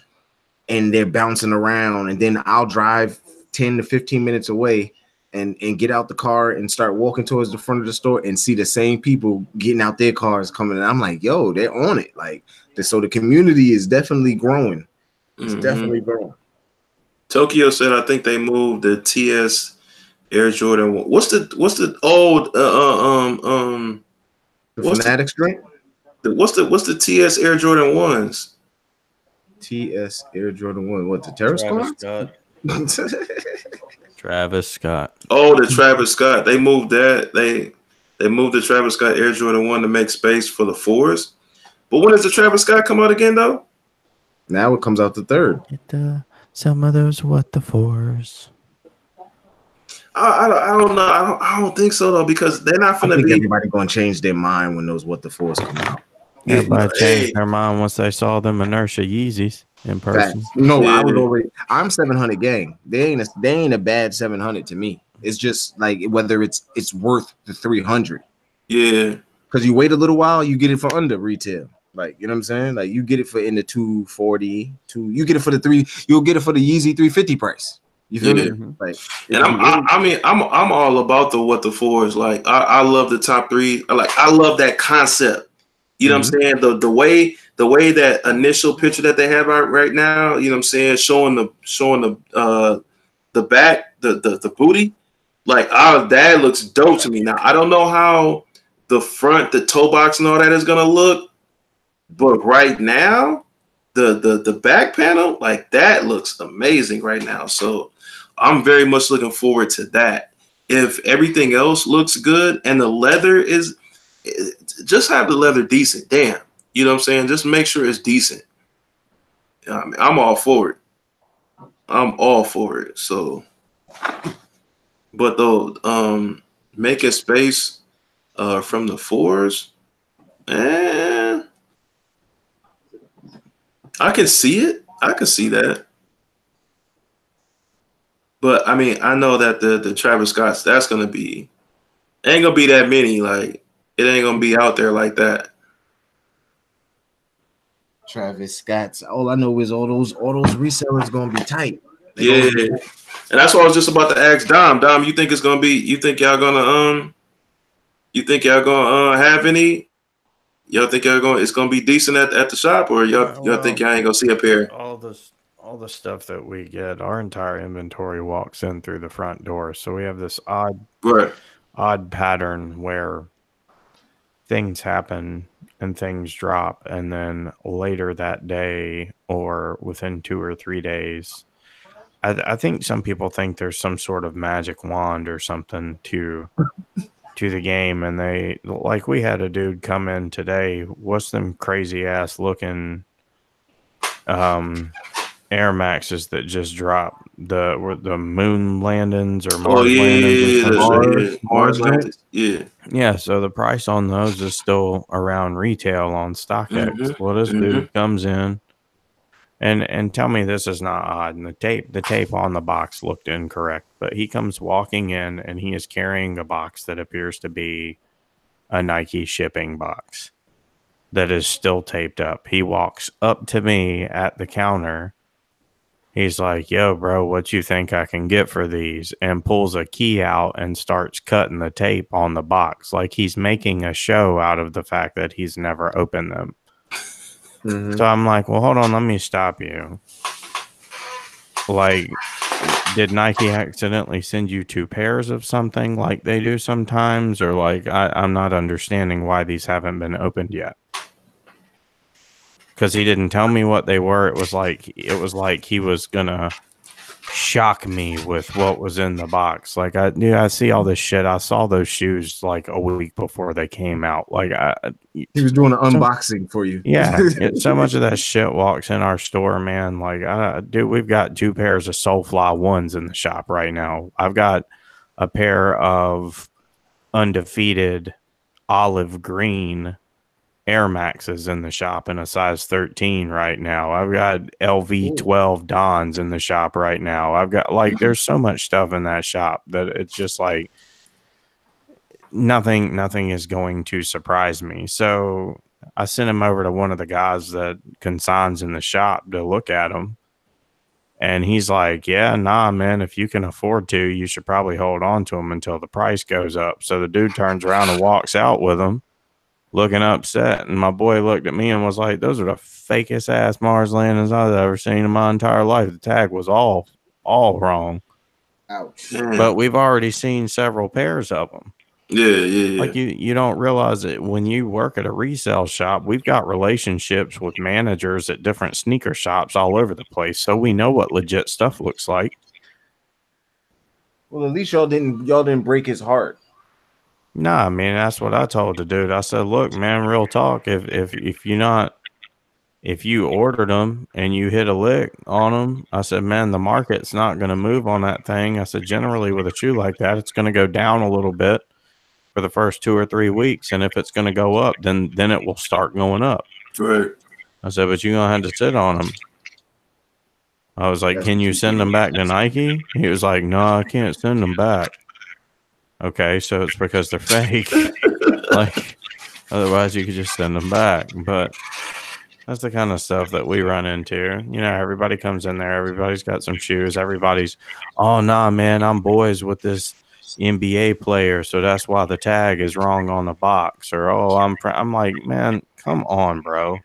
and they're bouncing around, and then I'll drive 10 to 15 minutes away and get out the car and start walking towards the front of the store and see the same people getting out their cars coming. And I'm like, yo, they're on it. Like, so the community is definitely growing. It's definitely growing. Tokyo said, I think they moved the TS Air Jordan. What's the old the Fanatics drink? What's the TS Air Jordan 1s? TS Air Jordan 1. What, the Terrace Scott? Travis Scott. Oh, the Travis Scott. They moved that. They moved the Travis Scott Air Jordan 1 to make space for the 4s. But when does the Travis Scott come out again, though? Now it comes out the 3rd. Some of those what the 4s. I don't know. I don't think so though, because they're not going to be. Everybody going to change their mind when those what the 4s come out. Everybody changed their mind once they saw them Inertia Yeezys in person. No, I'm 700 gang. They ain't a bad 700 to me. It's just like whether it's worth the 300. Yeah. Because you wait a little while, you get it for under retail. Like, you know what I'm saying? Like, you get it for in the 240. You get it for you'll get it for the Yeezy 350 price. You feel me? Like, and I'm all about the what the 4s. Like, I love the top 3. I love that concept. You know what I'm saying? The way that initial picture that they have out right now, you know what I'm saying, showing the back, the booty, like that looks dope to me. Now I don't know how the front, the toe box and all that is gonna look, but right now, the back panel, like that looks amazing right now. So I'm very much looking forward to that. If everything else looks good and the leather is, just have the leather decent. Damn. You know what I'm saying? Just make sure it's decent. I mean, I'm all for it. I'm all for it. So, but though, making space from the 4s, I can see it. I can see that. But I mean, I know that the Travis Scott's, that's gonna be, ain't gonna be that many. Like, it ain't gonna be out there like that. Travis Scott's. All I know is all those resellers gonna be tight. And that's what I was just about to ask Dom. Dom, you think it's gonna be? You think y'all gonna have any? Y'all think it's gonna be decent at the shop, or y'all think y'all ain't gonna see a pair? All the stuff that we get, our entire inventory walks in through the front door. So we have this odd pattern where things happen and things drop, and then later that day or within 2 or 3 days, I think some people think there's some sort of magic wand or something to the game, and they, like, we had a dude come in today. What's them crazy ass looking Air Maxes that just dropped, the moon landings or Mars landings? Mars landings. Yeah. So the price on those is still around retail on StockX. Well, this dude comes in and tell me this is not odd. And the tape on the box looked incorrect, but he comes walking in and he is carrying a box that appears to be a Nike shipping box that is still taped up. He walks up to me at the counter. He's like, yo, bro, what you think I can get for these? And pulls a key out and starts cutting the tape on the box. Like he's making a show out of the fact that he's never opened them. So I'm like, well, hold on, let me stop you. Like, did Nike accidentally send you 2 pairs of something like they do sometimes, or like I'm not understanding why these haven't been opened yet? Because he didn't tell me what they were. It was like he was gonna shock me with what was in the box. Like I see all this shit. I saw those shoes like a week before they came out. Like he was doing an unboxing for you. Yeah, so much of that shit walks in our store, man. Like, dude, we've got 2 pairs of Soulfly ones in the shop right now. I've got a pair of undefeated olive green Air Maxes in the shop in a size 13 right now. I've got LV 12 Dons in the shop right now. I've got like, there's so much stuff in that shop that it's just like nothing is going to surprise me. So I sent him over to one of the guys that consigns in the shop to look at them. And he's like, yeah, nah, man, if you can afford to, you should probably hold on to them until the price goes up. So the dude turns around and walks out with them, looking upset. And my boy looked at me and was like, those are the fakest ass Mars Landings I've ever seen in my entire life. The tag was all wrong. Ouch. But we've already seen several pairs of them. Yeah. Like you don't realize that when you work at a resale shop, we've got relationships with managers at different sneaker shops all over the place. So we know what legit stuff looks like. Well, at least y'all didn't break his heart. Nah, man, that's what I told the dude. I said, look, man, real talk. If you ordered them and you hit a lick on them, I said, man, the market's not going to move on that thing. I said, generally with a shoe like that, it's going to go down a little bit for the first 2 or 3 weeks. And if it's going to go up, then it will start going up. Right. I said, but you're going to have to sit on them. I was like, can you send them back to Nike? He was like, no, I can't send them back. Okay, so it's because they're fake. Like, otherwise you could just send them back. But that's the kind of stuff that we run into. You know, everybody comes in there. Everybody's got some shoes. Everybody's, oh, nah, man, I'm boys with this NBA player, so that's why the tag is wrong on the box. Or, oh, I'm like, man, come on, bro.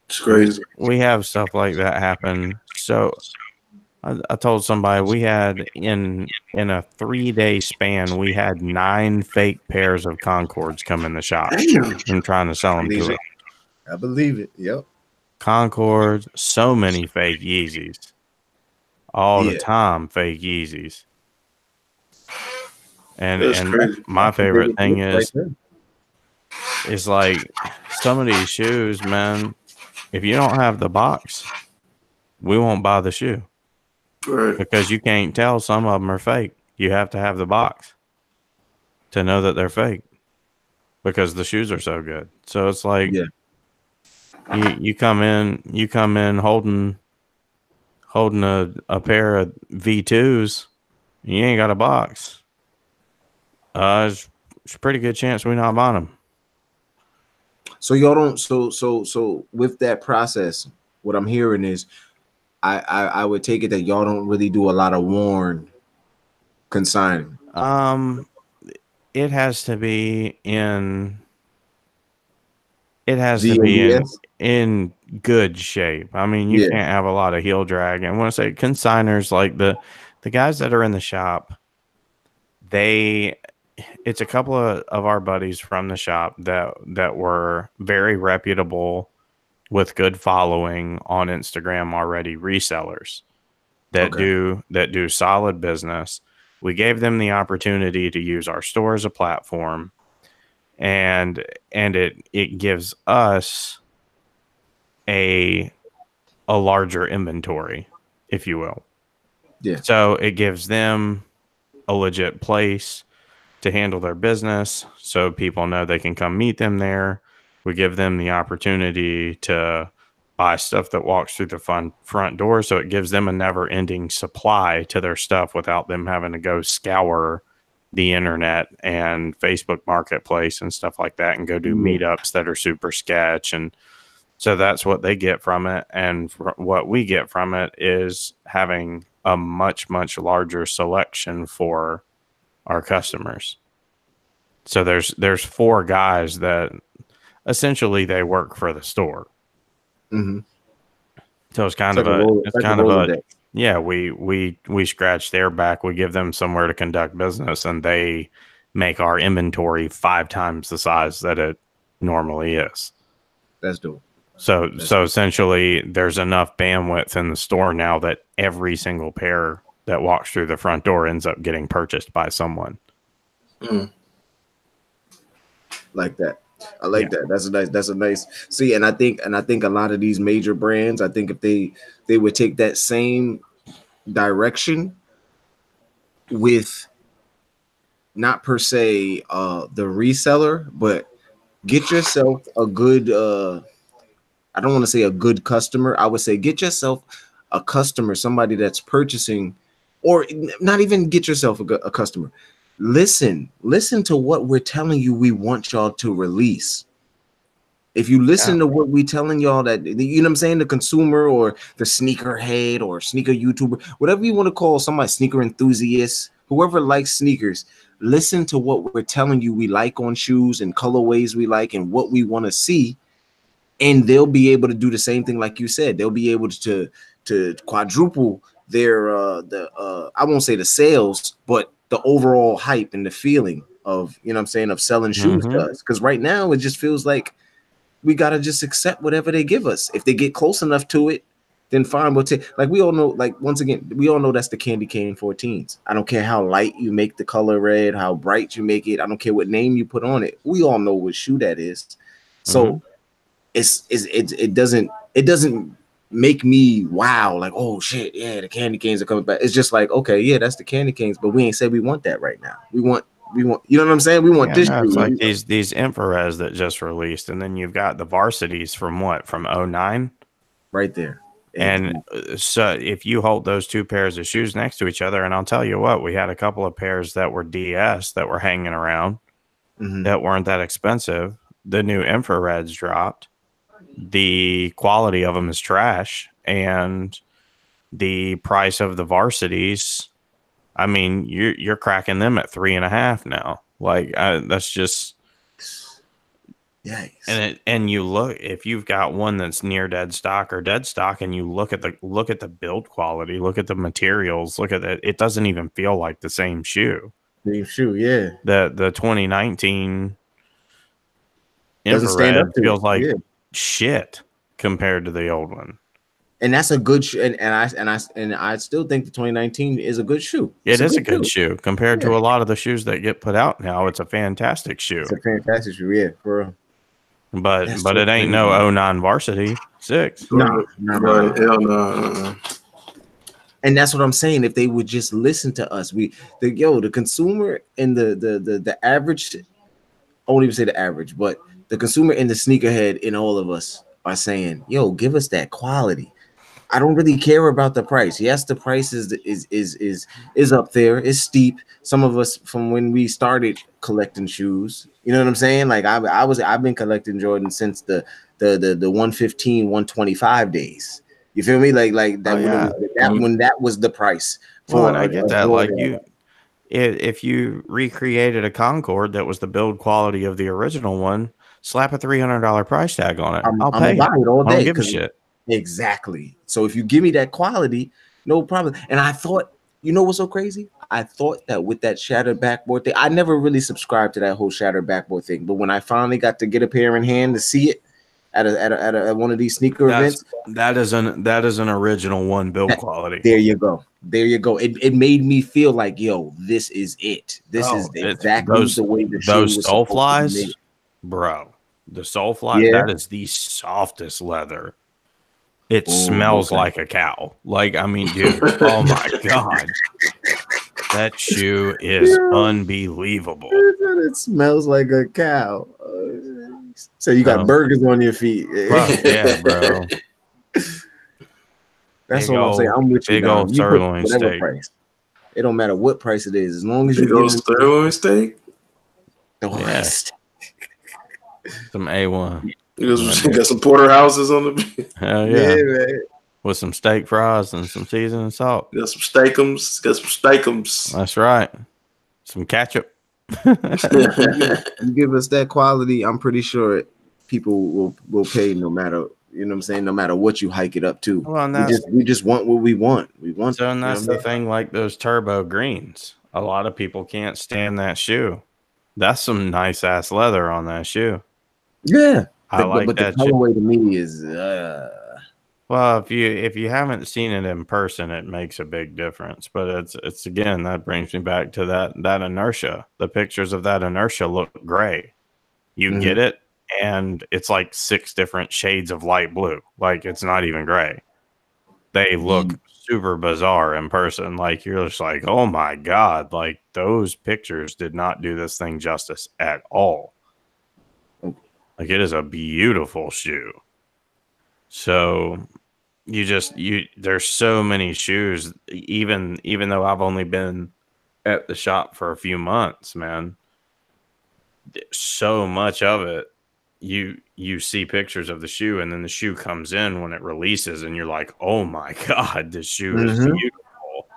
It's crazy. We have stuff like that happen. So I told somebody we had in a 3-day span, we had 9 fake pairs of Concords come in the shop. Damn. And trying to sell them to it. I believe it. Yep. Concords, so many fake Yeezys. All the time, fake Yeezys. And my favorite thing is like some of these shoes, man, if you don't have the box, we won't buy the shoe. Right. Because you can't tell some of them are fake. You have to have the box to know that they're fake because the shoes are so good. So it's like you come in holding a pair of V2s, you ain't got a box. It's a pretty good chance we're not buying them. So y'all don't. So with that process, what I'm hearing is, I would take it that y'all don't really do a lot of worn consigning. It has to be in. It has to be in good shape. I mean, you can't have a lot of heel drag. And when I say consigners, like the guys that are in the shop, it's a couple of our buddies from the shop that were very reputable with good following on Instagram already, resellers that do solid business. We gave them the opportunity to use our store as a platform, and it gives us a larger inventory, if you will. Yeah. So it gives them a legit place to handle their business, so people know they can come meet them there. We give them the opportunity to buy stuff that walks through the front door, so it gives them a never-ending supply to their stuff without them having to go scour the internet and Facebook Marketplace and stuff like that and go do meetups that are super sketch. And so that's what they get from it. And what we get from it is having a much, much larger selection for our customers. So there's 4 guys that essentially they work for the store. Mm-hmm. So it's kind of a Yeah, we scratch their back. We give them somewhere to conduct business, and they make our inventory 5 times the size that it normally is. That's dope. So essentially, there's enough bandwidth in the store now that every single pair that walks through the front door ends up getting purchased by someone. Like that. I like that. That's a nice see. And I think a lot of these major brands, I think if they would take that same direction with not per se the reseller, but get yourself a good I don't want to say a good customer. I would say get yourself a customer, somebody that's purchasing, or not even get yourself a customer. Listen to what we're telling you we want y'all to release. If you listen to what we telling y'all, that, you know what I'm saying, the consumer or the sneakerhead or sneaker YouTuber, whatever you want to call somebody, sneaker enthusiast, whoever likes sneakers, listen to what we're telling you we like on shoes and colorways we like and what we want to see. And they'll be able to do the same thing, like you said. They'll be able to quadruple their I won't say the sales, but the overall hype and the feeling of, you know what I'm saying, of selling shoes to us. Because right now it just feels like we gotta just accept whatever they give us. If they get close enough to it, then fine. We'll take, like we all know, like once again, we all know that's the candy cane 14s. I don't care how light you make the color red, how bright you make it. I don't care what name you put on it. We all know what shoe that is. So it doesn't make me wow, like, oh shit, yeah, the candy canes are coming back. It's just like, okay, yeah, that's the candy canes, but we ain't said we want that right now. We want, you know what I'm saying? We want this. No, it's like these infrareds that just released, and then you've got the varsities from 09 right there. And so if you hold those two pairs of shoes next to each other, and I'll tell you what, we had a couple of pairs that were DS that were hanging around that weren't that expensive. The new infrareds dropped. The quality of them is trash, and the price of the varsities, I mean, you're cracking them at 3.5 now. Like that's just, yikes. And you look, if you've got one that's near dead stock or dead stock, and you look at the build quality, look at the materials, look at it, it doesn't even feel like the same shoe. Same shoe, yeah. The 2019 infrared feels like shit compared to the old one. And that's a good shoe, and I still think the 2019 is a good shoe. It is a good shoe compared to a lot of the shoes that get put out now. It's a fantastic shoe. It's a fantastic shoe, yeah, for real. But it ain't no 09 varsity 6. No. Hell no. And that's what I'm saying. If they would just listen to us, the consumer and the average, I won't even say the average, but the consumer and the sneakerhead in all of us are saying, yo, give us that quality. I don't really care about the price. Yes, the price is up there. It's steep. Some of us, from when we started collecting shoes, you know what I'm saying? Like I've been collecting Jordan since the 115, 125 days. You feel me? Like that when that was the price. Well, I get that. Like if you recreated a Concorde that was the build quality of the original one, slap a $300 price tag on it. I'll pay it all day. I don't give a shit. Exactly. So if you give me that quality, no problem. And I thought, you know what's so crazy? I thought that with that shattered backboard thing, I never really subscribed to that whole shattered backboard thing. But when I finally got to get a pair in hand to see it at one of these sneaker events, that is an original one build quality. There you go. It made me feel like, yo, this is it. This is exactly the way the shoe was Soul Flies, bro. The Soul Fly, that is the softest leather. It smells like a cow. Like, I mean, dude, oh my God. That shoe is unbelievable. It smells like a cow. So you got burgers on your feet. Yeah, bro. That's what I'm saying. I'm with you. Big old sirloin steak. Price. It don't matter what price it is. As long as you get sirloin steak. Some A1. You got some porterhouses on the hell yeah, man. With some steak fries and some seasoning salt. Got some steakums. That's right. Some ketchup. You give us that quality, I'm pretty sure people will pay no matter You know what I'm saying? No matter what you hike it up to, Well, and we just want what we want. We want. So, and that's you know the thing. Like those turbo greens, a lot of people can't stand that shoe. That's some nice ass leather on that shoe. Yeah, I like but that the colorway to me is. Well, if you haven't seen it in person, it makes a big difference. But it's again, that brings me back to that inertia. The pictures of that inertia look gray. You get it, and it's like 6 different shades of light blue. Like it's not even gray. They look super bizarre in person. Like you're just like, oh my God, like those pictures did not do this thing justice at all. Like it is a beautiful shoe. So there's so many shoes, even though I've only been at the shop for a few months, man. So much of it, you see pictures of the shoe, and then the shoe comes in when it releases, and you're like, oh my God, this shoe is beautiful.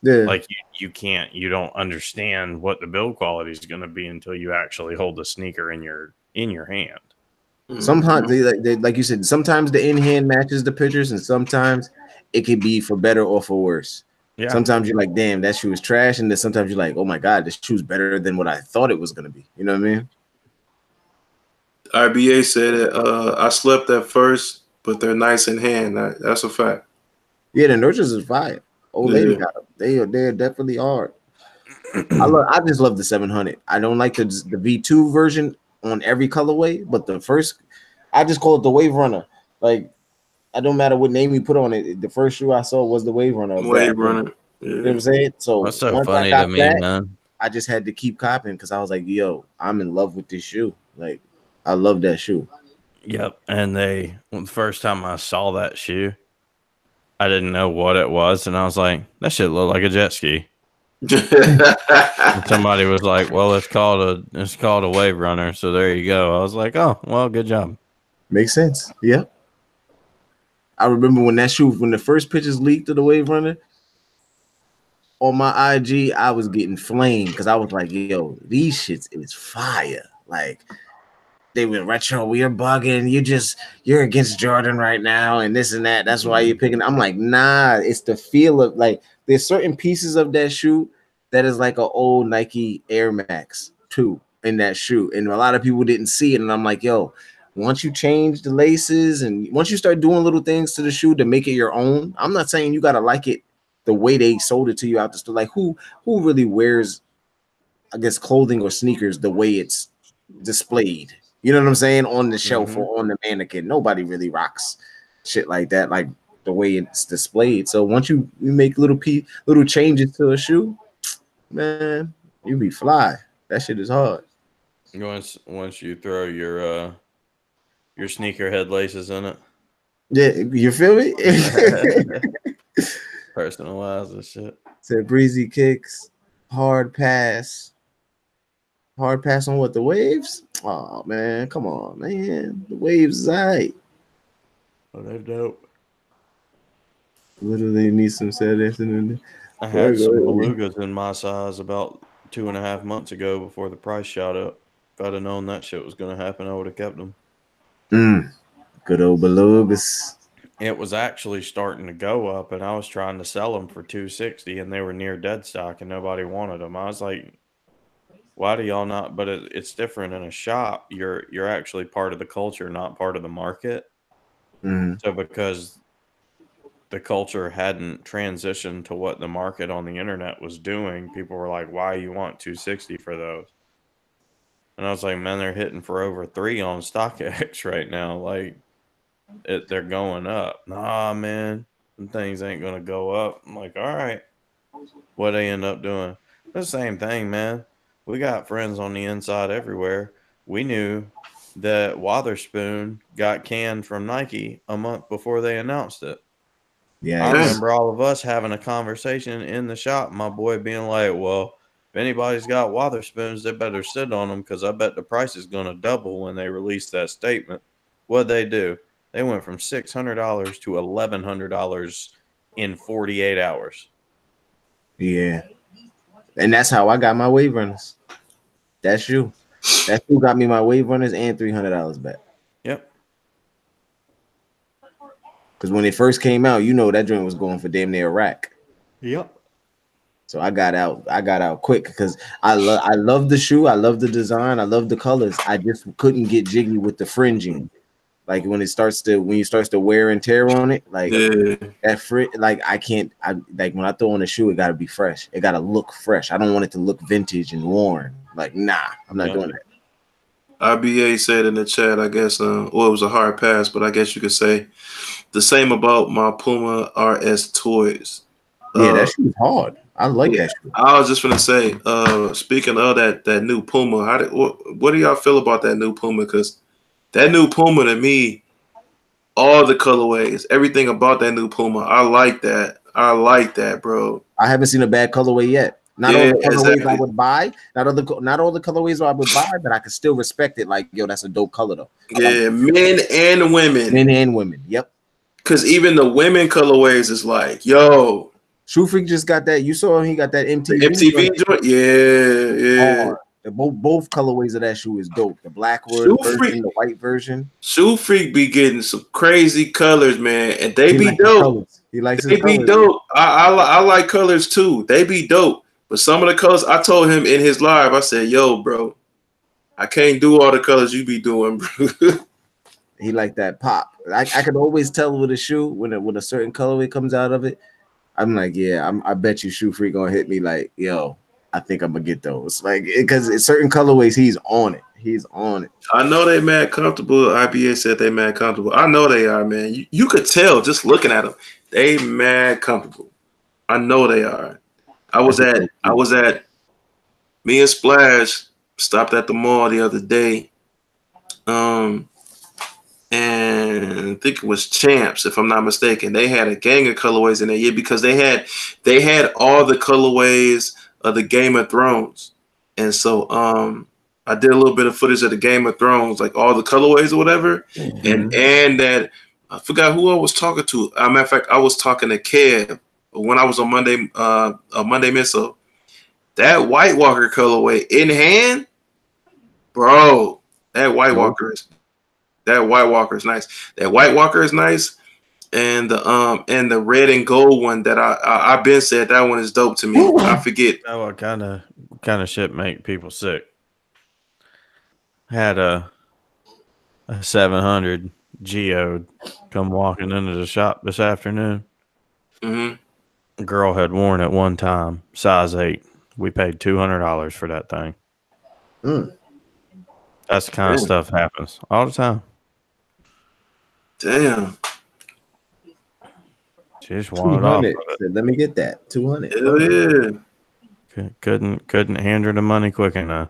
Yeah. Like you don't understand what the build quality is going to be until you actually hold the sneaker in your hand. Sometimes they like you said, sometimes the in hand matches the pictures, and sometimes it could be for better or for worse. Yeah. Sometimes you're like, damn, that shoe is trash, and then sometimes you're like, oh my God, this shoe's better than what I thought it was gonna be. You know what I mean? RBA said it. I slept at first, but they're nice in hand. That's a fact. Yeah, the nurtures is fire. Old lady got them. They definitely are. I just love the 700. I don't like the V2 version on every colorway, but the first, I just call it the Wave Runner. Like, I don't matter what name you put on it. The first shoe I saw was the Wave Runner. Wave Runner. Yeah. You know what I'm saying? So that's so funny to me, man. I just had to keep copying because I was like, yo, I'm in love with this shoe. Like, I love that shoe. Yep. And the first time I saw that shoe, I didn't know what it was, and I was like, that shit looked like a jet ski. And somebody was like, well, it's called a Wave Runner, so there you go. I was like, oh, well, good job. Makes sense. Yeah. I remember when the first pictures leaked of the Wave Runner on my IG, I was getting flamed because I was like, yo, these shits is fire. Like, they were retro, we are bugging, you're against Jordan right now, and this and that. That's why you're picking. I'm like, nah, it's the feel of, like, there's certain pieces of that shoe that is like an old Nike Air Max 2 in that shoe. And a lot of people didn't see it. And I'm like, yo, once you change the laces and once you start doing little things to the shoe to make it your own, I'm not saying you gotta like it the way they sold it to you out the store. Like, who really wears, I guess, clothing or sneakers the way it's displayed? You know what I'm saying? On the shelf or on the mannequin. Nobody really rocks shit like that, like the way it's displayed. So once you make little changes to a shoe, man, you be fly. That shit is hard. Once you throw your sneakerhead laces in it. Yeah, you feel me? Personalize the shit. Said breezy kicks, hard pass. Hard pass on what, the waves? Oh man, come on, man. The waves is alright. Oh, they're dope. Literally need some Saturday afternoon. I had some belugas in my size about 2.5 months ago before the price shot up. If I'd have known that shit was going to happen, I would have kept them. Good old belugas. It was actually starting to go up, and I was trying to sell them for $260, and they were near dead stock, and nobody wanted them. I was like, why do y'all not? But it's different in a shop. You're actually part of the culture, not part of the market. So because the culture hadn't transitioned to what the market on the internet was doing, people were like, why you want $260 for those? And I was like, man, they're hitting for over $3 on StockX right now. Like, they're going up. Nah, man, some things ain't gonna go up. I'm like, all right. What they end up doing? The same thing, man. We got friends on the inside everywhere. We knew that Wotherspoon got canned from Nike a month before they announced it. Yeah, I remember all of us having a conversation in the shop. My boy being like, well, if anybody's got Wotherspoons, they better sit on them because I bet the price is going to double when they release that statement. What'd they do? They went from $600 to $1,100 in 48 hours. Yeah. And that's how I got my Wave Runners. That's you. That shoe got me my Wave Runners and $300 back. Yep. Because when it first came out, you know that joint was going for damn near a rack. Yep. So I got out quick because I love the shoe, I love the design, I love the colors. I just couldn't get jiggy with the fringing. Like when you start to wear and tear on it, like like like when I throw on a shoe, it gotta be fresh. It gotta look fresh. I don't want it to look vintage and worn. Like, nah, I'm not doing that. IBA said in the chat, I guess, well, it was a hard pass, but I guess you could say the same about my Puma RS toys. Yeah, that shoe is hard. I like that shoe. I was just gonna say, speaking of that new Puma, what do y'all feel about that new Puma? Because that new Puma to me, all the colorways, everything about that new Puma, I like that. I like that, bro. I haven't seen a bad colorway yet. Not all the colorways I would buy, not all the colorways I would buy, but I could still respect it. Like, yo, that's a dope color though. Yeah, men and women. Men and women. Yep. Because even the women colorways is like, yo. Shoe Freak just got that. You saw him, he got that MTV joint. Yeah. Both colorways of that shoe is dope. The black version, the white version. Shoe Freak be getting some crazy colors, man, and they be dope. He likes they be dope. I like colors too. They be dope. But some of the colors, I told him in his live, I said, yo, bro, I can't do all the colors you be doing, bro. He like that pop. I can always tell with a shoe when a certain colorway comes out of it. I'm like, yeah, I bet you Shoe Freak gonna hit me like, yo, I think I'm gonna get those. Like, because certain colorways, he's on it. He's on it. I know they mad comfortable. IBA said they mad comfortable. I know they are, man. You could tell just looking at them. They mad comfortable. I know they are. I was at me and Splash stopped at the mall the other day. And I think it was Champs, if I'm not mistaken. They had a gang of colorways in there, because they had all the colorways of the Game of Thrones. And so I did a little bit of footage of the Game of Thrones, like all the colorways or whatever. Mm-hmm. And that I forgot who I was talking to. As a matter of fact, I was talking to Kev when I was on Monday Missile. That White Walker colorway in hand, bro. That White Walker is nice. That White Walker is nice. And the red and gold one that I've been said that one is dope to me. I forget. Oh, what kind of shit make people sick? Had a 700 Geode come walking into the shop this afternoon. Mm-hmm. A girl had worn it one time, size 8. We paid $200 for that thing. That's the kind of stuff happens all the time. Damn. She just wanted off of it. Let me get that. 200. Hell yeah. Couldn't hand her the money quick enough.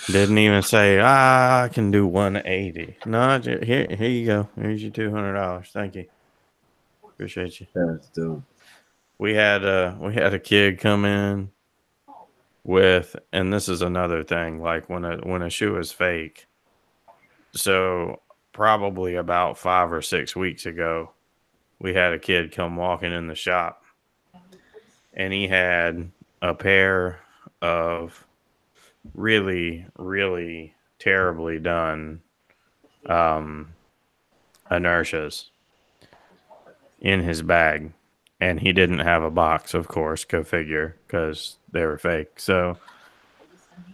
Didn't even say, I can do 180. No, here you go. Here's your $200. Thank you. Appreciate you. That's dope. We had a kid come in with, and this is another thing, like when a shoe is fake. So probably about 5 or 6 weeks ago, we had a kid come walking in the shop, and he had a pair of really, really terribly done inertias in his bag. And he didn't have a box, of course, go figure, because they were fake. So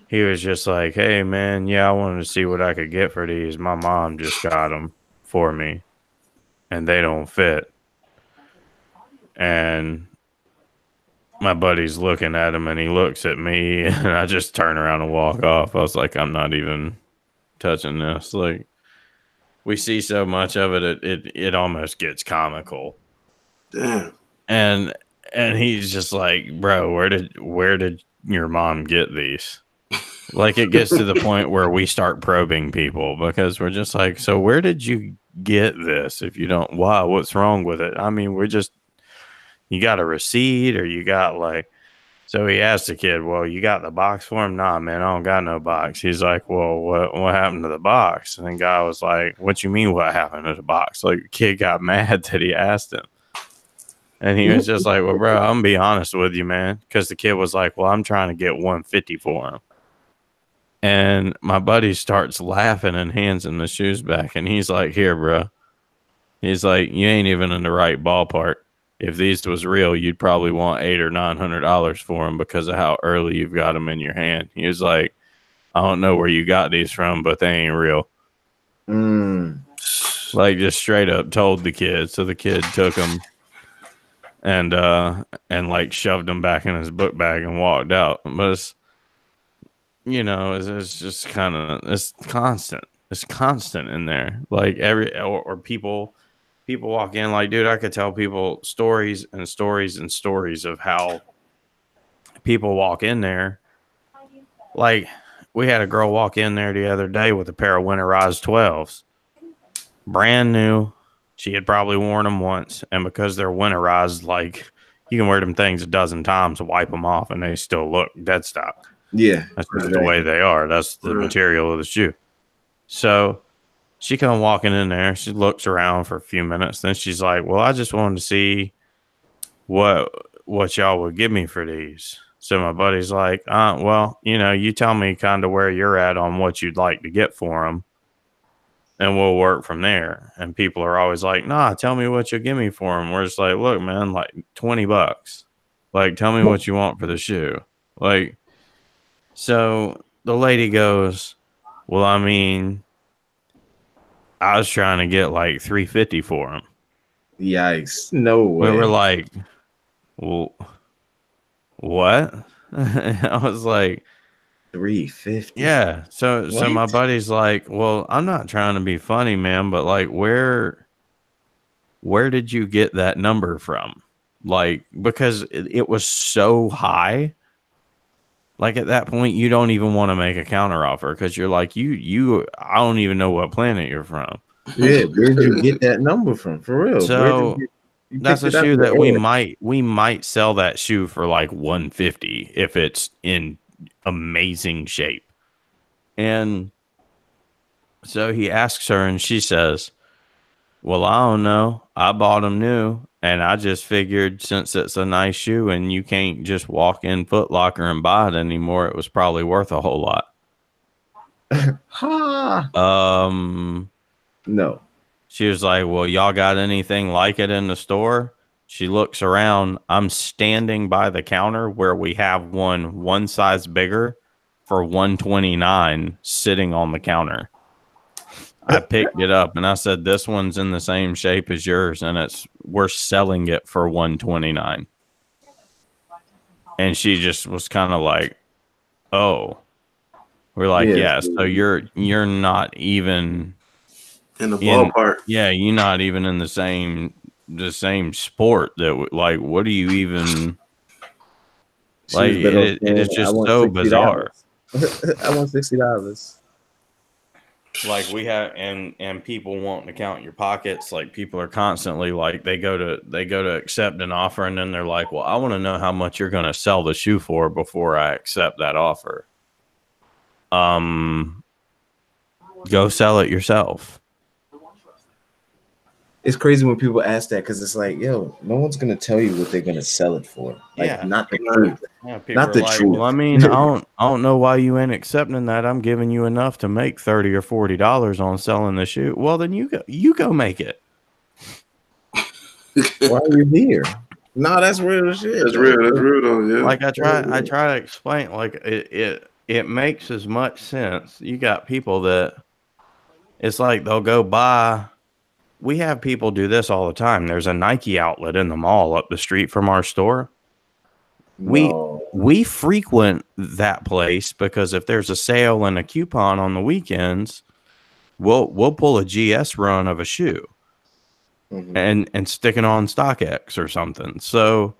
he was just like, hey, man, yeah, I wanted to see what I could get for these. My mom just got them for me, and they don't fit. And my buddy's looking at him, and he looks at me, and I just turn around and walk off. I was like, I'm not even touching this. Like, we see so much of it, it almost gets comical. Damn. And he's just like, bro, where did your mom get these? Like, it gets to the point where we start probing people, because we're just like, so where did you get this? If you don't, wow, what's wrong with it? I mean, you got a receipt, or you got like, so he asked the kid, well, you got the box for him? Nah, man, I don't got no box. He's like, well, what happened to the box? And the guy was like, what you mean what happened to the box? Like, the kid got mad that he asked him. And he was just like, well, bro, I'm going to be honest with you, man. Because the kid was like, well, I'm trying to get 150 for him. And my buddy starts laughing and hands him the shoes back. And he's like, here, bro, He's like, you ain't even in the right ballpark. If these was real, you'd probably want $800 or $900 for them because of how early you've got them in your hand. He was like, I don't know where you got these from, but they ain't real. Like, just straight up told the kid. So the kid took them and like shoved them back in his book bag and walked out. But it's, it's just kind of, it's constant. It's constant in there. Like or people walk in like, dude, I could tell people stories and stories and stories of how people walk in there. Like, we had a girl walk in there the other day with a pair of winterized 12s. Brand new. She had probably worn them once. And because they're winterized, like, you can wear them things a dozen times and wipe them off and they still look dead stock. Yeah. That's just the way they are. That's the material of the shoe. So she come walking in there. She looks around for a few minutes. Then she's like, well, I just wanted to see what y'all would give me for these. So my buddy's like, well, you tell me kind of where you're at on what you'd like to get for them, and we'll work from there. And people are always like, nah, tell me what you'll give me for them. We're just like, look, man, like $20. Like, tell me what you want for the shoe. Like, so the lady goes, well, I mean, I was trying to get like $350 for them. Yikes. No way. We were like, well, what? I was like, $350. Yeah. So my buddy's like, well, I'm not trying to be funny, man, but like, where did you get that number from? Like, because it was so high. Like, at that point, you don't even want to make a counter offer because you're like, I don't even know what planet you're from. Yeah, where did you get that number from? For real. So that's a shoe that we might sell that shoe for like $150 if it's in amazing shape. And so he asks her and she says, well, I don't know. I bought them new and I just figured since it's a nice shoe and you can't just walk in Foot Locker and buy it anymore, it was probably worth a whole lot. No. She was like, well, y'all got anything like it in the store? She looks around. I'm standing by the counter where we have one size bigger for $129 sitting on the counter. I picked it up and I said, this one's in the same shape as yours and we're selling it for $129. And she just was kind of like, oh. We're like, yeah, so you're not even in the ballpark. Yeah, you're not even in the same sport that, like, what do you even like? It is just so bizarre. I want $60. Like, we have and people wanting to count your pockets. Like, people are constantly like, they go to accept an offer and then they're like, well, I want to know how much you're going to sell the shoe for before I accept that offer. Go sell it yourself. It's crazy when people ask that because it's like, yo, no one's gonna tell you what they're gonna sell it for. Like, yeah. Not the truth. Yeah, not the like, truth. Well, I mean, I don't know why you ain't accepting that. I'm giving you enough to make $30 or $40 on selling the shoe. Well, then you go make it. Why are you here? No, that's real shit. That's real. That's real though. Yeah. Like, I try to explain. Like, it makes as much sense. You got people that it's like they'll go buy. We have people do this all the time. There's a Nike outlet in the mall up the street from our store. No. We frequent that place because if there's a sale and a coupon on the weekends, we'll pull a GS run of a shoe and stick it on StockX or something. So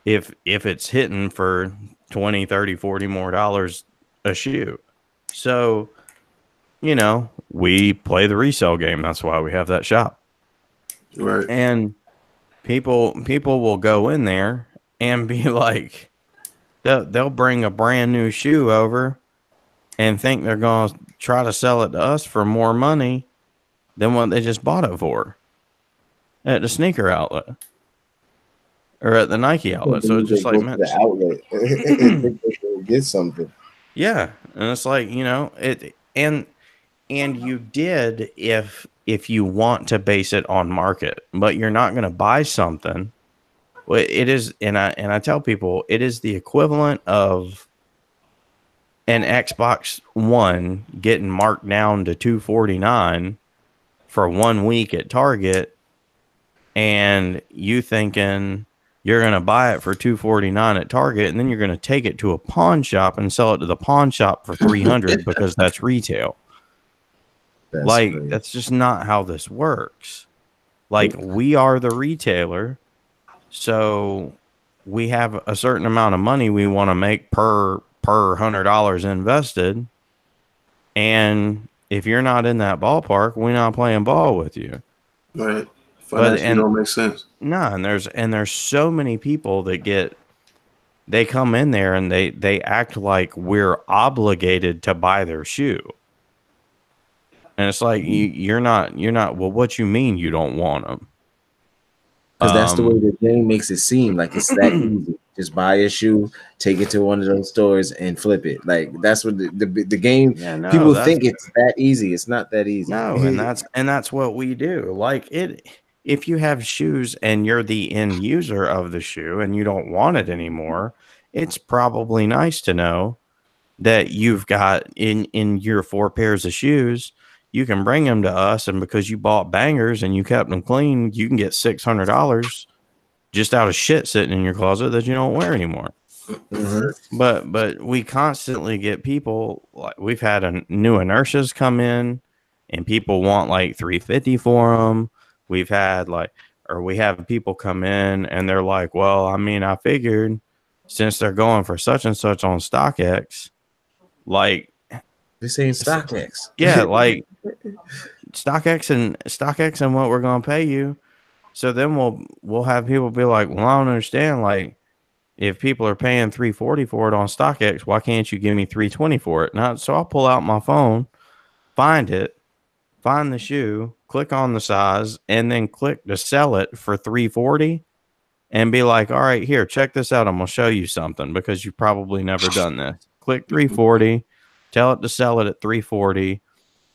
if it's hitting for $20, $30, $40 more a shoe. So, we play the resale game. That's why we have that shop. Right. And people will go in there and be like, they'll bring a brand new shoe over and think they're going to try to sell it to us for more money than what they just bought it for at the sneaker outlet or at the Nike outlet. So it's just like, man, the outlet get something. Yeah. And it's like, and you did if if you want to base it on market, but you're not going to buy something. Well, it is, and I tell people it is the equivalent of an Xbox One getting marked down to $249 for 1 week at Target, and you thinking you're going to buy it for $249 at Target, and then you're going to take it to a pawn shop and sell it to the pawn shop for $300 because that's retail. That's just not how this works. Like, we are the retailer, so we have a certain amount of money we want to make per $100 invested, and if you're not in that ballpark, we're not playing ball with you. Right. Financially don't make sense. No, and there's so many people that they come in there and they act like we're obligated to buy their shoe. And it's like, you're not, well, what you mean you don't want them? Because that's the way the game makes it seem like it's that easy. Just buy a shoe, take it to one of those stores, and flip it. Like, that's what the game. People think it's that easy. It's not that easy. No, and that's what we do. Like, if you have shoes and you're the end user of the shoe and you don't want it anymore, it's probably nice to know that you've got in your 4 pairs of shoes. You can bring them to us, and because you bought bangers and you kept them clean, you can get $600 just out of shit sitting in your closet that you don't wear anymore. Mm-hmm. But we constantly get people, like, we've had new inertias come in, and people want like $350 for them. We've had we have people come in and they're like, well, I mean, I figured since they're going for such and such on StockX, like, they're saying StockX. Yeah, like StockX and what we're gonna pay you. So then we'll have people be like, well, I don't understand. Like, if people are paying $340 for it on StockX, why can't you give me $320 for it? Now, so I'll pull out my phone, find the shoe, click on the size, and then click to sell it for $340, and be like, all right, here, check this out. I'm gonna show you something because you've probably never done this. Click $340. Tell it to sell it at $340,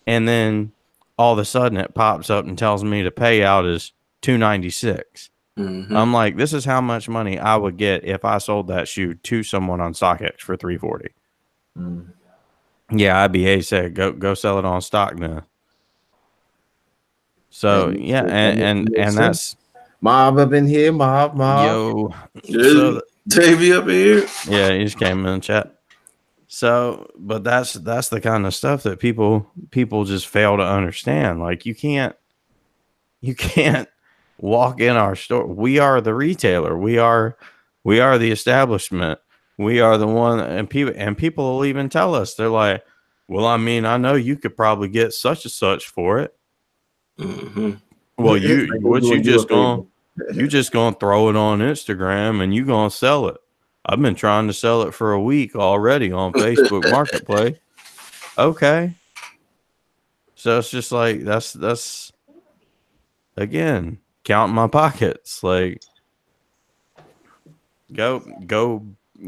and then all of a sudden it pops up and tells me the payout is $296. Mm-hmm. I'm like, this is how much money I would get if I sold that shoe to someone on StockX for $340. Mm. Yeah, IBA said go sell it on stock now. So yeah, and that's Mob up in here, mob. Yo, so Davey up in here. Yeah, he just came in the chat. So, but that's the kind of stuff that people just fail to understand. Like, you can't walk in our store. We are the retailer. We are the establishment. We are the one, and people will even tell us, they're like, well, I mean, I know you could probably get such and such for it. Mm-hmm. Well, you just gonna throw it on Instagram and you gonna sell it. I've been trying to sell it for a week already on Facebook Marketplace. Okay. So it's just like, that's again, counting my pockets. Like, go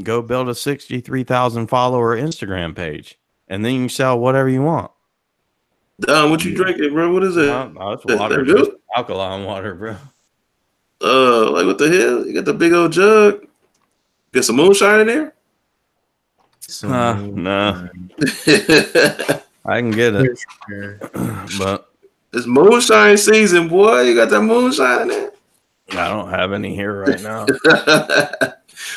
build a 63,000 follower Instagram page, and then you can sell whatever you want. What you drinking, bro? What is it? It's water. Just alkaline water, bro. Like, what the hell? You got the big old jug. Get some moonshine in there? No. I can get it. But it's moonshine season, boy. You got that moonshine in there? I don't have any here right now.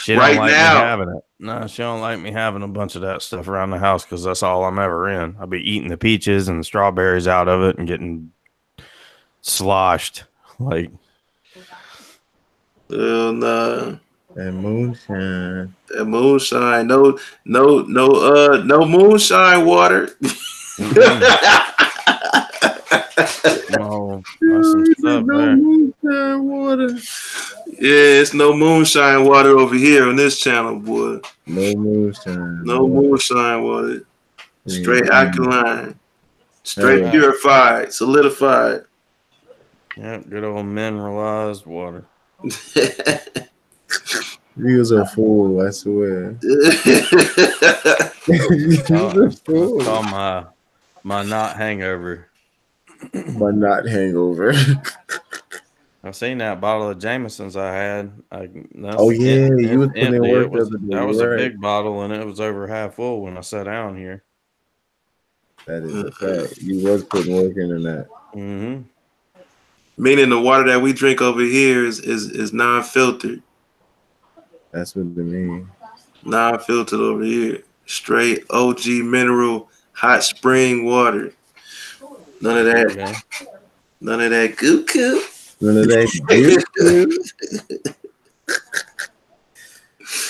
She don't like me having it. No, she don't like me having a bunch of that stuff around the house because that's all I'm ever in. I'll be eating the peaches and the strawberries out of it and getting sloshed. Like, no. That moonshine. No moonshine water. Oh, that's some stuff there. Moonshine water. Yeah, it's no moonshine water over here on this channel, boy. No moonshine. No moonshine water. Straight alkaline. Straight purified, solidified. Yeah, good old mineralized water. You was a fool, I swear. Call my not hangover. but not hangover. I seen that bottle of Jameson's I had. Oh yeah, you was putting in empty. work the other day. That was a Right. big bottle, and it was over half full when I sat down here. That is a fact. You was putting work in that. Mm-hmm. Meaning the water that we drink over here is non-filtered. That's what it means. Non-filtered over here. Straight OG mineral hot spring water. None of that. Okay. None of that goo-goo. None of that.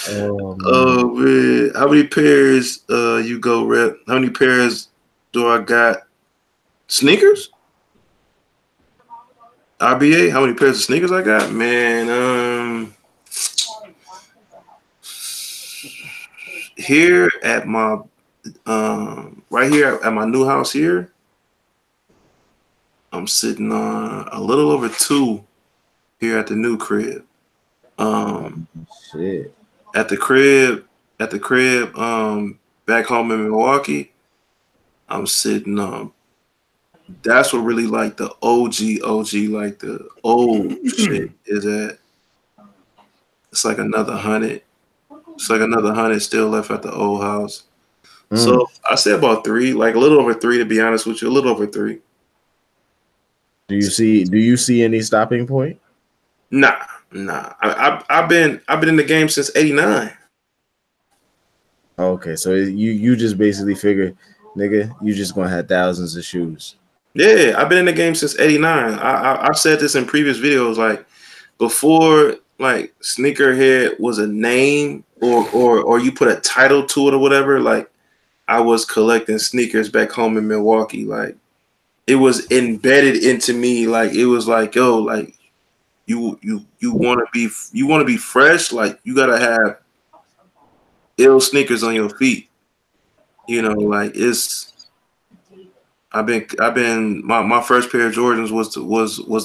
Oh man. How many pairs you go, Rep? How many pairs do I got? Sneakers? RBA? How many pairs of sneakers I got? Man, here at my right here at my new house here, I'm sitting on a little over 2 here at the new crib. Shit. At the crib, back home in Milwaukee, I'm sitting on. That's what really like the OG, like the old shit is at. It's like another 100. It's like another 100 still left at the old house. So I say about 3, like a little over 3 to be honest with you, a little over 3. Do you see any stopping point? Nah. I've been in the game since '89. Okay, so you just basically figure, nigga, you just gonna have thousands of shoes. Yeah, I've been in the game since '89. I've said this in previous videos, like before, like sneakerhead was a name or you put a title to it or whatever. Like I was collecting sneakers back home in Milwaukee. Like it was embedded into me. Like it was like, yo, like you want to be fresh. Like you gotta have ill sneakers on your feet. You know, like it's. I've been my first pair of Jordans was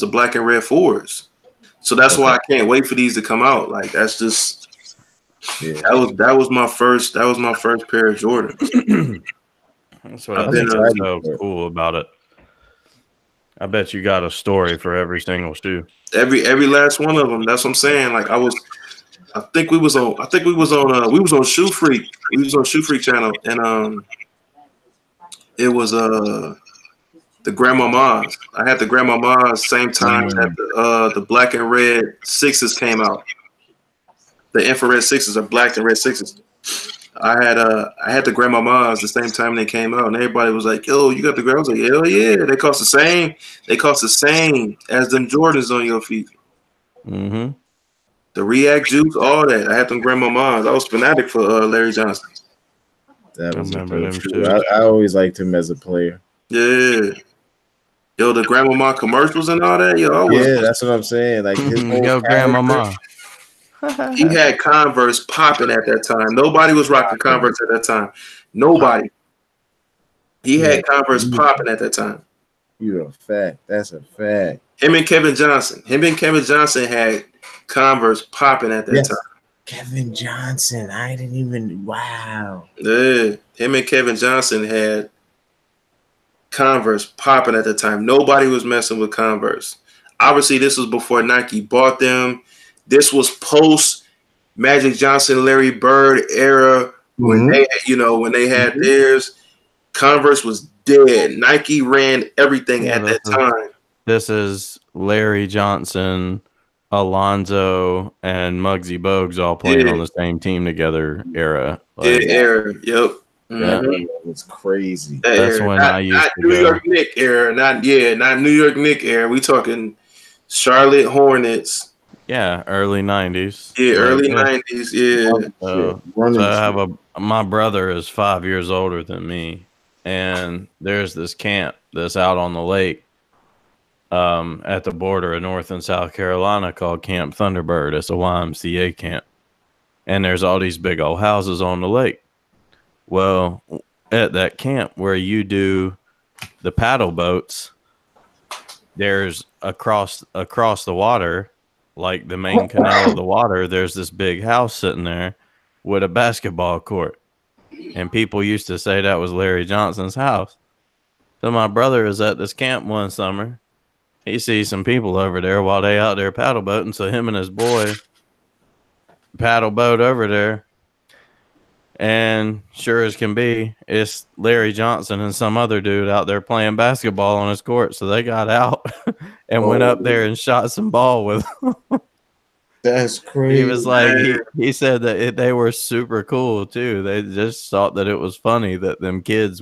the black and red 4s. So that's why I can't wait for these to come out. Like that's just that was my first pair of Jordans. That's what I think is so cool about it. I bet you got a story for every single shoe. Every last one of them. That's what I'm saying. Like I think we was on Shoe Freak. We was on Shoe Freak channel and it was the Grandma Maz. I had the Grandma Maz same time that the black and red 6s came out. The infrared 6s are black and red 6s. I had the Grandma Maz the same time they came out, and everybody was like, "Yo, you got the Grandma?" I was like, "Hell yeah!" They cost the same. They cost the same as them Jordans on your feet. Mm-hmm. The React Juice, all that. I had them Grandma Maz. I was fanatic for Larry Johnson. That was remember them too. I always liked him as a player. Yeah. Yo, the Grandma Ma commercials and all that. Yo, that's what I'm saying. Like his Yo, Grandma Ma. He had Converse popping at that time. Nobody was rocking Converse at that time. Nobody. He had Converse popping at that time. You're a fact. That's a fact. Him and Kevin Johnson had Converse popping at that time. Kevin Johnson. I didn't even. Wow. Yeah. Him and Kevin Johnson had Converse popping at the time. Nobody was messing with Converse. Obviously, this was before Nike bought them. This was post Magic Johnson, Larry Bird era when they had theirs. Converse was dead. Nike ran everything at that time. This is Larry Johnson, Alonzo, and Muggsy Bogues all playing on the same team together era. Era. Yep. That was crazy. That's when I used to New York Knicks era. Not New York Knicks era. We talking Charlotte Hornets. Yeah, early 90s. Yeah, early 90s. Yeah. So I have my brother is 5 years older than me, and there's this camp that's out on the lake at the border of North and South Carolina called Camp Thunderbird. It's a YMCA camp. And there's all these big old houses on the lake. Well, at that camp where you do the paddle boats, there's across the water, like the main canal of the water, there's this big house sitting there with a basketball court. And people used to say that was Larry Johnson's house. So my brother is at this camp one summer. He sees some people over there while they out there paddle boating. So him and his boy paddle boat over there. And sure as can be, it's Larry Johnson and some other dude out there playing basketball on his court. So they got out and went up there and shot some ball with him. That's crazy. He was like, he said that they were super cool too. They just thought that it was funny that them kids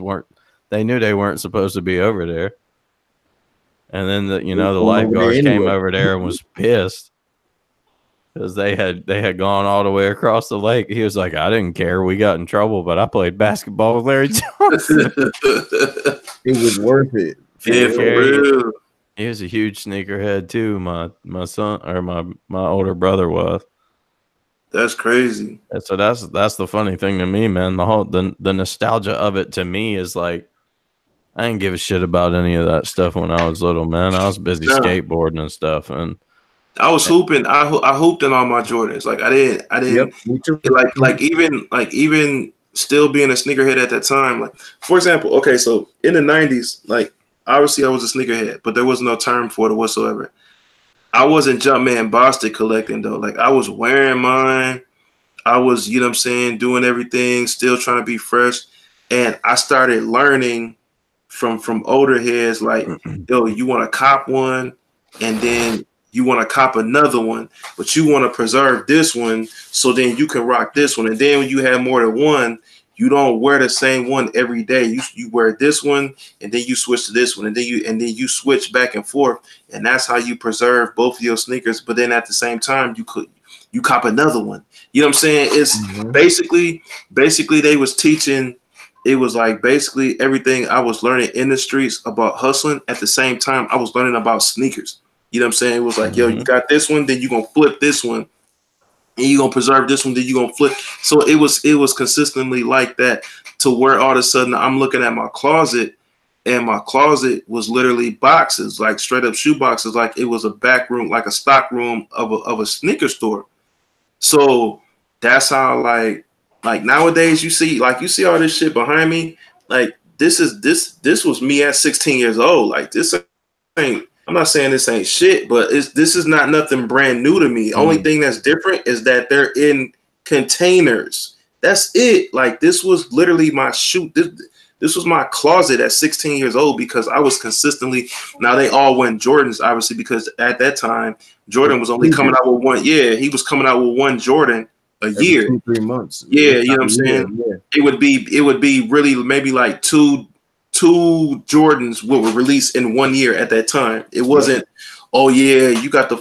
they knew they weren't supposed to be over there. And then the lifeguards came over there and was pissed because they had gone all the way across the lake. He was like, I didn't care. We got in trouble, but I played basketball with Larry Johnson. It was worth it. Yeah, for real. He was a huge sneakerhead too. My son or my older brother was. That's crazy. And so that's the funny thing to me, man. The nostalgia of it to me is like, I didn't give a shit about any of that stuff when I was little, man. I was busy skateboarding and stuff, and I was hooping. I hooped in all my Jordans. Like I didn't. Yep, me too. Like even still being a sneakerhead at that time. Like for example, okay, so in the 90s, like obviously I was a sneakerhead, but there was no term for it whatsoever. I wasn't Jumpman Boston collecting though. Like I was wearing mine. I was, you know what I'm saying, doing everything, still trying to be fresh, and I started learning from older heads like, yo, you want to cop one and then you want to cop another one, but you want to preserve this one so then you can rock this one. And then when you have more than one, you don't wear the same one every day. You wear this one and then you switch to this one and then you switch back and forth. And that's how you preserve both of your sneakers. But then at the same time, you cop another one. You know what I'm saying? It's basically they was teaching. It was like basically everything I was learning in the streets about hustling. At the same time, I was learning about sneakers. You know what I'm saying? It was like, yo, you got this one, then you're going to flip this one. And you're going to preserve this one, then you're going to flip. So it was consistently like that to where all of a sudden I'm looking at my closet and my closet was literally boxes, like straight up shoe boxes. Like it was a back room, like a stock room of a sneaker store. So that's how like nowadays you see all this shit behind me. Like this was me at 16 years old. Like this ain't, I'm not saying this ain't shit, but this is not nothing brand new to me. Only thing that's different is that they're in containers. That's it. Like this was literally my shoe. This was my closet at 16 years old because I was consistently. Now they all went Jordans, obviously, because at that time Jordan was only coming out with one. Yeah, he was coming out with one Jordan a year, 2-3 months. Yeah, you know what I'm saying. Yeah. It would be really maybe like two Jordans were released in 1 year at that time. It wasn't, oh yeah, you got the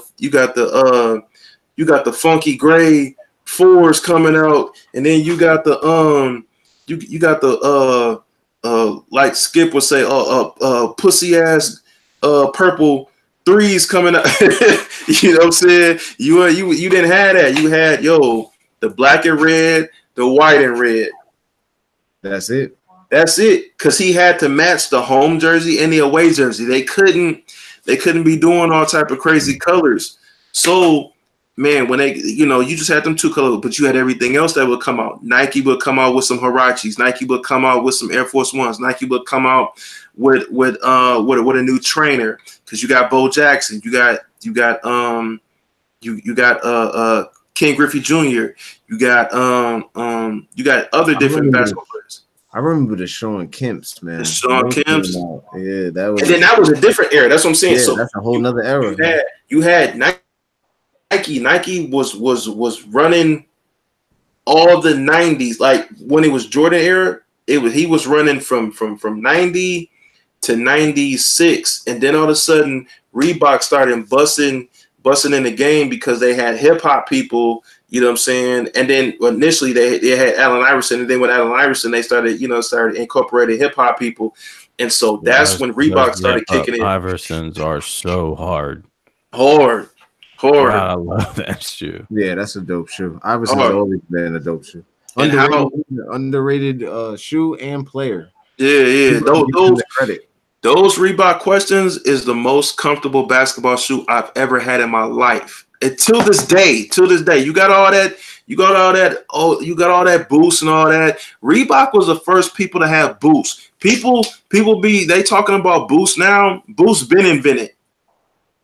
funky gray 4s coming out, and then you got the like Skip would say, pussy ass purple 3s coming out. You know what I'm saying? You didn't have that. You had the black and red, the white and red. That's it. Because he had to match the home jersey and the away jersey. They couldn't be doing all type of crazy colors. So, man, when you just had them 2 colors, but you had everything else that would come out. Nike would come out with some Huaraches. Nike would come out with some Air Force Ones. Nike would come out with a new trainer. Because you got Bo Jackson. You got Ken Griffey Jr. You got other different basketball players. I remember the Sean Kemp's, man. The Sean Kemp's. Yeah, that was. And then that was a different era. That's what I'm saying. Yeah, so that's a whole nother era. You had Nike. Nike was running all the 90s. Like when it was Jordan era, he was running from 90 to 96, and then all of a sudden Reebok started busting in the game because they had hip hop people. You know what I'm saying? And then initially they had Allen Iverson, and then with Allen Iverson they started incorporating hip hop people, and so that's when Reebok started kicking in. Iversons are so hard. God, I love that shoe. Yeah, that's a dope shoe. Iverson's always been a dope shoe. Underrated shoe and player. Yeah. Those Reebok Questions is the most comfortable basketball shoe I've ever had in my life. And till this day, you got all that You got all that. Oh, you got all that boost and all that. Reebok was the first people to have boost. People they talking about boost now. Boost been invented.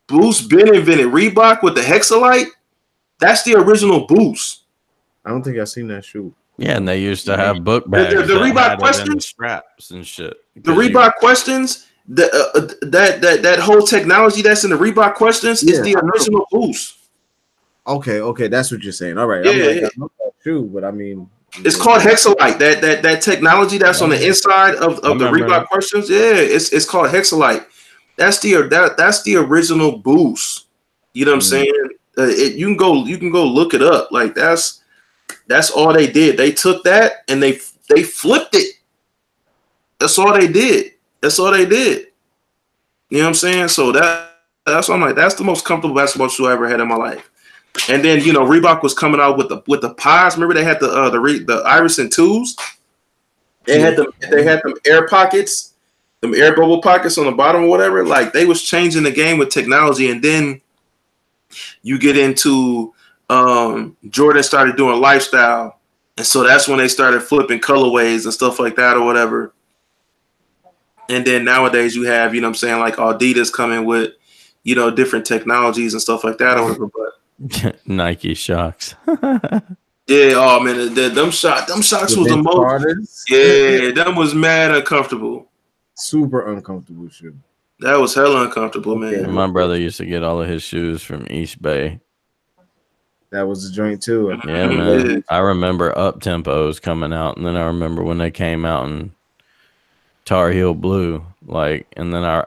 Boost been invented. Reebok with the Hexalite. That's the original boost. I don't think I've seen that shoe. Yeah, and they used to have book bags. The Reebok questions, straps and shit. The Reebok questions, that whole technology that's in the Reebok questions is the original boost. Okay, that's what you're saying. All right, yeah, I know that shoe, but I mean, it's called Hexalite. That technology that's on the inside of the Reebok questions. Yeah, it's called Hexalite. That's the original boost. You know what I'm saying? You can go look it up. Like that's all they did. They took that and they flipped it. That's all they did. You know what I'm saying? So that's why I'm like, that's the most comfortable basketball shoe I ever had in my life. And then Reebok was coming out with the pies. Remember they had the Iverson 2s. They had them air pockets, them air bubble pockets on the bottom or whatever. Like they was changing the game with technology. And then you get into Jordan started doing lifestyle, and so that's when they started flipping colorways and stuff like that or whatever. And then nowadays you have, you know what I'm saying, like Adidas coming with, different technologies and stuff like that or whatever. But Nike Shocks. Yeah, oh man, them shocks was the most. Yeah, them was mad uncomfortable. Super uncomfortable shoe. That was hella uncomfortable, man. My brother used to get all of his shoes from East Bay. That was the joint too. Yeah, man. Yeah. I remember Up Tempos coming out, and then I remember when they came out in Tar Heel Blue, and then I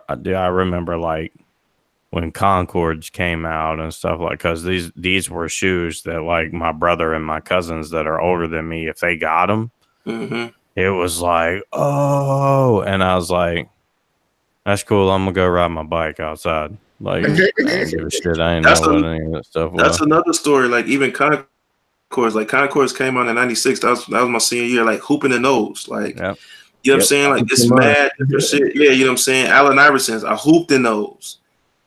remember when Concords came out and stuff, because these were shoes that my brother and my cousins that are older than me, if they got them, it was like, oh, and I was like, that's cool. I'm gonna go ride my bike outside. I didn't give a shit. I didn't know what any of that stuff was. That's another story. Even Concords, Concords came out in '96. That was my senior year. Hooping the nose, yep. You know what I'm saying? It's mad different shit. Yeah, you know what I'm saying? Allen Iverson's, I hooped in those.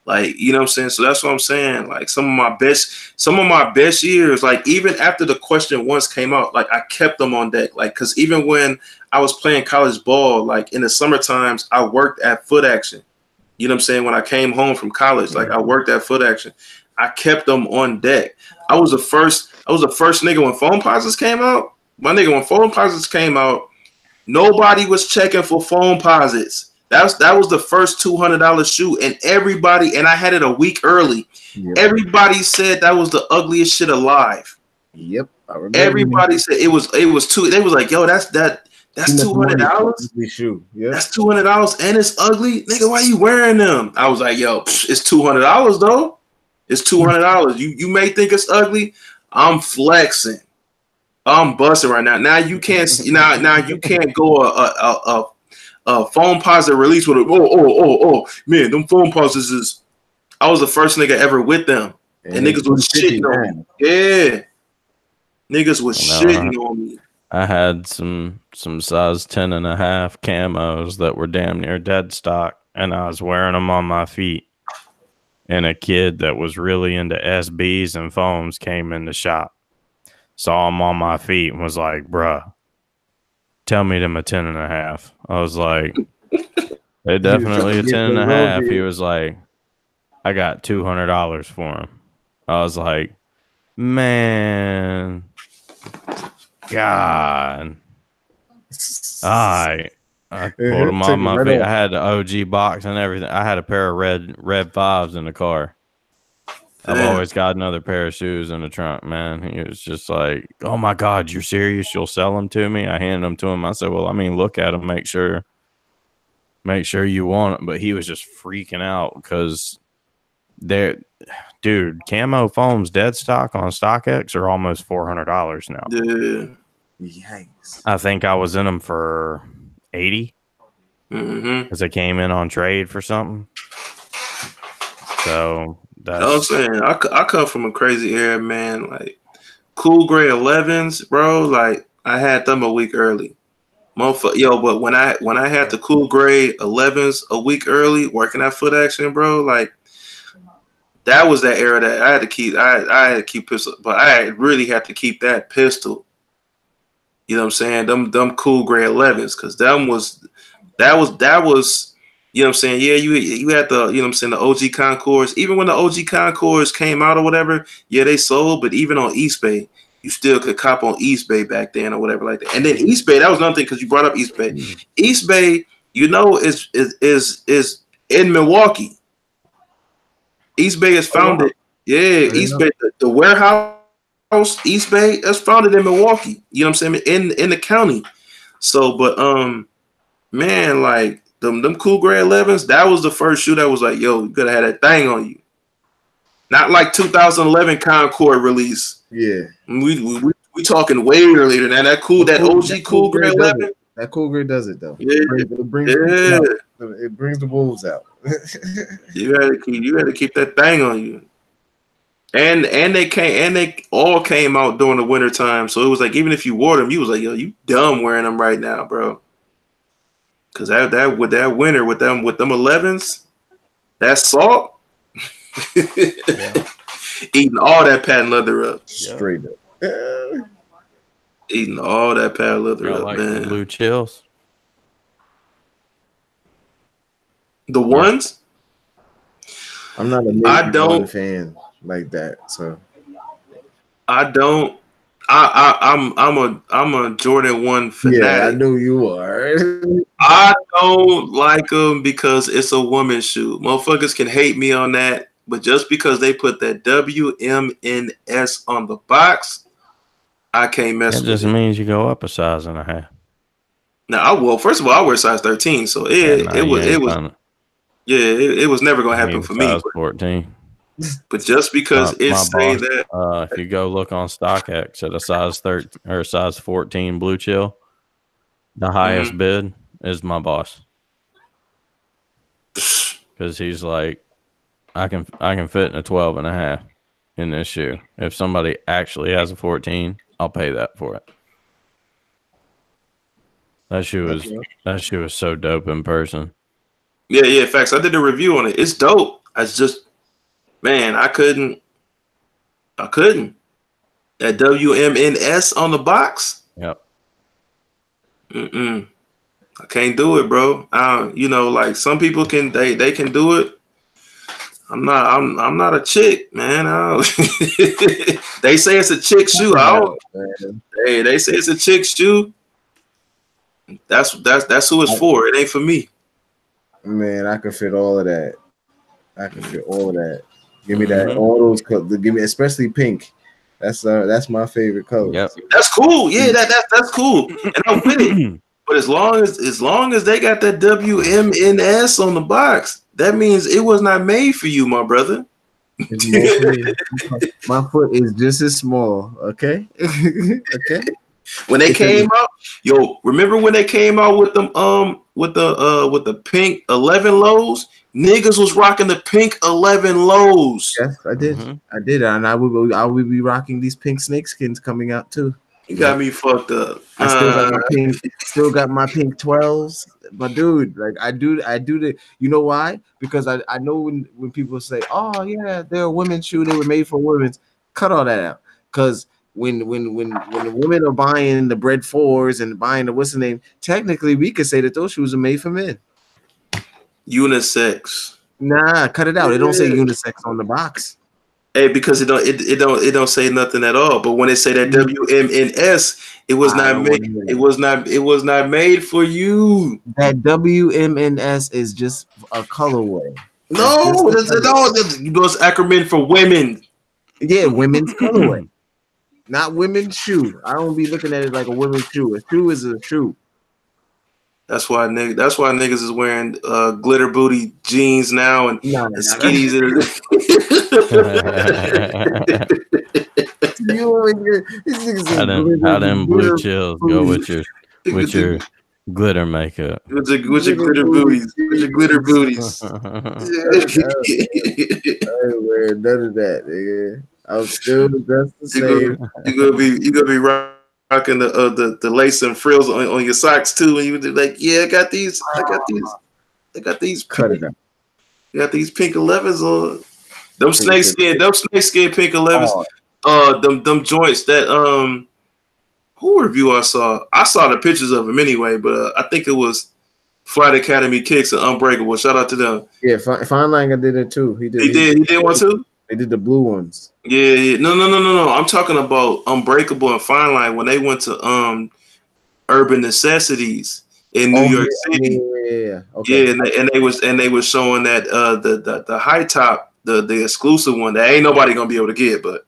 You know what I'm saying? So that's what I'm saying. Some of my best years, even after the question once came out, I kept them on deck. Because even when I was playing college ball, in the summer times, I worked at Foot Action. You know what I'm saying? When I came home from college, I worked at Foot Action. I kept them on deck. I was the first nigga when phone posits came out. My nigga, when phone posits came out, nobody was checking for phone posits. That was the first $200 shoe, and I had it a week early. Yep. Everybody said that was the ugliest shit alive. Yep, I remember. Everybody said it was too. They was like, yo, that's $200. Shoe. Yeah, that's $200 and it's ugly, nigga. Why you wearing them? I was like, yo, it's $200 though. It's $200. You may think it's ugly. I'm flexing. I'm busting right now. Now you can't. Now you can't go a phone posit release with oh man, them phone posits is. I was the first nigga ever with them, and niggas was shitting on me. Yeah, niggas was shitting on me. I had some size 10.5 camos that were damn near dead stock, and I was wearing them on my feet. And a kid that was really into SBs and foams came in the shop, saw them on my feet, and was like, bruh, tell me them a 10.5. I was like, they definitely a 10.5. He was like, I got $200 for him. I was like, man, God. I pulled them on my feet. I had the OG box and everything. I had a pair of red 5s in the car. I've always got another pair of shoes in the trunk, man. He was just like, oh my God, you're serious? You'll sell them to me? I handed them to him. I said, well, I mean, look at them, make sure you want them. But he was just freaking out because dude, camo foams dead stock on StockX are almost $400 now. Yeah. Yikes. I think I was in them for 80 because they came in on trade for something. So that's what I'm saying. I come from a crazy era, man. Cool gray 11s, bro. I had them a week early. Yo, but when I had the cool gray 11s a week early working at Foot Action, bro, that was that era that I had to keep. I had to keep pistol, but I really had to keep that pistol. You know what I'm saying? Them cool gray 11s, because that was. You know what I'm saying? Yeah, you had the, you know what I'm saying, the OG Concords. Even when the OG Concords came out or whatever, yeah, they sold. But even on East Bay, you still could cop on East Bay back then or whatever like that. And then East Bay, that was another thing because you brought up East Bay. East Bay, you know, is in Milwaukee. East Bay is founded. Yeah, East Bay, the warehouse, East Bay, that's founded in Milwaukee. You know what I'm saying? In the county. So, but man, like them cool gray 11s, that was the first shoe that was like, yo, you gotta have that thing on you. Not like 2011 Concord release. Yeah, we talking way earlier than that. That OG cool gray 11. That cool gray does it though. Yeah, it brings the wolves out. you had to keep that thing on you. And they all came out during the winter time. So it was like, even if you wore them, you was like, yo, you dumb wearing them right now, bro. Cause that winter with them 11s, that salt, eating all that patent leather up. Straight up. Eating all that patent leather up, like man. The blue chills. The ones? I'm not a fan like that, so I don't. I'm a Jordan 1 fanatic. Yeah, I know you are. I don't like them because it's a woman's shoe. Motherfuckers can hate me on that, but just because they put that WMNS on the box, I can't mess with it. That just means you go up a size and a half. Now, first of all, I wear size 13, so it was never gonna happen for me. Size 14. But just because that, if you go look on StockX at a size 13 or size 14 blue chill, the highest bid is my boss, because he's like, I can fit in a 12 and a half in this shoe. If somebody actually has a 14, I'll pay that for it. That shoe is so dope in person. Yeah, facts. I did a review on it. It's dope. Man, I couldn't. That WMNS on the box. Yep. I can't do it, bro. You know, like some people can. They can do it. I'm not a chick, man. They say it's a chick shoe. They say it's a chick shoe. That's who it's for. It ain't for me. Man, I can fit all of that. Give me that, all those colors. Give me, especially pink. That's my favorite color. Yep. That's cool. Yeah, that's cool. And I'm with it. But as long as they got that WMNS on the box, that means it was not made for you, my brother. My foot is just as small. Okay. Okay. When they came out, remember when they came out with them with the pink 11 lows? Niggas was rocking the pink 11 lows. Yes, I did. I did, and I will be rocking these pink snakeskins coming out too. You got me fucked up. I still got my pink 12s, but dude, like I do the. You know why? Because I know when people say, "Oh yeah, they're a women's shoe. They were made for women's." Cut all that out, because when the women are buying the Bread 4s and buying the what's the name, technically we could say that those shoes are made for men. Unisex. Nah, cut it out. It don't say unisex on the box. Hey, because it don't say nothing at all. But when they say that WMNS, it was not made for you. That WMNS is just a colorway. No, it's acronym for women. Yeah, women's colorway. Not women's shoe. I don't be looking at it like a women's shoe. A shoe is a shoe. That's why niggas is wearing glitter booty jeans now and skinnies. How them blue chills go with your glitter makeup? With your glitter booties. With your glitter booties. I ain't wearing none of that, nigga. I'm still dressed the same. You gonna be rocking the lace and frills on your socks too, and you would be like, yeah, I got these. Cut it out. You got these pink 11s on. Them snakeskin pink 11s. Them joints that who review I saw? I saw the pictures of them anyway, but I think it was Flight Academy Kicks and Unbreakable. Shout out to them. Yeah, Fine Line did it too. He did one too. They did the blue ones. Yeah. No. I'm talking about Unbreakable and Fine Line when they went to Urban Necessities in New York City. Yeah. Okay. Yeah, and they was showing that the high top, the exclusive one that ain't nobody gonna be able to get, but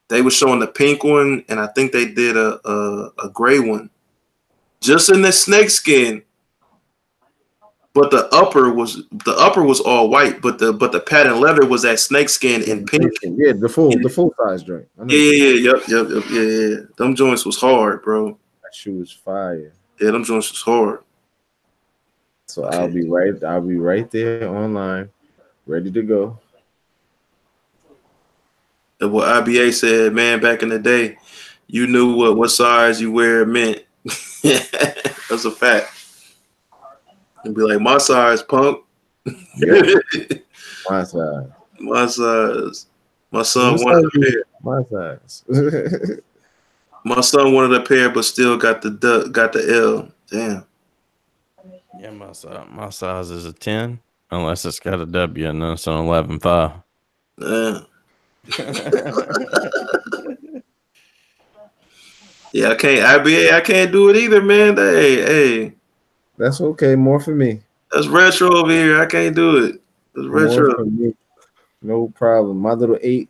they were showing the pink one, and I think they did a gray one, just in the snakeskin. But the upper was all white, but the patent leather was that snakeskin in pink. Yeah, the full size joint. Yeah. Them joints was hard, bro. That shoe was fire. Yeah, them joints was hard. So okay. I'll be right there online, ready to go. And what IBA said, man, back in the day, you knew what size you wear meant. That's a fact. And be like, my size, punk. Yep. My size. My size. My son wanted a pair. My size. My son wanted a pair, but still got the L. Damn. Yeah, my size is a 10, unless it's got a W, and then it's an 11.5. Yeah. Yeah, I can't do it either, man. Hey. That's okay. More for me. That's retro over here. I can't do it. That's retro. More for me. No problem.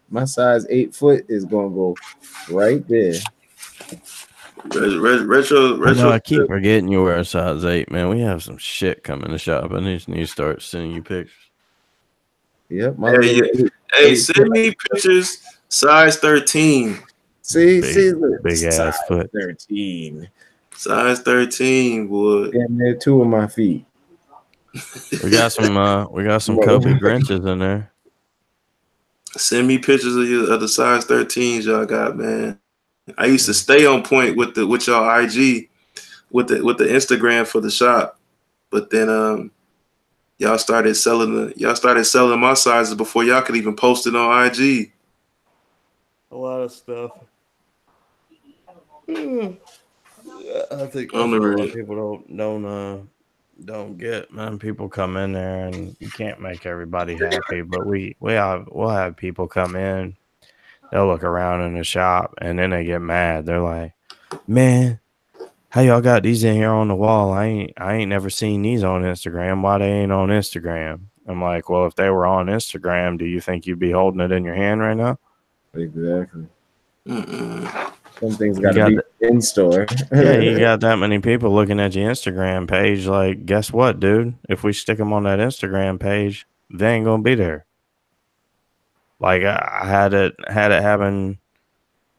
My size 8 foot is gonna go right there. Retro. I keep forgetting you wear a size 8, man. We have some shit coming to shop. I need to start sending you pictures. Yep. Hey, send me pictures. Size 13. See, big ass foot. 13. Size 13, boy. And there 2 of my feet. We got some Kobe Grinches in there. Send me pictures of the size 13s y'all got, man. I used to stay on point with y'all IG, with the Instagram for the shop, but then y'all started selling my sizes before y'all could even post it on IG. A lot of stuff. I think a lot of people don't get, man. People come in there and you can't make everybody happy, but we'll have people come in, they'll look around in the shop and then they get mad. They're like, man, how y'all got these in here on the wall? I ain't never seen these on Instagram. Why they ain't on Instagram? I'm like, well, if they were on Instagram, do you think you'd be holding it in your hand right now? Exactly. Some things got to be in store. Yeah, you got that many people looking at your Instagram page. Like, guess what, dude? If we stick them on that Instagram page, they ain't gonna be there. Like, I had it happen.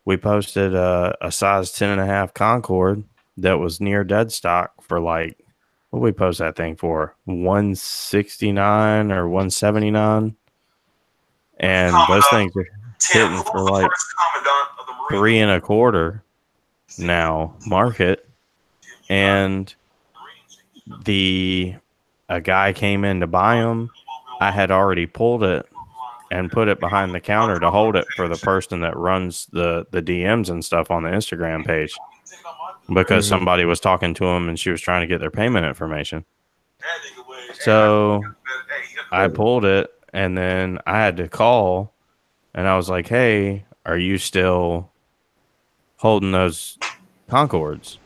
We posted a size 10.5 Concord that was near dead stock for like, what we post that thing for? $169 or $179, and those things are hitting for like $3.25 now market. And a guy came in to buy them. I had already pulled it and put it behind the counter to hold it for the person that runs the DMs and stuff on the Instagram page, because somebody was talking to him and she was trying to get their payment information. So I pulled it, and then I had to call, and I was like, hey, are you still holding those Concords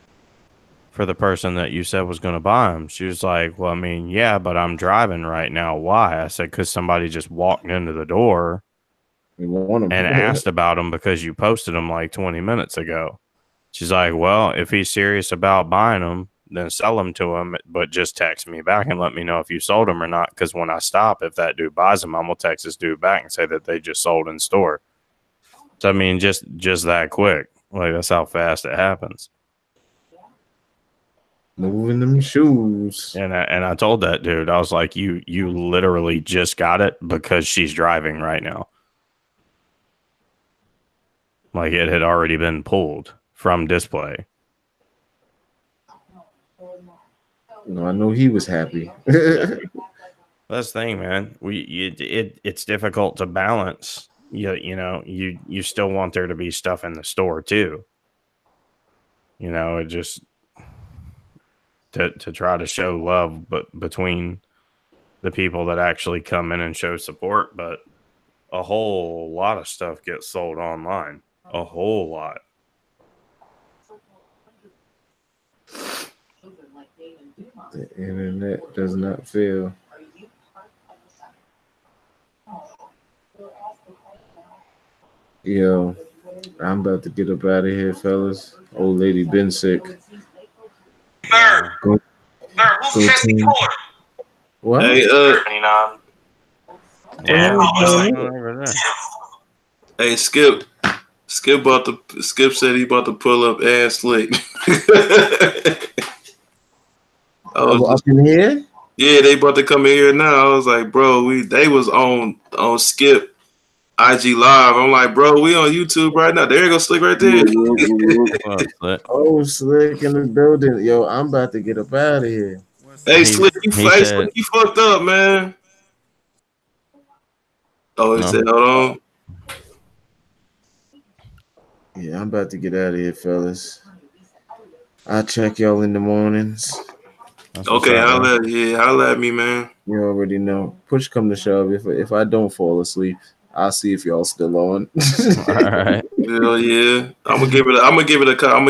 for the person that you said was going to buy them? She was like, well, I mean, yeah, but I'm driving right now. Why? I said, because somebody just walked into the door and asked about them because you posted them like 20 minutes ago. She's like, well, if he's serious about buying them, then sell them to him, but just text me back and let me know if you sold them or not, because when I stop, if that dude buys them, I'm going to text this dude back and say that they just sold in store. So, I mean, just that quick. Like, that's how fast it happens. Moving them shoes. And I told that dude, I was like, you literally just got it because she's driving right now. Like, it had already been pulled from display. No, I know he was happy. That's the thing, man. It's difficult to balance. You still want there to be stuff in the store too. It just to try to show love, but between the people that actually come in and show support, but a whole lot of stuff gets sold online. A whole lot. The internet does not fail. Yo, I'm about to get up out of here, fellas. Old lady been sick. Go team. What? Hey, hey, Skip. Skip said he about to pull up ass slick. Up in here? Yeah, they about to come in here now. I was like, bro, they was on Skip IG Live. I'm like, bro, we on YouTube right now. There you go, Slick right there. Oh, Slick in the building. Yo, I'm about to get up out of here. Hey, Slick, you fucked up, man. Oh, he said, hold on. Yeah, I'm about to get out of here, fellas. I'll check y'all in the mornings. Okay, holla at me, man. You already know. Push come to shove. If I don't fall asleep, I'll see if y'all still on. All right. Hell yeah. I'm gonna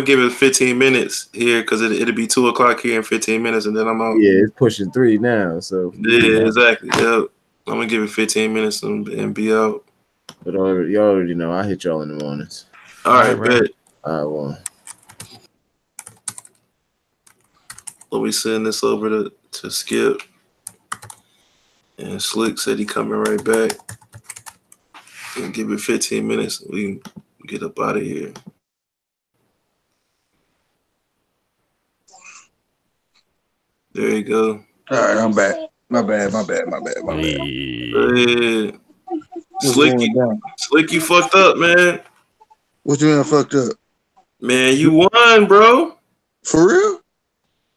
give it 15 minutes here because it'll be 2:00 here in 15 minutes and then I'm out. Yeah, it's pushing 3 now. So yeah, exactly. Yeah. I'm gonna give it 15 minutes and be out. But y'all already know. I'll hit y'all in the mornings. All right, bet. All right, well. Let me send this over to Skip. And Slick said he coming right back. And give it 15 minutes. We can get up out of here. There you go. All right, I'm back. My bad. Yeah. Slick, you fucked up, man. What you mean I fucked up? Man, you won, bro. For real?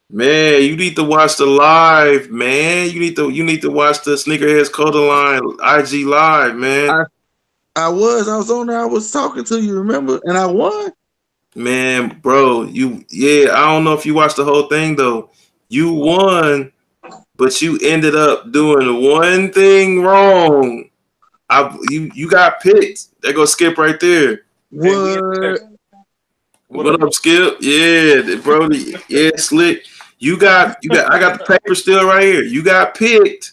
Man, you need to watch the live, man. You need to watch the Sneakerheads Clothing Line IG live, man. I was on there. I was talking to you, remember? And I won. Man, bro, I don't know if you watched the whole thing though. You won, but you ended up doing one thing wrong. You got picked. There goes Skip right there. What up, Skip? Yeah, bro. Yeah, Slick. I got the paper still right here. You got picked,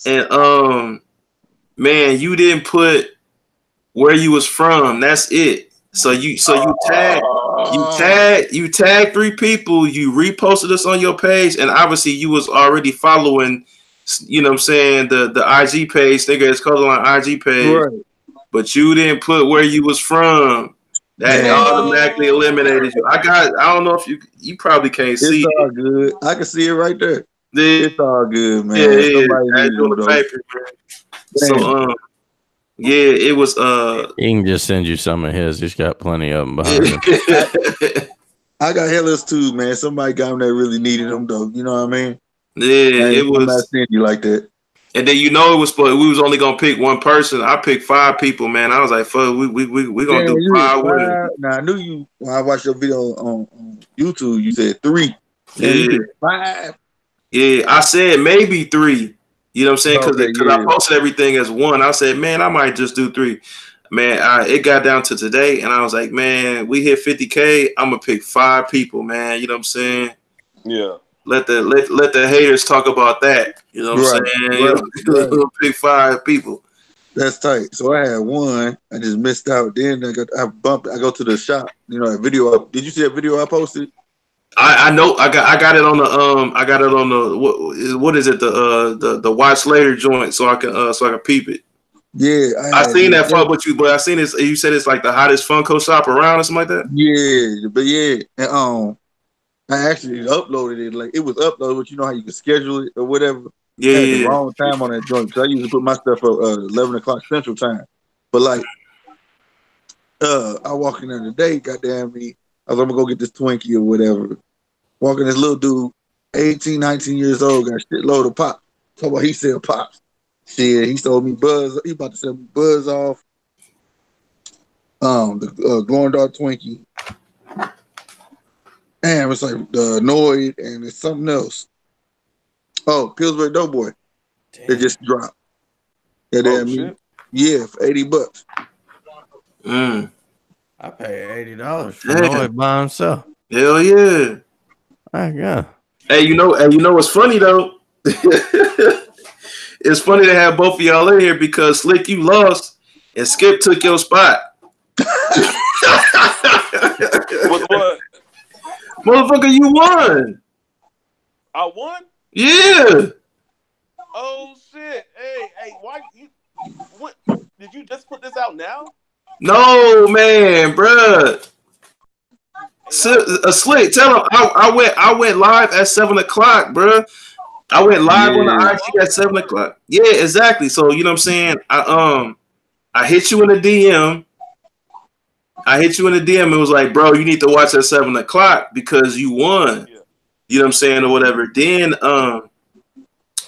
and man, you didn't put where you was from. That's it. So you tagged 3 people. You reposted us on your page, and obviously you was already following. You know what I'm saying, the IG page, Sneakerheads Clothing Line IG page, right. But you didn't put where you was from. That automatically eliminated you. I don't know if you probably can't see it. It's all good. I can see it right there. It's all good, man. So it was he can just send you some of his. He's got plenty of them behind him. I got hellas too, man. Somebody got him that really needed them though. You know what I mean? Yeah, it was. I'm not seeing you like that. And then we was only gonna pick one person. I picked 5 people, man. I was like, fuck, we gonna do 5 winners. Now I knew you when I watched your video on YouTube. You said 3. Yeah, you did 5. Yeah, I said maybe 3. You know what I'm saying? Because I posted everything as 1. I said, man, I might just do 3. Man, it got down to today, and I was like, man, we hit 50K. I'm gonna pick 5 people, man. You know what I'm saying? Yeah. Let the haters talk about that. You know what I'm saying? Right. Pick 5 people. That's tight. So I had 1. I just missed out. Then I bumped. I go to the shop. You know, that video. Did you see that video I posted? I know. I got it on the. What is it? The watch later joint. So I can peep it. Yeah, I seen that fuck with you, but I seen this. You said it's like the hottest Funko shop around or something like that. Yeah, but yeah, and I actually uploaded it. Like it was uploaded, but you know how you can schedule it or whatever. Yeah, I had the wrong time on that joint. So I usually put my stuff up 11 o'clock Central Time. But like, I walk in there today, goddamn me. I was like, I'm gonna go get this Twinkie or whatever. Walking this little dude, 18, 19 years old, got a shitload of pop. So what he said, Pops. Shit, he sold me Buzz. He about to sell me Buzz off. The Glowing Dark Twinkie. And it's like the Noid and it's something else. Oh, Pillsbury Doughboy. It just dropped. Shit. Yeah, for $80. I pay $80 for Noid by himself. Hell yeah. Yeah. Hey, you know what's funny though? It's funny to have both of y'all in here because Slick, you lost and Skip took your spot. What? Motherfucker, you won. I won? Yeah. Oh shit! Hey, why you? What? Did you just put this out now? No, man, bruh. Slick, tell him I went live at 7:00, bruh. I went live on the IG at 7:00. Yeah, exactly. So you know what I'm saying? I hit you in the DM. It was like, bro, you need to watch at 7:00 because you won. Yeah. You know what I'm saying, or whatever. Then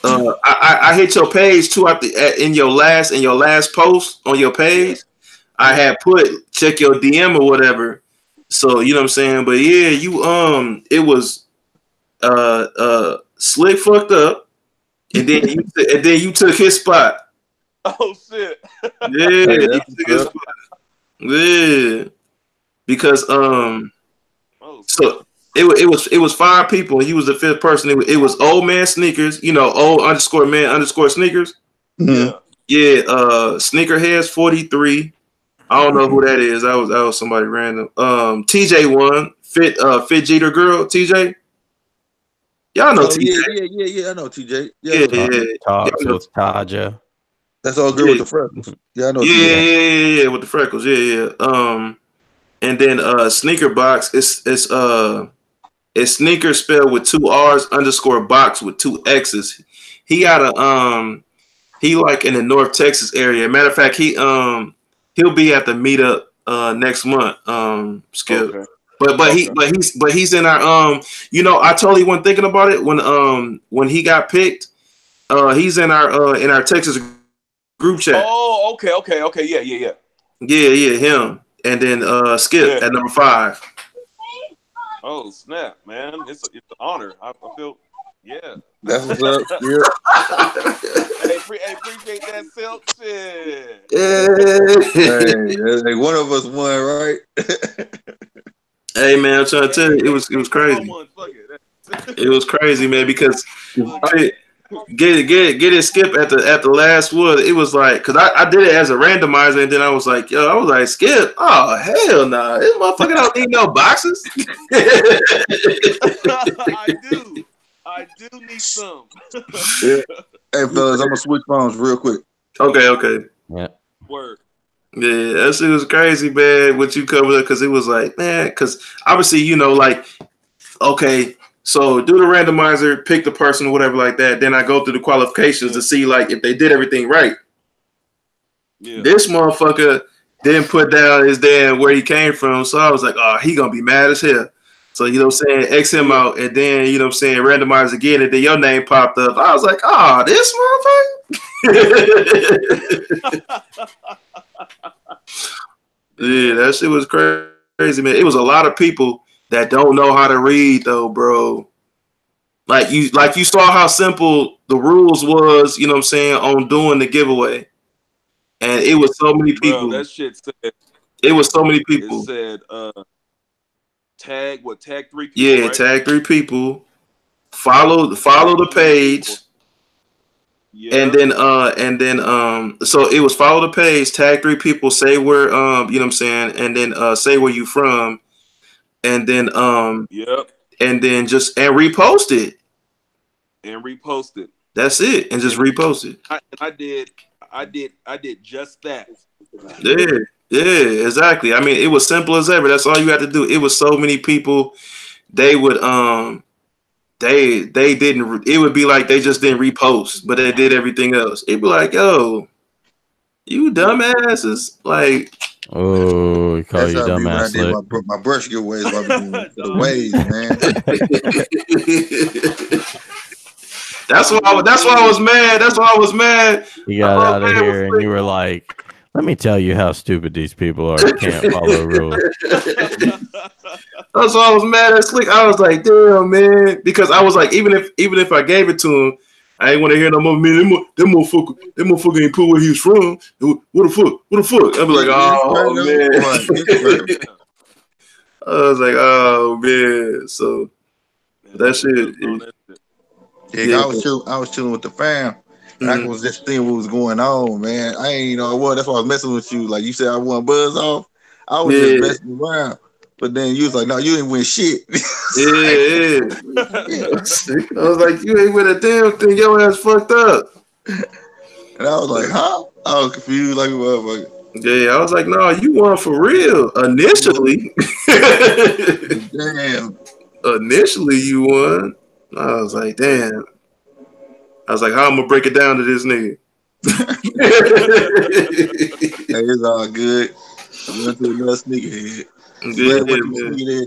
I hit your page too in your last post on your page. I had put check your DM or whatever. So you know what I'm saying. But yeah, you it was Slick fucked up, and then you took his spot. Oh shit! Yeah, you took his spot. Yeah, because so it was 5 people, and you was the 5th person. It was Old Man Sneakers, old_man_sneakers. Mm-hmm. Yeah, Sneakerheads 43. I don't know who that is. That was somebody random. TJ won. Fit Jeter girl. TJ. Y'all know TJ. Yeah. I know TJ. Yeah. Talks with Taja. That's all good with the freckles. Yeah, I know. Yeah, with the freckles. Yeah. And then Sneaker Box. It's sneaker spelled with 2 R's _box with 2 X's. He got he like in the North Texas area. Matter of fact, he'll be at the meetup next month. Skip. Okay. But he's in our I totally wasn't thinking about it when he got picked. He's in our Texas group chat. Oh, okay. Yeah, him. And then Skip at number 5. Oh snap, man! It's an honor. I feel, yeah. That's what's up. Yeah. Appreciate that silk shit. Hey, one of us won, right? Hey man, I'm trying to tell you, it was crazy. It was crazy, man, because get it Skip at the last one. It was like, cause I did it as a randomizer, and then I was like, Skip, oh hell nah, this motherfucker don't need no boxes. I do need some. Yeah. Hey fellas, I'm gonna switch phones real quick. Okay. Yeah. Word. Yeah, that shit was crazy, man. What you covered up, because it was like, man, because obviously, okay. So do the randomizer, pick the person or whatever like that. Then I go through the qualifications to see like if they did everything right. Yeah. This motherfucker didn't put down his damn where he came from. So I was like, oh, he gonna be mad as hell. So you know what I'm saying, X him out, and then you know what I'm saying, randomize again, and then your name popped up. I was like, oh, this motherfucker. Yeah, that shit was crazy, man. It was a lot of people that don't know how to read though, bro. Like you saw how simple the rules was, you know what I'm saying, on doing the giveaway. And it was so many people. Bro, that shit said, it was so many people. It said tag 3 people. Yeah, right? Tag 3 people. Follow the page. Yeah. And then so it was follow the page, tag 3 people, say where you know what I'm saying, and then say where you from. And then and then just repost it. And repost it. That's it. And just repost it. I did just that. Yeah, exactly. I mean, it was simple as ever. That's all you had to do. It was so many people. They would they didn't. It would be like they just didn't repost, but they did everything else. It'd be like, yo, you dumbasses, like. Oh, you call you dumbass. My brush giveaways while we doing the waves, man. That's why I was mad. That's why I was mad. You got out of here and you were like, let me tell you how stupid these people are. Can't follow rules. That's why I was mad at Slick. I was like, damn, man. Because I was like, even if I gave it to him, I ain't want to hear no more. Man, them motherfucker ain't put where he was from. What the fuck? I'd be like, oh, man. I was like, oh, man. So, that shit. Yeah, I was chilling with the fam. And I was just seeing what was going on, man. I ain't what. That's why I was messing with you. Like you said, I won buzz off. I was just messing around. But then you was like, no, you ain't win shit. Yeah. I was like, you ain't win a damn thing. Your ass fucked up. And I was like, huh? I was confused like a motherfucker. Yeah, I was like, no, you won for real. Initially. Damn. Initially, you won. I was like, damn. I was like, how am I gonna break it down to this nigga? Hey, it's all good. I went to another sneakerhead.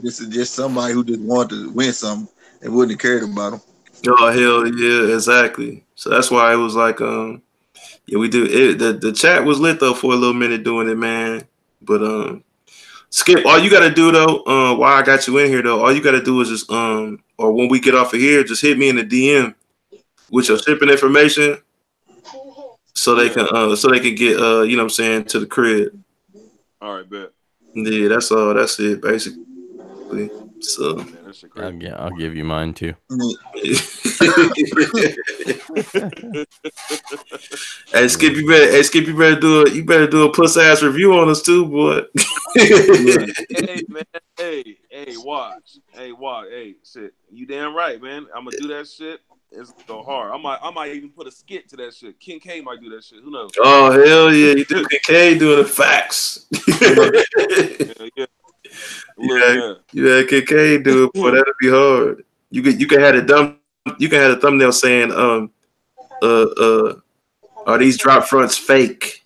This is just somebody who just wanted to win something and wouldn't have cared about them. Oh hell yeah, exactly. So that's why it was like, yeah, we do it. The chat was lit though for a little minute doing it, man. But Skip, all you gotta do though, while I got you in here though, all you gotta do is just or when we get off of here, just hit me in the DM with your shipping information, so they can get you know what I'm saying, to the crib. All right, bet. Yeah, that's all. That's it, basically. So man, I'll give you mine too. Hey Skip, you better do a puss ass review on us too, boy. Hey man, hey, watch. Hey, shit. You damn right, man. I'm gonna do that shit. It's so hard. I might even put a skit to that shit. King K might do that shit. Who knows? Oh hell yeah, you do King K doing the facts. Yeah, King K do it, boy. That'd be hard. You can have the thumbnail saying are these drop fronts fake?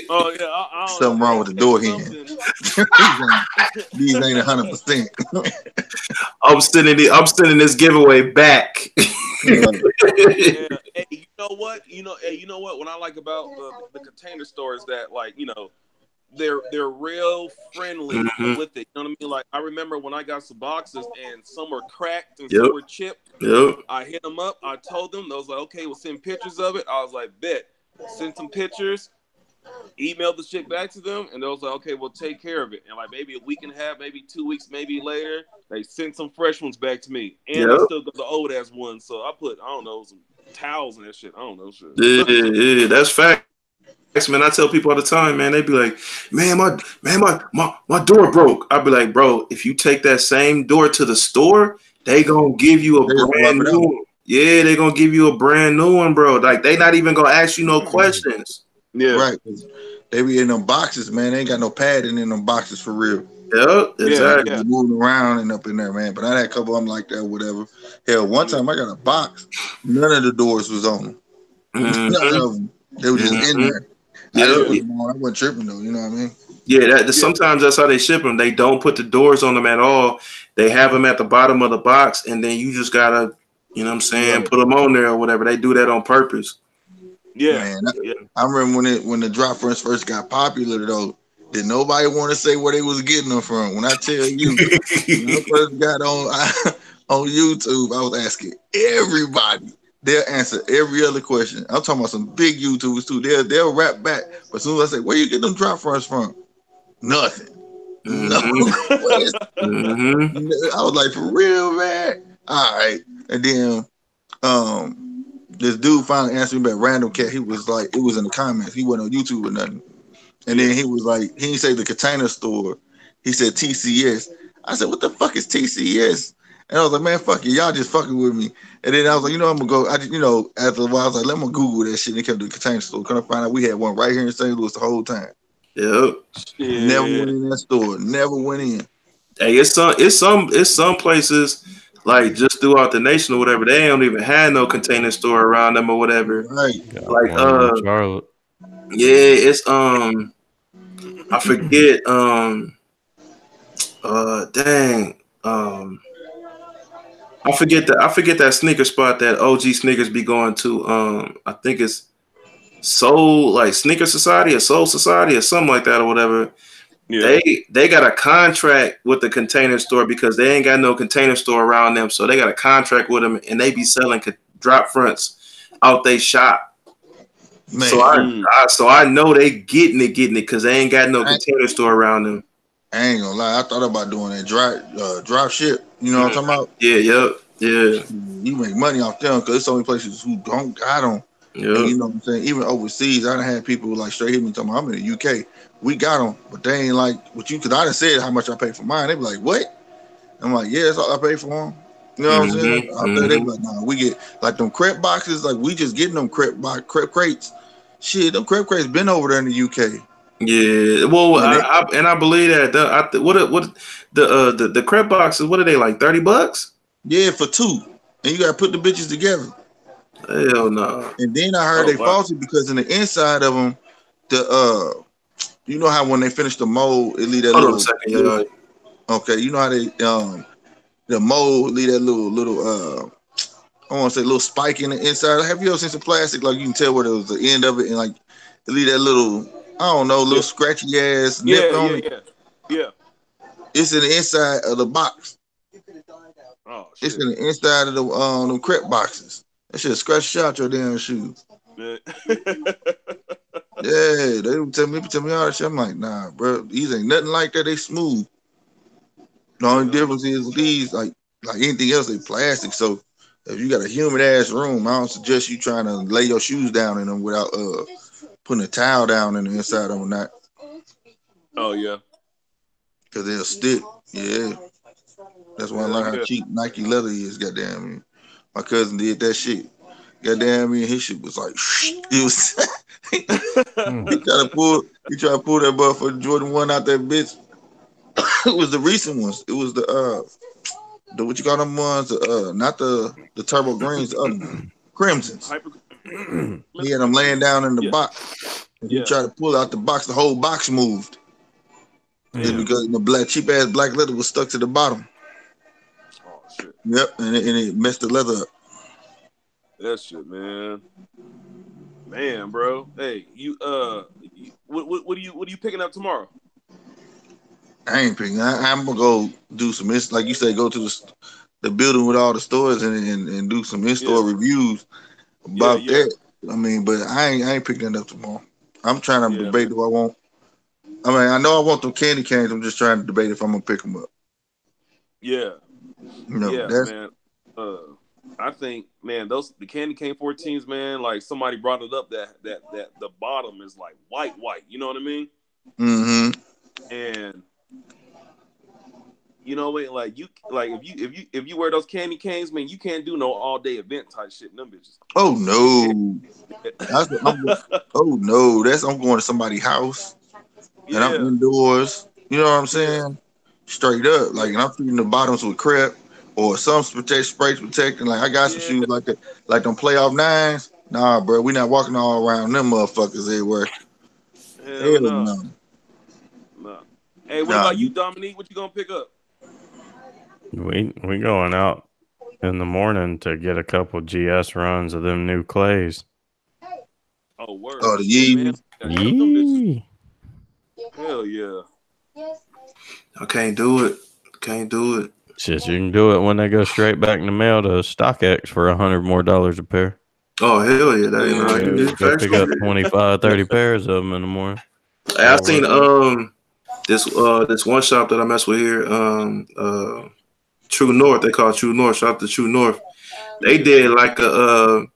Oh yeah, something wrong with the door here. These ain't 100%. I'm sending this giveaway back. Yeah. Hey, you know what? What I like about the container store is that, like, you know, they're real friendly with it. You know what I mean? Like, I remember when I got some boxes and some were cracked and some were chipped. I hit them up. I told them. They was like, okay, we'll send pictures of it. I was like, bet. Send some pictures. Emailed the shit back to them, and they was like, okay, we'll take care of it. And like maybe a week and a half, maybe 2 weeks, maybe later, they sent some fresh ones back to me. And I still got the old ass one. So I put, I don't know, some towels and that shit. I don't know shit. Yeah, that's fact. Man, I tell people all the time, man, they be like, man, my door broke. I be like, bro, if you take that same door to the store, they gonna give you a brand new one. Yeah, they gonna give you a brand new one, bro. Like, they not even gonna ask you no questions. Yeah, right. They be in them boxes, man. They ain't got no padding in them boxes for real. Yep, exactly. Yeah. Moving around and up in there, man. But I had a couple of them like that, whatever. Hell, one time I got a box. None of the doors was on them. None of them. They were just in there. I wasn't tripping though. You know what I mean? Yeah, sometimes that's how they ship them. They don't put the doors on them at all. They have them at the bottom of the box, and then you just gotta, you know what I'm saying, put them on there or whatever. They do that on purpose. Yeah, man. I remember when the drop fronts first got popular though. Did nobody want to say where they was getting them from? When I tell you, when I first got on YouTube, I was asking everybody. They'll answer every other question. I'm talking about some big YouTubers too. They'll rap back. But as soon as I say, where you get them drop fronts from? Nothing. No. I was like, for real, man? All right. And then this dude finally answered me back, random cat. He was like, it was in the comments. He wasn't on YouTube or nothing. And then he was like, he didn't say the container store. He said TCS. I said, what the fuck is TCS? And I was like, man, fuck you. Y'all just fucking with me. And then I was like, I'm going to go. After a while, I was like, let me Google that shit. And he kept the container store. Come to find out we had one right here in St. Louis the whole time. Yep. Never went in that store. Never went in. Hey, it's some places, like just throughout the nation or whatever, they don't even have no container store around them or whatever. Right. Like Charlotte. Yeah, it's I forget dang. I I forget that sneaker spot that OG sneakers be going to. I think it's Soul, like Sneaker Society or Soul Society or something like that or whatever. Yeah. They got a contract with the Container Store because they ain't got no Container Store around them, so they got a contract with them, and they be selling drop fronts out they shop. Man. So I know they getting it because they ain't got no Container Store around them. I ain't gonna lie, I thought about doing that drop ship. You know what I'm talking about? Yeah. You make money off them because it's only places who don't got them. Yep. And you know what I'm saying? Even overseas, I done had people like straight hit me talking about, I'm in the UK. We got them, but they ain't like what you, because I done said how much I pay for mine. They be like, what? I'm like, yeah, that's all I pay for them. You know what I'm saying? Out there, they be like, nah, we get like them crepe boxes, like we just getting them crepe crates. Shit, them crepe crates been over there in the UK. Yeah, well, I believe that the crepe boxes, what are they, like $30? Yeah, for 2, and you gotta put the bitches together. Hell no. And then I heard they faulty because in the inside of them, you know how when they finish the mold, it leave that little. Second, okay, you know how they the mold leave that little I want to say little spike in the inside. Have you ever seen some plastic like you can tell where there was the end of it and like it leave that little little scratchy ass nip on it. Yeah. It's in the inside of the box. Oh shit. It's in the inside of the crepe boxes. That shit scratch out your damn shoes. Yeah, they tell me all that shit. I'm like, nah, bro, these ain't nothing like that. They smooth. The only difference is these, like anything else, they plastic. So if you got a humid ass room, I don't suggest you trying to lay your shoes down in them without putting a towel down in the inside of them. Not. Oh yeah. Cause they'll stick. Yeah. That's why I learned how cheap Nike leather is. Goddamn me. My cousin did that shit. Goddamn me, and his shit was like, he was. he tried to pull that butt for Jordan 1 out that bitch. It was the recent ones. It was the what you call them ones? Not the turbo greens, the other one, crimsons. He had them laying down in the box. And he tried to pull out the box. The whole box moved. It's because the cheap ass black leather was stuck to the bottom. Oh shit. Yep, and it messed the leather up. That shit, man, bro. Hey, what are you picking up tomorrow? I ain't picking. I'm gonna go do some like you say, go to the building with all the stores and do some in-store reviews about that. I mean, but I ain't picking it up tomorrow. I'm trying to debate do I want. I mean, I know I want them candy canes. I'm just trying to debate if I'm gonna pick them up. Yeah. Man. I think, man, the candy cane 14s, man, like somebody brought it up that the bottom is like white. You know what I mean? Mm-hmm. And you know what? Like if you wear those candy canes, man, you can't do no all day event type shit in them bitches. Oh no. I'm going to somebody's house and I'm indoors. You know what I'm saying? Straight up. Like, and I'm feeding the bottoms with crepe or some spray protecting. Like, I got some shoes like that, like them playoff 9s. Nah, bro, we not walking all around them motherfuckers everywhere. Hell no. Hey, what about you, Dominique? What you gonna pick up? We going out in the morning to get a couple GS runs of them new clays. Oh, word. Oh, the Yeezys. Yee. Hell yeah. I can't do it. Shit, you can do it when they go straight back in the mail to StockX for $100 more a pair. Oh, hell yeah. That ain't right. Go pick up 25, 30 pairs of them in the morning. Hey, I seen this one shop that I mess with here, True North. They call it True North. Shout out to True North. They did like a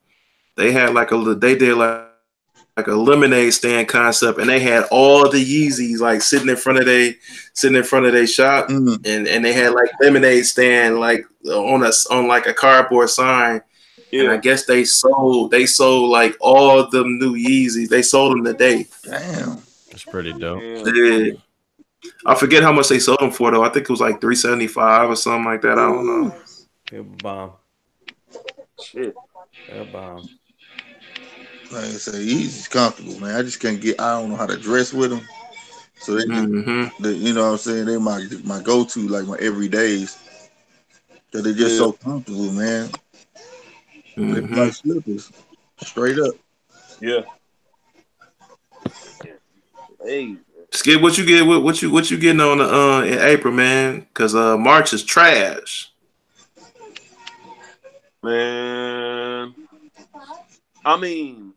lemonade stand concept, and they had all the Yeezys like sitting in front of their shop, and they had like lemonade stand like on like a cardboard sign. And I guess they sold like all them new Yeezys. They sold them today. Damn, that's pretty dope. Yeah. I forget how much they sold them for though. I think it was like $375 or something like that. I don't know. They're bomb. Shit. They're bomb. Like I say, Yeezy's comfortable, man. I just can't get. I don't know how to dress with them. So they, you know what I'm saying? They my go-to, like my everydays. Cause they're just so comfortable, man. They feel like slippers, straight up. Yeah. Hey, Skip, what you get? What you getting on in April, man? Because March is trash. man. I mean,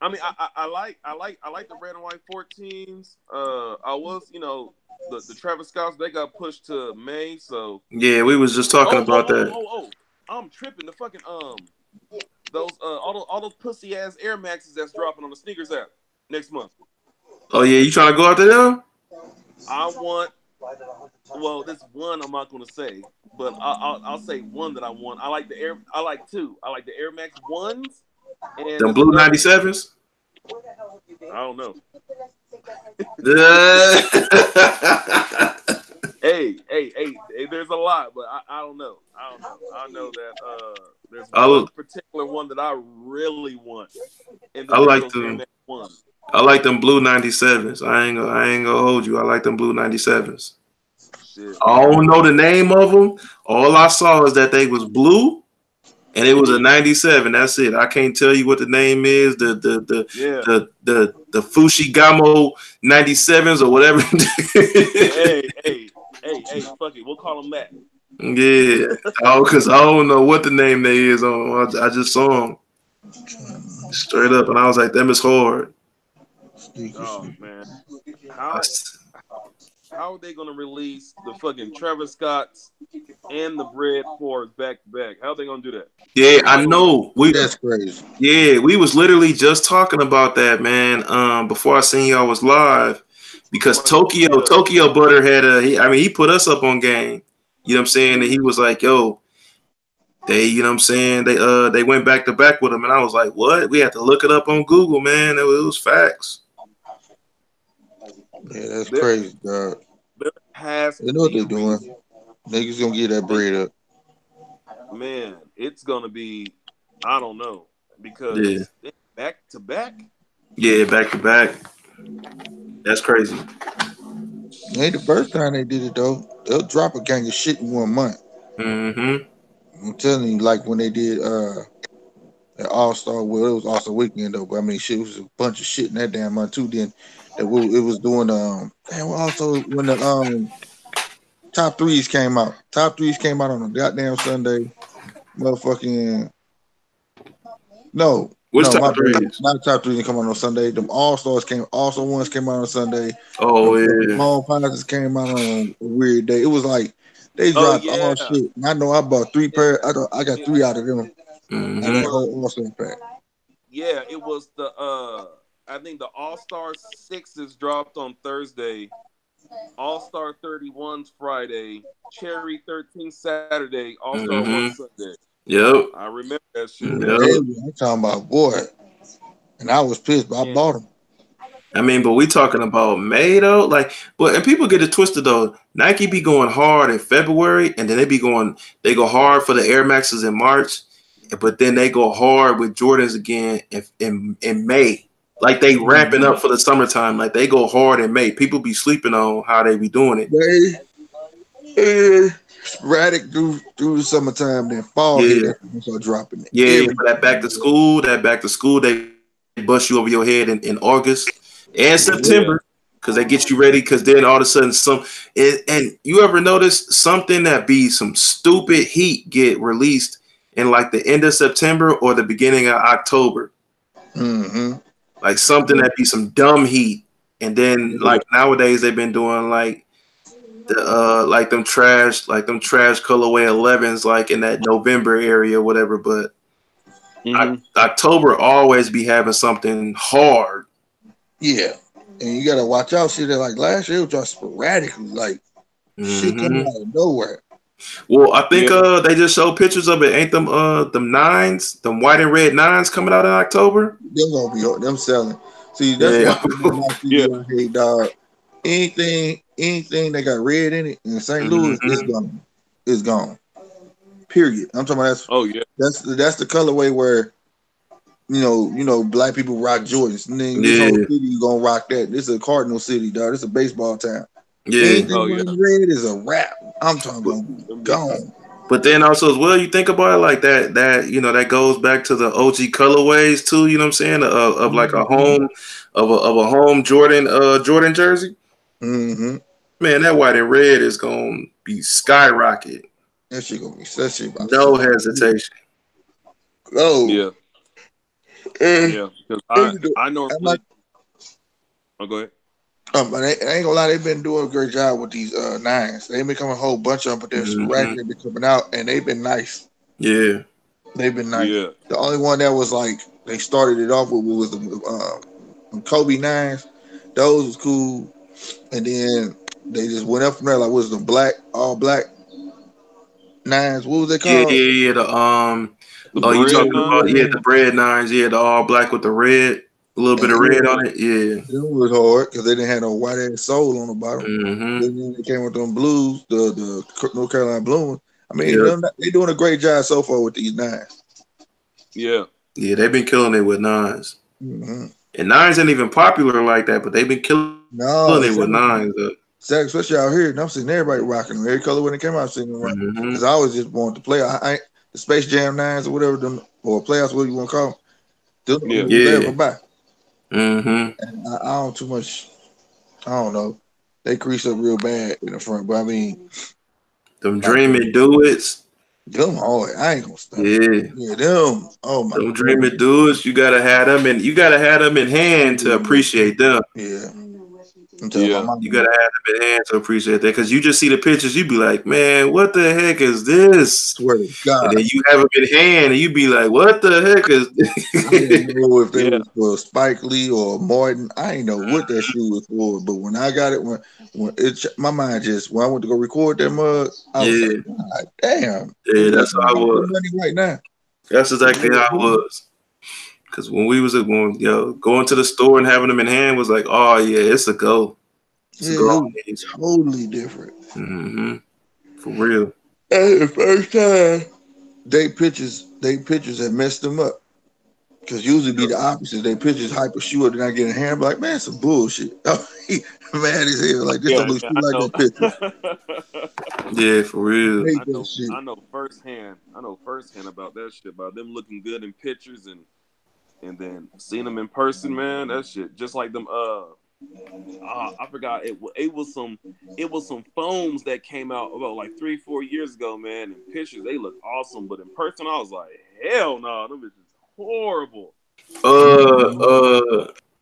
I like the red and white 14s. I was, the Travis Scotts, they got pushed to May, so Yeah, we was just talking about that. I'm tripping. The fucking those all those pussy ass Air Maxes that's dropping on the sneakers app next month. Oh yeah, you trying to go after them? I want. Well, this one I'm not gonna say, but I'll say one that I want. I like the Air. I like two. I like the Air Max ones and Them blue 97s. I don't know. Yeah. Hey, there's a lot, but I don't know. I know that there's one particular one that I really want. And I like them. I like them blue 97s. I ain't gonna hold you. I like them blue 97s. Shit. I don't know the name of them. All I saw is that they was blue, and it was a 97. That's it. I can't tell you what the name is. The Fushigamo 97s or whatever. hey, fuck it. We'll call them that. Yeah. Because I don't know what the name they is on. I just saw them straight up, and I was like, them is hard. Oh man, how are they gonna release the fucking Travis Scotts and the Bread 4s back to back? How are they gonna do that? Yeah, I know. That's crazy. Yeah, we was literally just talking about that, man. Before I seen y'all was live, because Tokyo Butter had he put us up on game. You know what I'm saying? And he was like, yo, you know what I'm saying? They went back to back with him, and I was like, what? We had to look it up on Google, man. It was facts. Yeah, that's crazy, dog. There has to they know what be they're doing. Niggas gonna get that bread up. Man, it's gonna be, I don't know, because back to back. Yeah, back to back. That's crazy. It ain't the first time they did it though. They'll drop a gang of shit in 1 month. Mm-hmm. I'm telling you, like when they did the All-Star, well, it was All-Star weekend though, but I mean shit, it was a bunch of shit in that damn month too. Then it was doing also when the top threes came out. Top threes came out on a goddamn Sunday. Motherfucking Which top my threes? bad. Not top threes come out on Sunday. Them All-Stars also ones came out on Sunday. Oh yeah. Long Pines came out on a weird day. It was like they dropped all shit. And I know I bought 3 pair. I got 3 out of them. Mm-hmm. And that whole All-Star pack. Yeah, it was the I think the All-Star 6s dropped on Thursday. All-Star 31's Friday, Cherry 13 Saturday, All-Star 1 Sunday. Yep. I remember that shit. I'm talking about, boy. And I was pissed, but I bought them. I mean, but we talking about May though, and people get it twisted though. Nike be going hard in February, and then they go hard for the Air Maxes in March, but then they go hard with Jordans again in May. Like they ramping up for the summertime. Like they go hard in May. People be sleeping on how they be doing it. Sporadic through the summertime, then fall hit and start dropping it. Yeah, for that back to school, they bust you over your head in August and September because they get you ready. Because then all of a sudden and you ever notice something that be some stupid heat get released in like the end of September or the beginning of October. Mm-hmm. Like something that be some dumb heat, and then like nowadays they've been doing like the them trash colorway 11s like in that November area or whatever. But October always be having something hard. Yeah, and you gotta watch out. Shit, like last year it was just sporadically, like shit coming out of nowhere. Well, I think they just showed pictures of it. Ain't them 9s, them white and red 9s coming out in October? Them gonna be them selling. See, that's what I hate, dog. Anything that got red in it in St. Louis is gone. Period. I'm talking about that's the colorway where you know black people rock Jordans. And then this whole city you gonna rock that. This is a Cardinal city, dog. This is a baseball town. Yeah. Anything red is a wrap. I'm talking about gone. But then also as well, you think about it like that that goes back to the OG colorways too. You know what I'm saying? Of like a home of a home Jordan jersey. Mm-hmm. Man, that white and red is gonna be skyrocket. That shit gonna be that shit about No hesitation. Oh yeah. Because I normally. Oh, go ahead. But I ain't gonna lie, they've been doing a great job with these nines. They've been coming a whole bunch of them, but there's rack they've been coming out, and they've been nice. Yeah, they've been nice. Yeah. The only one that was like they started it off with was the Kobe nines. Those was cool, and then they just went up from there. Like, what was the all black nines? What was they called? Yeah. The you talking nines? about the bread nines? Yeah, the all black with the red, a little bit of red on it. Yeah, it was hard because they didn't have no white ass sole on the bottom. Then they came with them blues, the North Carolina blue ones. I mean, they're doing a great job so far with these nines. Yeah, they've been killing it with nines. Mm-hmm. And nines ain't even popular like that, but they've been killing it with nines. Especially out here, and I'm seeing everybody rocking them. Every color when it came out, I'm seeing them rocking. Because I always just wanted to play. The Space Jam 9s or whatever, them, or playoffs, whatever you want to call them. They ever buy. And I don't too much. I don't know. They crease up real bad in the front, but I mean, them dreaming duets. Them hard. I ain't gonna stop. Yeah, them. Oh my. Them dreaming dudes. You gotta have them in hand to appreciate them. Yeah. You gotta have them in hand to appreciate that, because you just see the pictures, you be like, man, what the heck is this? Swear to God. And then you have them in hand, and you be like, what the heck is this? I didn't know if they was for Spike Lee or Martin. I ain't know what that shoe was for, but when I got it, when my mind just when I went to go record that mug, I was like, God damn. Yeah, that's how I was. Right now. That's exactly how I was. Because when we was going to the store and having them in hand was like, oh yeah, it's a go. It's totally different. For real. And the first time they pictures had messed them up. Because usually be the opposite. They pictures hype a shoe up, then I get a hand, like, man, some bullshit. Oh, he mad as hell. Like, this don't look like that picture. Yeah, for real. I know firsthand about that shit, about them looking good in pictures and then seeing them in person, man. That shit, just like them. I forgot it was some foams that came out about like 3-4 years ago, man. In pictures, they look awesome, but in person, I was like, hell no, them bitches horrible.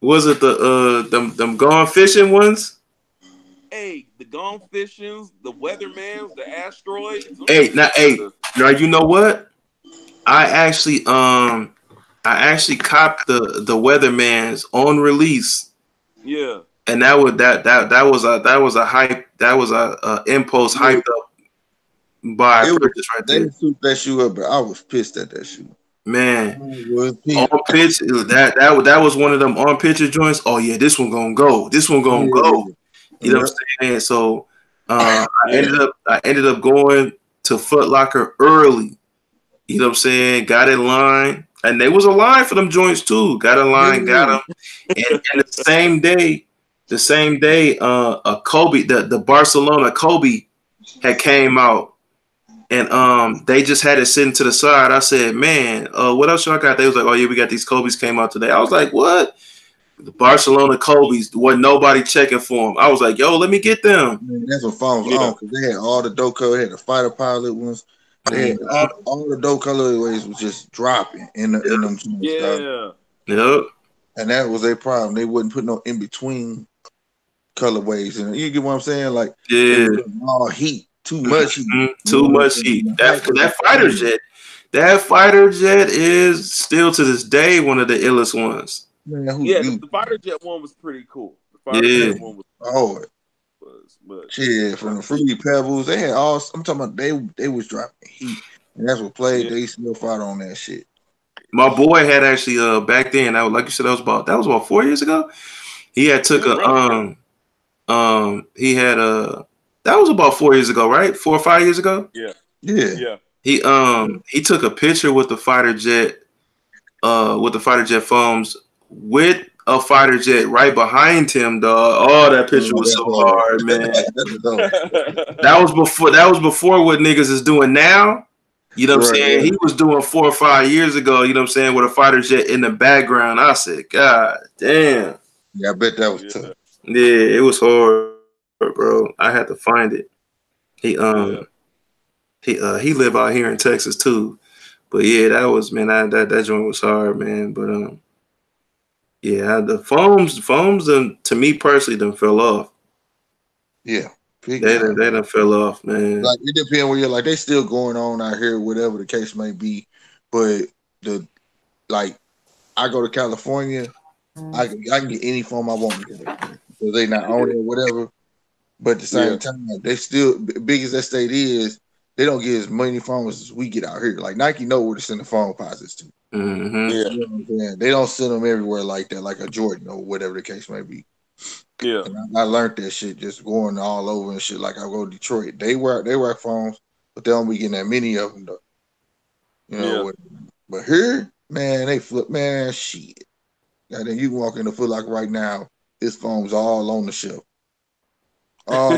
Was it them gone fishing ones? Hey, the gone fishings, the weathermans, the asteroids. Now you know what? I actually copped the weathermans on release. Yeah. And that was a hype. That was a impulse hyped up by purchase right there. They suit that shoe up, but I was pissed at that shoe. Man, on pitch, that was one of them on picture joints. Oh yeah, this one gonna go. This one gonna go. You know what I'm saying? So I ended up going to Foot Locker early. You know what I'm saying? Got in line, and there was a line for them joints too. Got in line, got them, and the same day, a Kobe, the Barcelona Kobe had came out. And they just had it sitting to the side. I said, man, what else y'all got? They was like, oh yeah, we got these Kobe's came out today. I was like, what? The Barcelona Kobe's, wasn't nobody checking for them. I was like, yo, let me get them. Man, that's what phones on, because they had all the dope color, they had the fighter pilot ones. They had all the dope colorways was just dropping in them. Yep. And that was their problem. They wouldn't put no in between colorways, and you get what I'm saying? Like, all heat. Too much heat. Too much heat. That fighter jet is still to this day one of the illest ones. Man, the fighter jet one was pretty cool. The fighter jet one was hard. From the Fruity Pebbles, they had all. I'm talking about they was dropping heat, and that's what played. They still fought on that shit. My boy had actually back then. Like you said, that was about 4 years ago. He had took that was about 4 years ago, right? 4 or 5 years ago. Yeah. He took a picture with the fighter jet foams with a fighter jet right behind him, dog. Oh, that picture was so hard, man. That was before what niggas is doing now. You know what I'm saying? He was doing 4 or 5 years ago, you know what I'm saying, with a fighter jet in the background. I said, God damn. Yeah, I bet that was tough. Yeah, it was hard, bro. I had to find it. He live out here in Texas too. But yeah, that was, man, that joint was hard, man. But yeah, the foams to me personally done fell off. Yeah. They done fell off, man. Like it depends where you're like they still going on out here, whatever the case may be. But I go to California, I can get any foam I want because they not on it or whatever. But at the same time, they still big as that state is, they don't get as many foams as we get out here. Like Nike know where to send the foam posits to. Mm-hmm. Yeah. You know what I'm saying? They don't send them everywhere like that, like a Jordan or whatever the case may be. Yeah. And I learned that shit just going all over and shit. Like I go to Detroit, they wear phones, but they don't be getting that many of them though. You know, but here, man, they flip, man, shit. And then you can walk in the Foot Locker right now, his phone's all on the shelf. All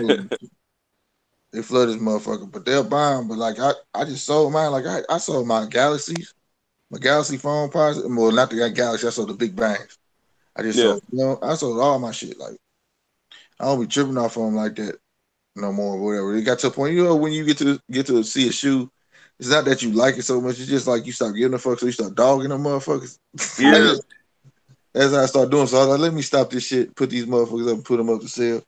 they flood this motherfucker, but they'll buy them. But like I just sold mine. Like I sold my Galaxies, my Galaxy phone posit. Well, not the Galaxy. I sold the Big Bangs. I just sold, I sold all my shit. Like I don't be tripping off on them like that no more. Whatever. It got to a point, you know, when you get to see a shoe, it's not that you like it so much. It's just like you stop giving a fuck, so you start dogging them motherfuckers. Yeah. That's how I start doing. So I was like, let me stop this shit, put these motherfuckers up and put them up to sale.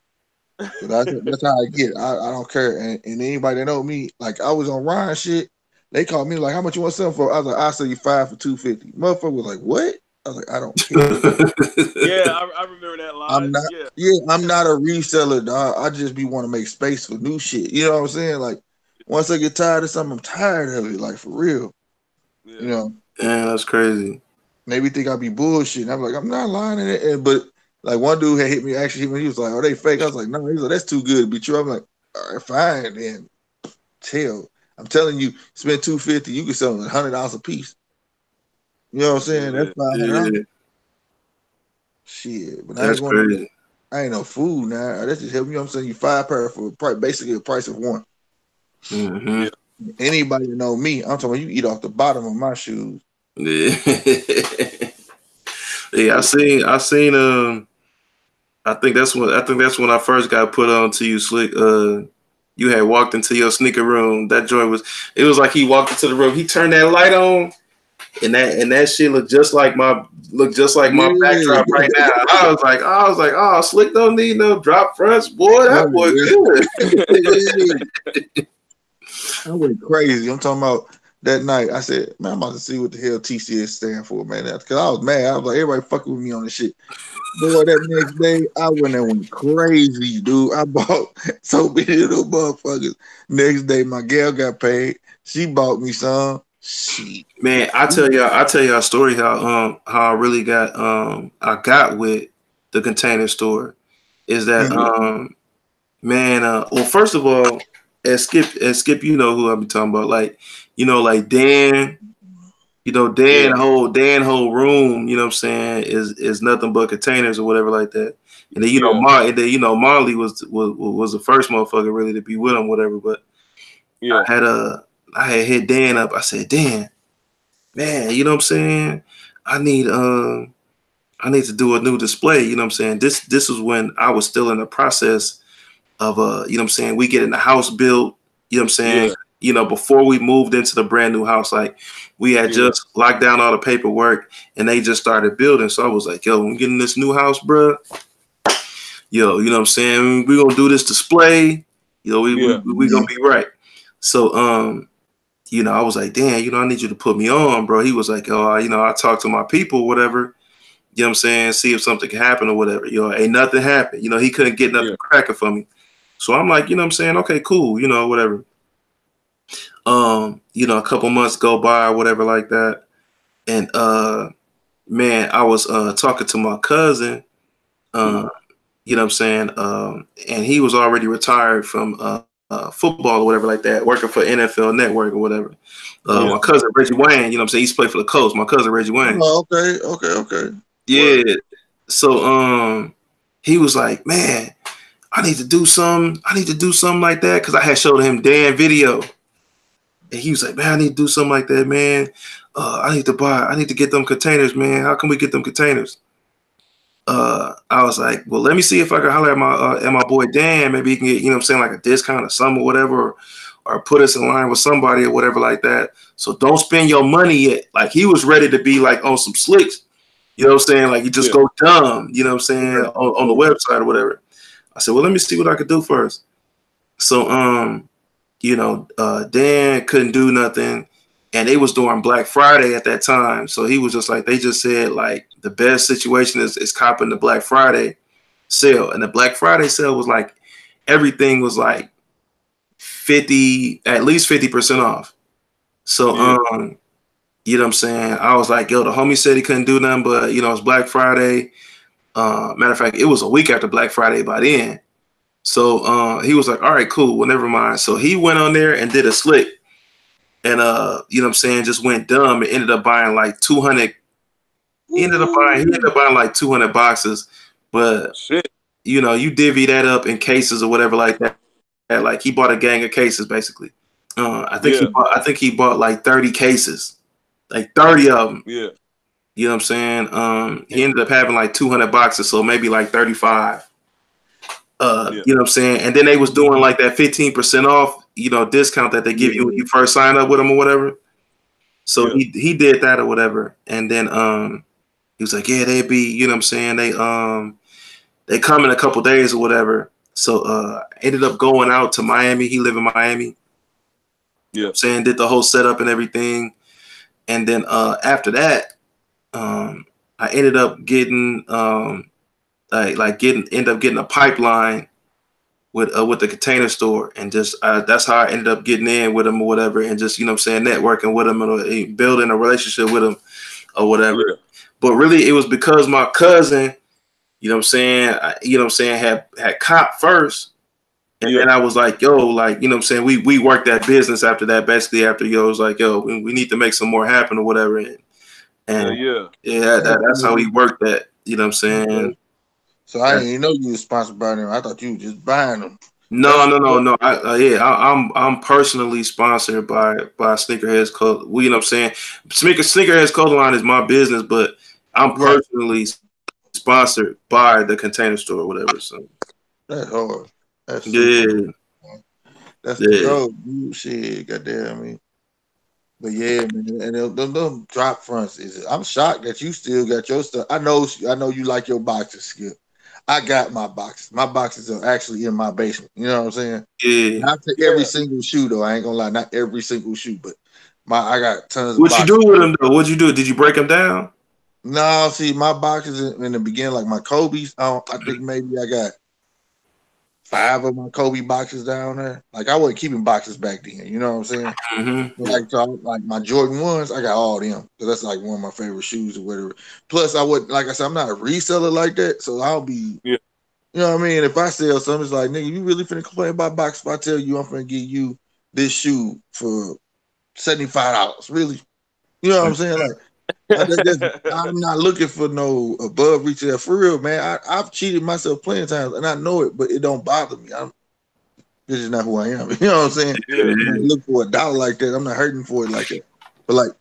That's how I get it. I don't care. And anybody that know me, like I was on Ryan shit, they called me like, how much you want to sell for? I was like, I'll sell you 5 for $250. Motherfucker was like, what? I was like, I don't care. I remember that line. I'm not a reseller, dog. I just be want to make space for new shit. You know what I'm saying? Like once I get tired of something, I'm tired of it. Like for real. Yeah. You know? Yeah, that's crazy. Maybe think I be bullshitting. I'm like, I'm not lying in it. But like one dude had hit me. He was like, "Are they fake?" I was like, "No." He was like, "That's too good to be true." I'm like, "All right, fine then." I'm telling you, spend $250, you can sell them $100 a piece. You know what I'm saying? That's $500. Yeah. Shit, but That's crazy. I ain't no fool now. That's just helping you. I'm selling you 5 pair for basically the price of one. Mm-hmm. Yeah. Anybody know me? I'm talking about you eat off the bottom of my shoes. Yeah. Yeah, I seen I think that's when I first got put on to you, Slick. You had walked into your sneaker room. That joint it was like he walked into the room, he turned that light on, and that shit looked just like my backdrop right now. I was like, oh, Slick don't need no drop fronts, boy. That boy good. I went crazy. I'm talking about that night. I said, man, I'm about to see what the hell TCS stand for, man. Because I was mad. I was like, everybody fucking with me on this shit. Boy, that next day, I went crazy, dude. I bought so many of those motherfuckers. Next day, my gal got paid. She bought me some. Shit. Man, I tell y'all a story how I really got I got with the Container Store is that well, first of all, as Skip, you know who I be talking about, like, you know, like Dan, you know, Dan whole room, you know what I'm saying, is nothing but containers or whatever like that. And then Marley was the first motherfucker really to be with him, whatever. But I had hit Dan up. I said, Dan, man, you know what I'm saying? I need to do a new display. You know what I'm saying? This was when I was still in the process of you know what I'm saying, we getting the house built. You know what I'm saying? Yeah. You know, before we moved into the brand new house, like we had just locked down all the paperwork and they just started building. So I was like, yo, when we getting this new house, bro, yo, you know what I'm saying? We're gonna do this display. You know, we gonna be right. So you know, I was like, damn, you know, I need you to put me on, bro. He was like, oh, you know, I talked to my people, whatever. You know what I'm saying? See if something can happen or whatever. You know, ain't nothing happened. You know, he couldn't get nothing cracking for me. So I'm like, you know what I'm saying? Okay, cool. You know, whatever. You know, a couple months go by or whatever like that. And man, I was talking to my cousin, you know what I'm saying? And he was already retired from football or whatever like that, working for NFL Network or whatever. My cousin Reggie Wayne, you know what I'm saying? He's played for the Colts. My cousin Reggie Wayne. Oh, okay. Yeah. So he was like, man, I need to do something like that, because I had showed him Dan video. And he was like, man, I need to do something like that, man. I need to get them containers, man. How can we get them containers? I was like, well, let me see if I can holler at my boy Dan. Maybe he can get, you know what I'm saying, like a discount or something or whatever, or put us in line with somebody or whatever like that. So don't spend your money yet. Like, he was ready to be like on some slicks, you know what I'm saying? Like, you just go dumb, you know what I'm saying, on the website or whatever. I said, well, let me see what I could do first. So, Dan couldn't do nothing. And it was during Black Friday at that time. So he was just like, they just said, like, the best situation is copping the Black Friday sale. And the Black Friday sale was like, everything was like at least 50% off. So, you know what I'm saying? I was like, yo, the homie said he couldn't do nothing, but, you know, it's Black Friday. Matter of fact, it was a week after Black Friday by then. So he was like, all right, cool. Well, never mind. So he went on there and did a slick. And you know what I'm saying, just went dumb and ended up buying like 200. He ended up buying like 200 boxes. But you know, you divvy that up in cases or whatever like that. Like, he bought a gang of cases basically. I think he bought like 30 cases. Like 30 of them. Yeah. You know what I'm saying? He ended up having like 200 boxes, so maybe like 35. You know what I'm saying? And then they was doing like that 15% off, you know, discount that they give you when you first sign up with them or whatever. So he did that or whatever. And then he was like, yeah, they'd be, you know what I'm saying, they come in a couple days or whatever. So ended up going out to Miami. He lived in Miami. You know what I'm saying? Did the whole setup and everything. And then after that, I ended up getting end up getting a pipeline with the Container Store, and just that's how I ended up getting in with them or whatever, and just, you know what I'm saying, networking with them and building a relationship with them or whatever. But really, it was because my cousin, you know what I'm saying, had cop first, and then I was like, yo, like, you know what I'm saying, we worked that business after that. Basically, after yo was like, yo, we need to make some more happen or whatever, and that's how we worked that. You know what I'm saying. So I didn't even know you were sponsored by them. I thought you were just buying them. No. I'm personally sponsored by Sneakerheads Clothing. You know what I'm saying? Sneakerheads Clothing Line is my business, but I'm personally sponsored by the Container Store or whatever. So that's hard. That's That's dope. Shit, goddamn me. But yeah, man, and them drop fronts I'm shocked that you still got your stuff. I know you like your boxes, Skip. I got my boxes. My boxes are actually in my basement. You know what I'm saying? Yeah. Not to every single shoe though. I ain't gonna lie, not every single shoe, but I got tons of What boxes. You do with them though? What'd you do? Did you break them down? No, see, my boxes in the beginning, like my Kobe's, I think maybe I got 5 of my Kobe boxes down there. Like, I wasn't keeping boxes back then. You know what I'm saying? Mm-hmm. Like my Jordan 1s, I got all them. So that's like one of my favorite shoes or whatever. Plus, I would, like I said, I'm not a reseller like that. So I'll be, you know what I mean? If I sell something, it's like, nigga, you really finna complain about boxes if I tell you I'm finna give you this shoe for $75? Really? You know what I'm saying? Like, I'm not looking for no above retail for real, man. I've cheated myself plenty of times, and I know it, but it don't bother me. This is not who I am. You know what I'm saying? When I look for $1 like that, I'm not hurting for it like that. But like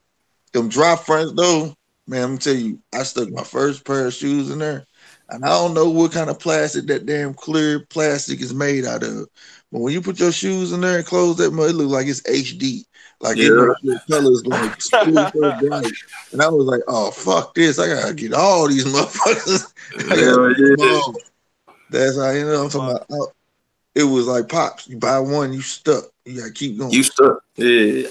them drop fronts though, man, I'm gonna tell you, I stuck my first pair of shoes in there, and I don't know what kind of plastic that damn clear plastic is made out of. But when you put your shoes in there and close that mud, it looks like it's HD. Like it makes your colors like so bright. And I was like, oh fuck this. I gotta get all these motherfuckers. That's how, you know what I'm talking about. It was like Pops. You buy one, you stuck. You gotta keep going. You stuck. Yeah.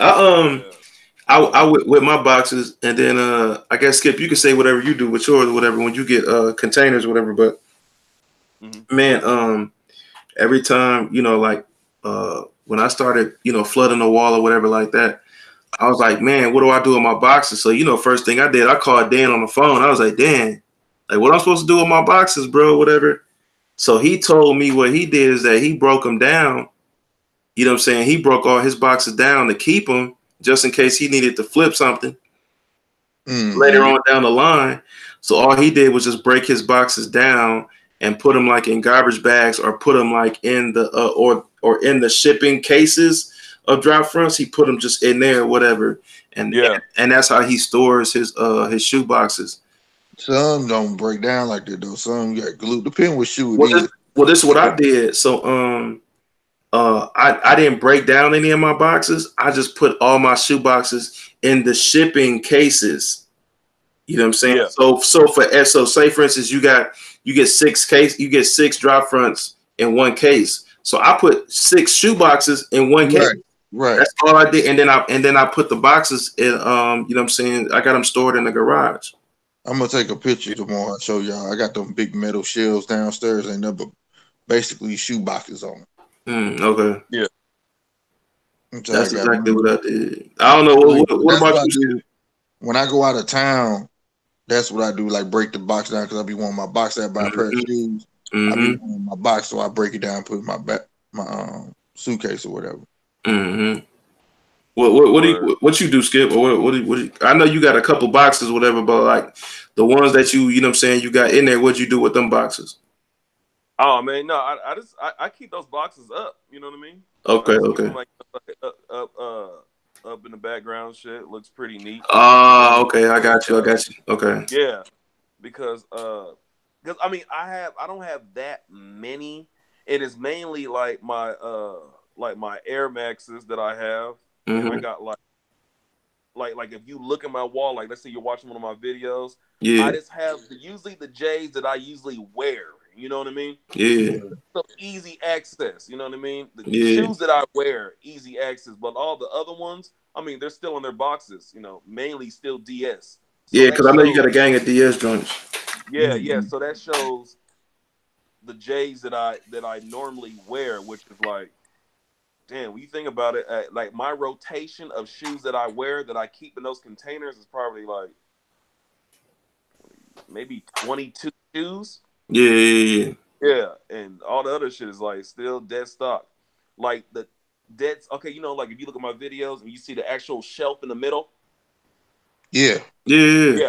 I with my boxes, and then I guess Skip, you can say whatever you do with yours or whatever when you get containers or whatever. But man, every time, you know, like when I started, you know, flooding the wall or whatever like that, I was like, man, what do I do with my boxes? So, you know, first thing I did, I called Dan on the phone. I was like, Dan, like, what I'm supposed to do with my boxes, bro, whatever. So he told me what he did is that he broke them down. You know what I'm saying? He broke all his boxes down to keep them just in case he needed to flip something. later on down the line. So all he did was just break his boxes down and put them like in garbage bags, or put them like in the or in the shipping cases of drop fronts. He put them just in there or whatever, and that's how he stores his shoe boxes. Some don't break down like that though. Some got glued. Depending what shoe it is. Well, this is what I did. So I didn't break down any of my boxes. I just put all my shoe boxes in the shipping cases. You know what I'm saying? Yeah. So say for instance, you get 6 drop fronts in one case. So I put 6 shoe boxes in one case. Right. That's all I did. And then I put the boxes in you know what I'm saying? I got them stored in the garage. I'm gonna take a picture tomorrow and show y'all. I got them big metal shelves downstairs, ain't nothing but basically shoe boxes on them. Okay. Yeah. So that's exactly what I did. I don't know what about you. When I go out of town, that's what I do. Like break the box down because I be wanting my box. I buy a pair of shoes. I be wanting my box, so I break it down, put it in my suitcase or whatever. What you do, Skip? Or what do you, I know you got a couple boxes, whatever, but like the ones that you know what I'm saying, you got in there, what'd you do with them boxes? Oh man, no, I keep those boxes up. You know what I mean? Okay. Like up in the background, shit looks pretty neat. Okay, I got you. Okay. Yeah, because I mean I don't have that many. It is mainly like my Air Maxes that I have. And I got like if you look at my wall, like let's say you're watching one of my videos, I just have usually the J's that I usually wear. You know what I mean? Yeah. So easy access. You know what I mean? The shoes that I wear, easy access. But all the other ones, I mean, they're still in their boxes. You know, mainly still DS. So yeah, because I know you got a gang of DS joints. Yeah. So that shows the J's that I normally wear, which is like, damn, when you think about it, like my rotation of shoes that I wear that I keep in those containers is probably like maybe 22 shoes. Yeah. And all the other shit is like still dead stock. Like the dead. Okay, you know, like if you look at my videos and you see the actual shelf in the middle. Yeah.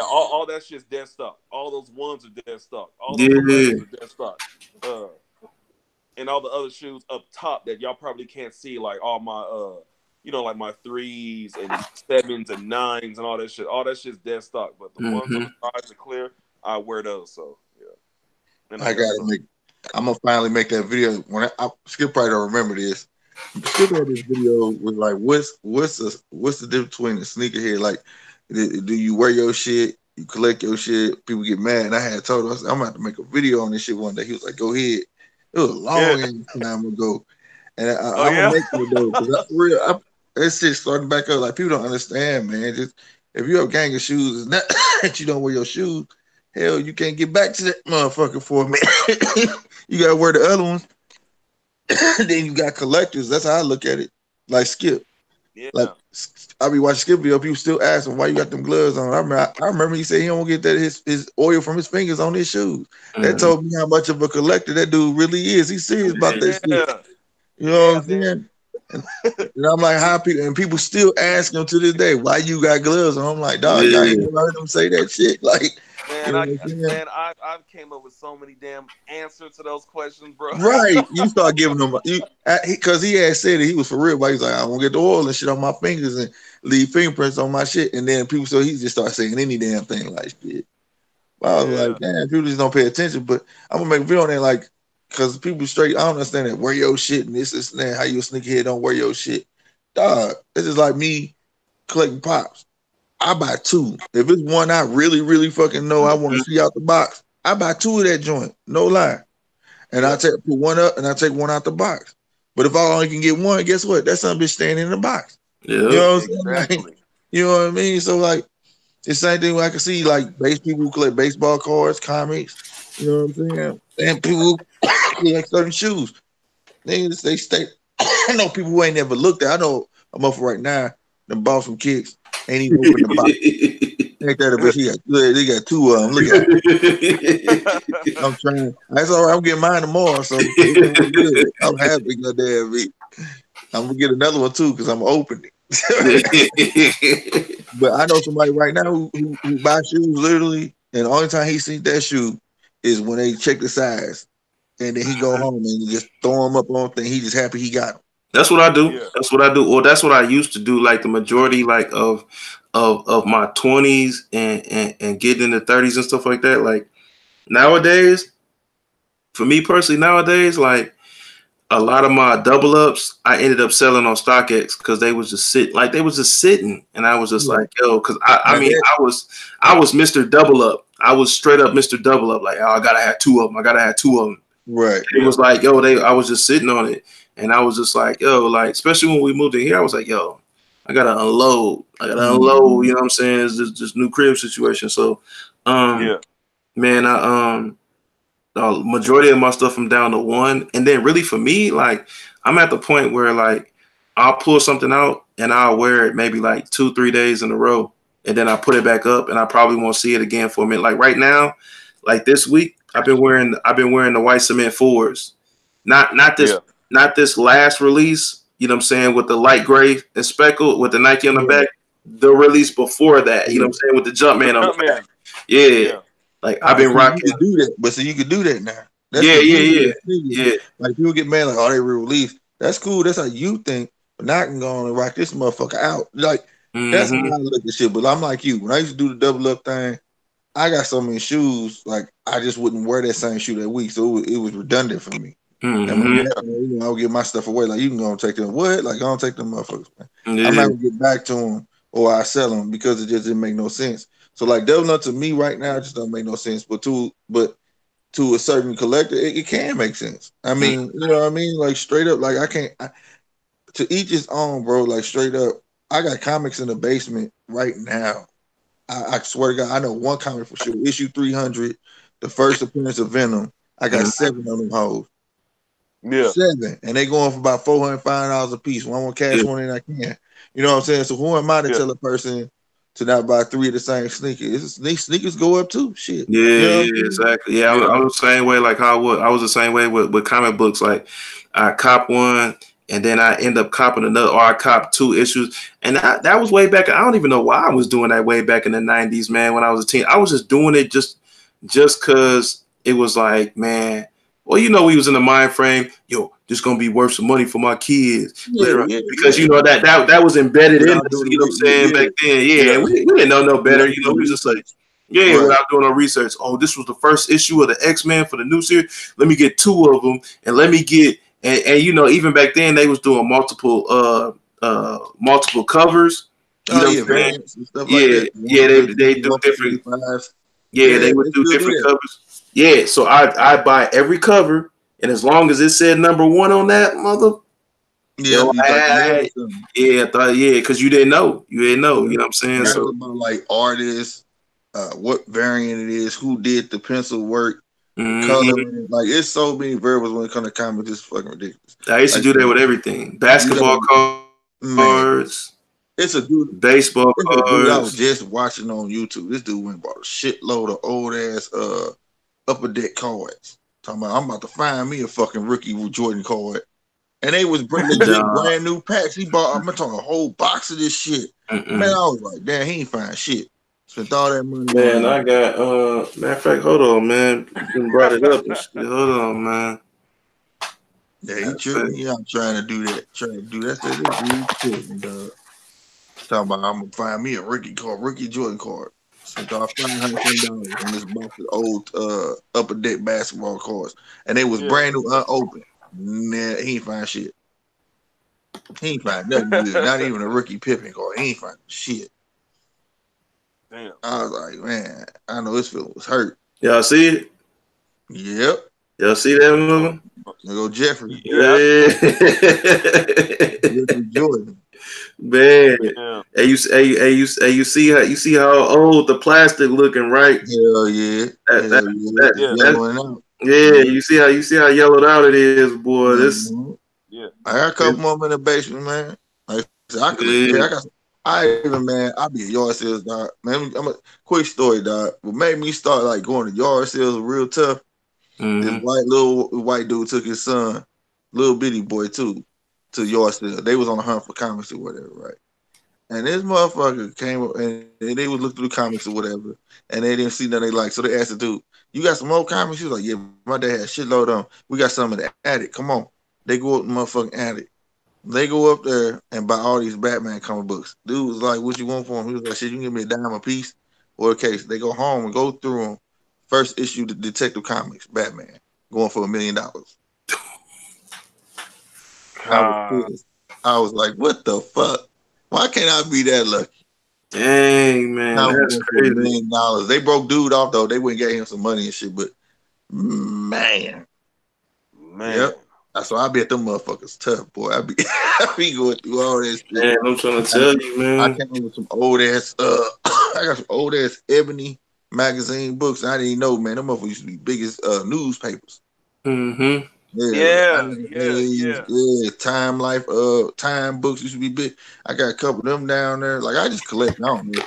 All that shit's dead stock. All those ones are dead stock. All those are dead stock. And all the other shoes up top that y'all probably can't see, like all my you know, like my 3s and 7s and 9s and all that shit. All that shit's dead stock. But the ones on the sides are clear. I wear those. So yeah. And I'm gonna finally make that video. When Skip probably don't remember this. Skip had this video with like, what's the difference between a sneakerhead? Like, do you wear your shit? You collect your shit? People get mad. And I had told him, I said, I'm gonna have to make a video on this shit one day. He was like, go ahead. It was a long time ago, and I'm gonna make it though because that shit starting back up. Like people don't understand, man. Just if you have a gang of shoes, it's not that you don't wear your shoes. Hell, you can't get back to that motherfucker for a minute. You gotta wear the other ones. Then you got collectors. That's how I look at it. Like Skip. Yeah. Like I be watching Skip video. People still ask him why you got them gloves on. I remember he said he don't get that his oil from his fingers on his shoes. That told me how much of a collector that dude really is. He's serious about that shit. You know what I'm saying? And I'm like, how people still ask him to this day, why you got gloves on? I'm like, dog, y'all ain't never heard him say that shit. Like, I've came up with so many damn answers to those questions, bro. Right. You start giving them because he had said it, he was for real, but he's like, I won't get the oil and shit on my fingers and leave fingerprints on my shit. And then people, so he just started saying any damn thing like shit. But I was like, damn, people just don't pay attention. But I'm gonna make a video on that, like, because people straight, I don't understand that wear your shit and this and that, how you a sneakerhead don't wear your shit. Dog, this is like me collecting pops. I buy 2. If it's one I really, really fucking know I want to see out the box, I buy 2 of that joint. No lie. And I put one up and I take one out the box. But if I only can get one, guess what? That son bitch staying in the box. Yeah. You know what I'm saying? Like, you know what I mean? So like it's the same thing I can see like people who collect baseball cards, comics, you know what I'm saying? And people who collect certain shoes. They stay. I know people who ain't never looked at. I know I'm up for right now. Them bought some kicks. Ain't even open the box. Ain't that a bitch? They got 2 of them. Look at it. I'm trying. That's all right. I'm getting mine tomorrow, so I'm happy. Goddamn me. I'm gonna get another one too because I'm opening it. But I know somebody right now who buys shoes literally, and the only time he seen that shoe is when they check the size, and then he go home and just throw them up on thing. He just happy he got them. That's what I do. Yeah. That's what I do. Or that's what I used to do. Like the majority, like of my 20s and getting in the 30s and stuff like that. Like nowadays, for me personally, nowadays, like a lot of my double ups, I ended up selling on StockX because they was just sitting, and I was just like, yo, because I mean, I was Mr. Double Up. I was straight up Mr. Double Up. Like, oh, I gotta have two of them. Right. It was like, yo, I was just sitting on it, and I was just like, yo, like, especially when we moved in here, I was like, yo, I gotta unload. You know what I'm saying? It's just new crib situation. So, man, the majority of my stuff I'm down to one, and then really for me, like I'm at the point where like I'll pull something out and I'll wear it maybe like 2-3 days in a row, and then I put it back up, and I probably won't see it again for a minute. Like right now, like this week, I've been wearing the white cement fours, not this last release. You know what I'm saying, with the light gray and speckled with the Nike on the back. The release before that, you know what I'm saying, with the Jumpman on the back. Yeah. Like I've been rocking. You can do that, but you can do that now. That's Yeah. Like people get mad, like, oh, they re-release. That's cool. That's how you think. But now I can go on and rock this motherfucker out. Like that's how I look at shit. But I'm like you. When I used to do the double up thing, I got so many shoes. Like I just wouldn't wear that same shoe that week, so it was redundant for me. And when I would give my stuff away, like you can go and take them. What? Like I don't take them motherfuckers. Man. I'm not gonna get back to them or I sell them because it just didn't make no sense. So like double up to me right now just don't make no sense. But to a certain collector, it can make sense. I mean, you know what I mean? Like straight up, like I can't. To each his own, bro. Like straight up, I got comics in the basement right now. I swear to God, I know one comic for sure. Issue 300, the first appearance of Venom. I got 7 of them hoes. Yeah. 7, and they going for about $405 a piece. One cash one in I can. You know what I'm saying? So who am I to tell a person to not buy 3 of the same sneakers? Sneakers go up too. Shit. Yeah, exactly. Yeah, I was the same way. Like I was the same way with comic books. Like I cop one, and then I end up copping another, or I cop 2 issues. And that was way back. I don't even know why I was doing that way back in the 90s, man. When I was a teen, I was just doing it just because it was like, man. Well, you know, we was in the mind frame, yo, this gonna be worth some money for my kids later on. Because you know that was embedded in us, you know what I'm saying, back then. Yeah. We didn't know no better. You know, we was just like, without doing no research. Oh, this was the first issue of the X-Men for the new series. Let me get 2 of them, and let me get and you know, even back then they was doing multiple covers. You know what I'm saying? They do different. They would do different covers. Yeah, so I buy every cover, and as long as it said number 1 on that mother, because you didn't know, you know what I'm saying. So about like artists, what variant it is, who did the pencil work, coloring, like it's so many variables when it comes to comics. It's fucking ridiculous. I used to do that with everything, basketball cards. It's a dude, baseball cards. Dude I was just watching on YouTube. This dude went and bought a shitload of old ass upper deck cards. Talking about I'm about to find me a fucking rookie with Jordan card. And they was brand new packs. He bought, I'm talking a whole box of this shit. Man, I was like, damn, he ain't find shit. Spent all that money. Man, I got matter of fact, hold on, man. You brought it up and shit. Hold on, man. Yeah, he tripping. Yeah, I'm trying to do that. That's dude dog. Talking about I'm gonna find me a rookie Jordan card. So I found $100 on this box of old upper deck basketball cards, and they was brand new, unopened. Nah, he ain't find shit. He ain't find nothing good. Not even a rookie Pippen card. He ain't find shit. Damn. I was like, man, I know this feeling was hurt. Y'all see it? Yep. Y'all see that movie? There go Jeffrey. Yeah. Jeffrey Jordan. Man, and you see how old the plastic looking, right? Hell yeah. You see how yellowed out it is, boy. This I got a couple more in the basement, man. Like I be at yard sales, dog. Man, I'm a quick story, dog. What made me start like going to yard sales real tough. This white dude took his son, little bitty boy too, to yard sale. They was on the hunt for comics or whatever, right? And this motherfucker came up and they would look through the comics or whatever, and they didn't see nothing they like. So they asked the dude, "You got some old comics?" He was like, "Yeah, my dad had a shitload of them. We got some in the attic. Come on." They go up the motherfucking attic. They go up there and buy all these Batman comic books. Dude was like, "What you want for them?" He was like, "Shit, you can give me a dime a piece or a case." They go home and go through them. First issue, the Detective Comics, Batman, going for $1 million. I was pissed. I was like, "What the fuck? Why can't I be that lucky?" Dang, man, I was that's going for $1 crazy. million. They broke dude off though. They went and gave him some money and shit. But man, yep. That's why I bet them motherfuckers tough, boy. I be going through all that shit. Man, I'm trying to tell you, man. I came with some old ass. I got some old ass Ebony magazine books. I didn't even know, man. Them motherfuckers used to be biggest newspapers. Mm-hmm. Yeah. Time Life, Time books used to be big. I got a couple of them down there. Like I just collect. I don't know.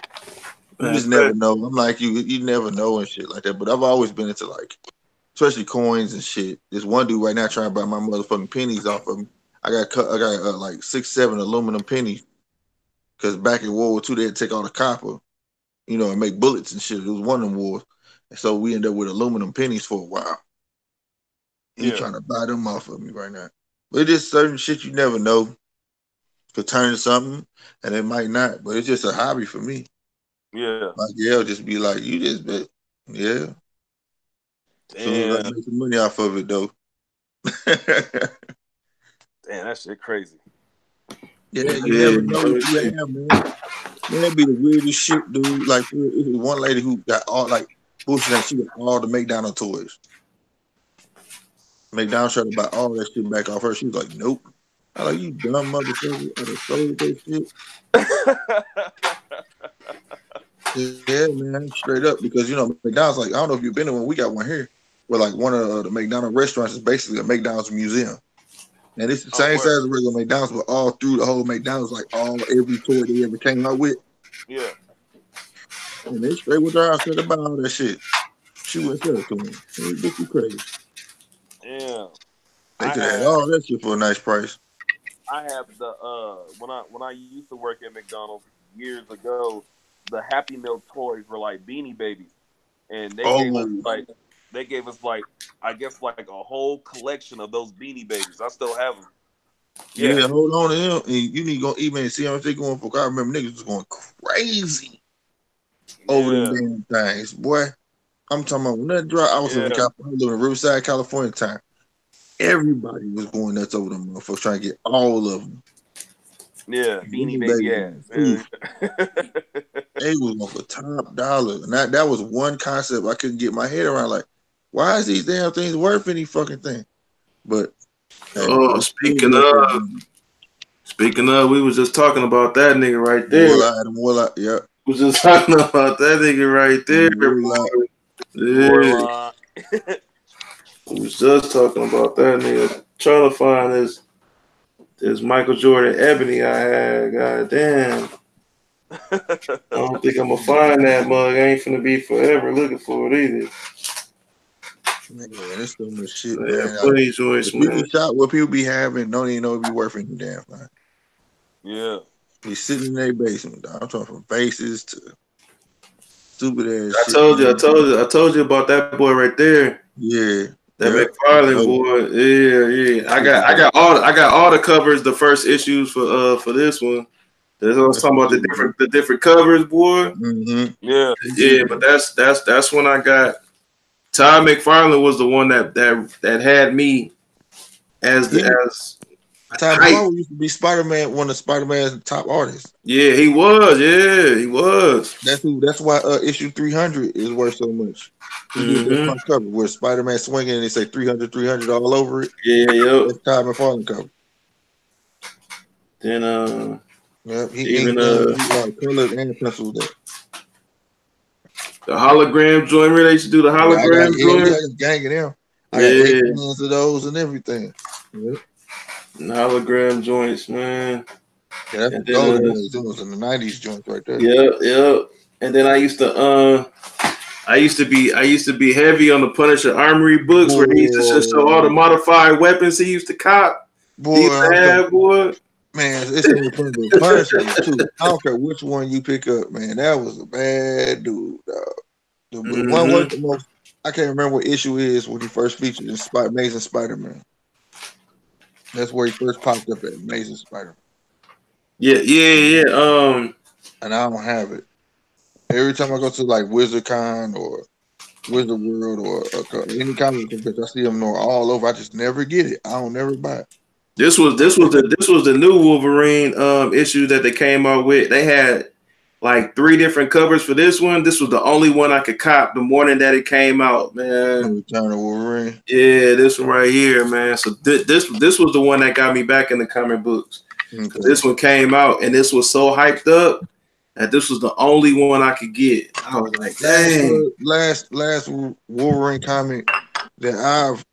You just never know. I'm like you never know and shit like that. But I've always been into like, especially coins and shit. There's one dude right now trying to buy my motherfucking pennies off of me. I got like 6-7 aluminum pennies because back in World War II they had to take all the copper, and make bullets and shit. It was one of them wars, and so we ended up with aluminum pennies for a while. He's trying to buy them off of me right now. But it's just certain shit you never know could turn to something, and it might not. But it's just a hobby for me. Yeah. Like it'll just be like you just bet. Yeah. As soon as I make some money off of it, though. Damn, that shit crazy. Yeah, you never know what you have, man. That'd be the weirdest shit, dude. Like, it was one lady who got all, like, bullshit, she got all the McDonald's toys. McDonald's tried to buy all that shit back off her. She was like, nope. I like, you dumb motherfucker. I done sold that shit. Yeah, man, straight up. Because, McDonald's, like, I don't know if you've been to one. We got one here where, like, one of the McDonald's restaurants is basically a McDonald's museum. And it's the same size as regular McDonald's, but all through the whole McDonald's, like every toy they ever came out with. Yeah. And they straight with her. I said about all that shit. She went to me. Bitch, you crazy. Yeah. They could have had all that shit for a nice price. I have the when I used to work at McDonald's years ago, the Happy Meal toys were like Beanie Babies, and they gave us like I guess like a whole collection of those Beanie Babies. I still have them. Yeah, hold on to him. And you need to go email and see how much they going for. I remember niggas was going crazy over them damn things, boy. I'm talking about when that drop. I was living in Riverside, California at the time. Everybody was going nuts over them motherfuckers trying to get all of them. Yeah, Beanie Baby ass. They was going for top dollar. And that was one concept I couldn't get my head around. Like, why is these damn things worth any fucking thing? But speaking of, we was just talking about that nigga right there. Warlock, yeah. We was just talking about that nigga right there. Warlock. We was just talking about that nigga. Trying to find this Michael Jordan Ebony I had. God damn. I don't think I'm gonna find that mug. I ain't finna be forever looking for it either. Man, that's so much shit, man. Man. Funny choice, man. People shop what people be having, don't even know it be worth any damn thing. Yeah. Be sitting in their basement, dog. I'm talking from faces to stupid ass shit. I told you about that boy right there. Yeah. That McFarlane boy. Yeah. I got all the covers, the first issues for this one. That's what I was talking about, the different covers, boy. Mm-hmm. Yeah, but that's when I got Todd McFarlane was the one that had me as Todd McFarlane used to be Spider-Man, one of Spider-Man's top artists. Yeah, he was. Yeah, he was. That's why issue 300 is worth so much. He did that front cover where Spider-Man swinging and they say 300 all over it. Yeah, that's Todd McFarlane cover. Then he colors and pencils there. The hologram joint, they used to do the hologram joint. Yeah, I gang of them. I got 8 millions of those and everything. Yep. And hologram joints, man. Yeah, that's those in the 90s joints right there. Yeah. And then I used to be heavy on the Punisher Armory books where he used to just show all the modified weapons he used to cop. Boy, Man, it's so funny. The Punisher too. I don't care which one you pick up, man. That was a bad dude, dog. The one was the most. I can't remember what issue it is when he first featured in Amazing Spider-Man. That's where he first popped up at Amazing Spider-Man. Yeah. And I don't have it. Every time I go to like WizardCon or Wizard World or any comic convention, I see them all over. I just never get it. I don't never buy it. This was the new Wolverine issue that they came out with. They had like 3 different covers for this one. This was the only one I could cop the morning that it came out, man. Return of Wolverine. Yeah, this one right here, man. So this was the one that got me back in the comic books. Okay. This one came out, and this was so hyped up that this was the only one I could get. I was like, dang. Last Wolverine comic that I've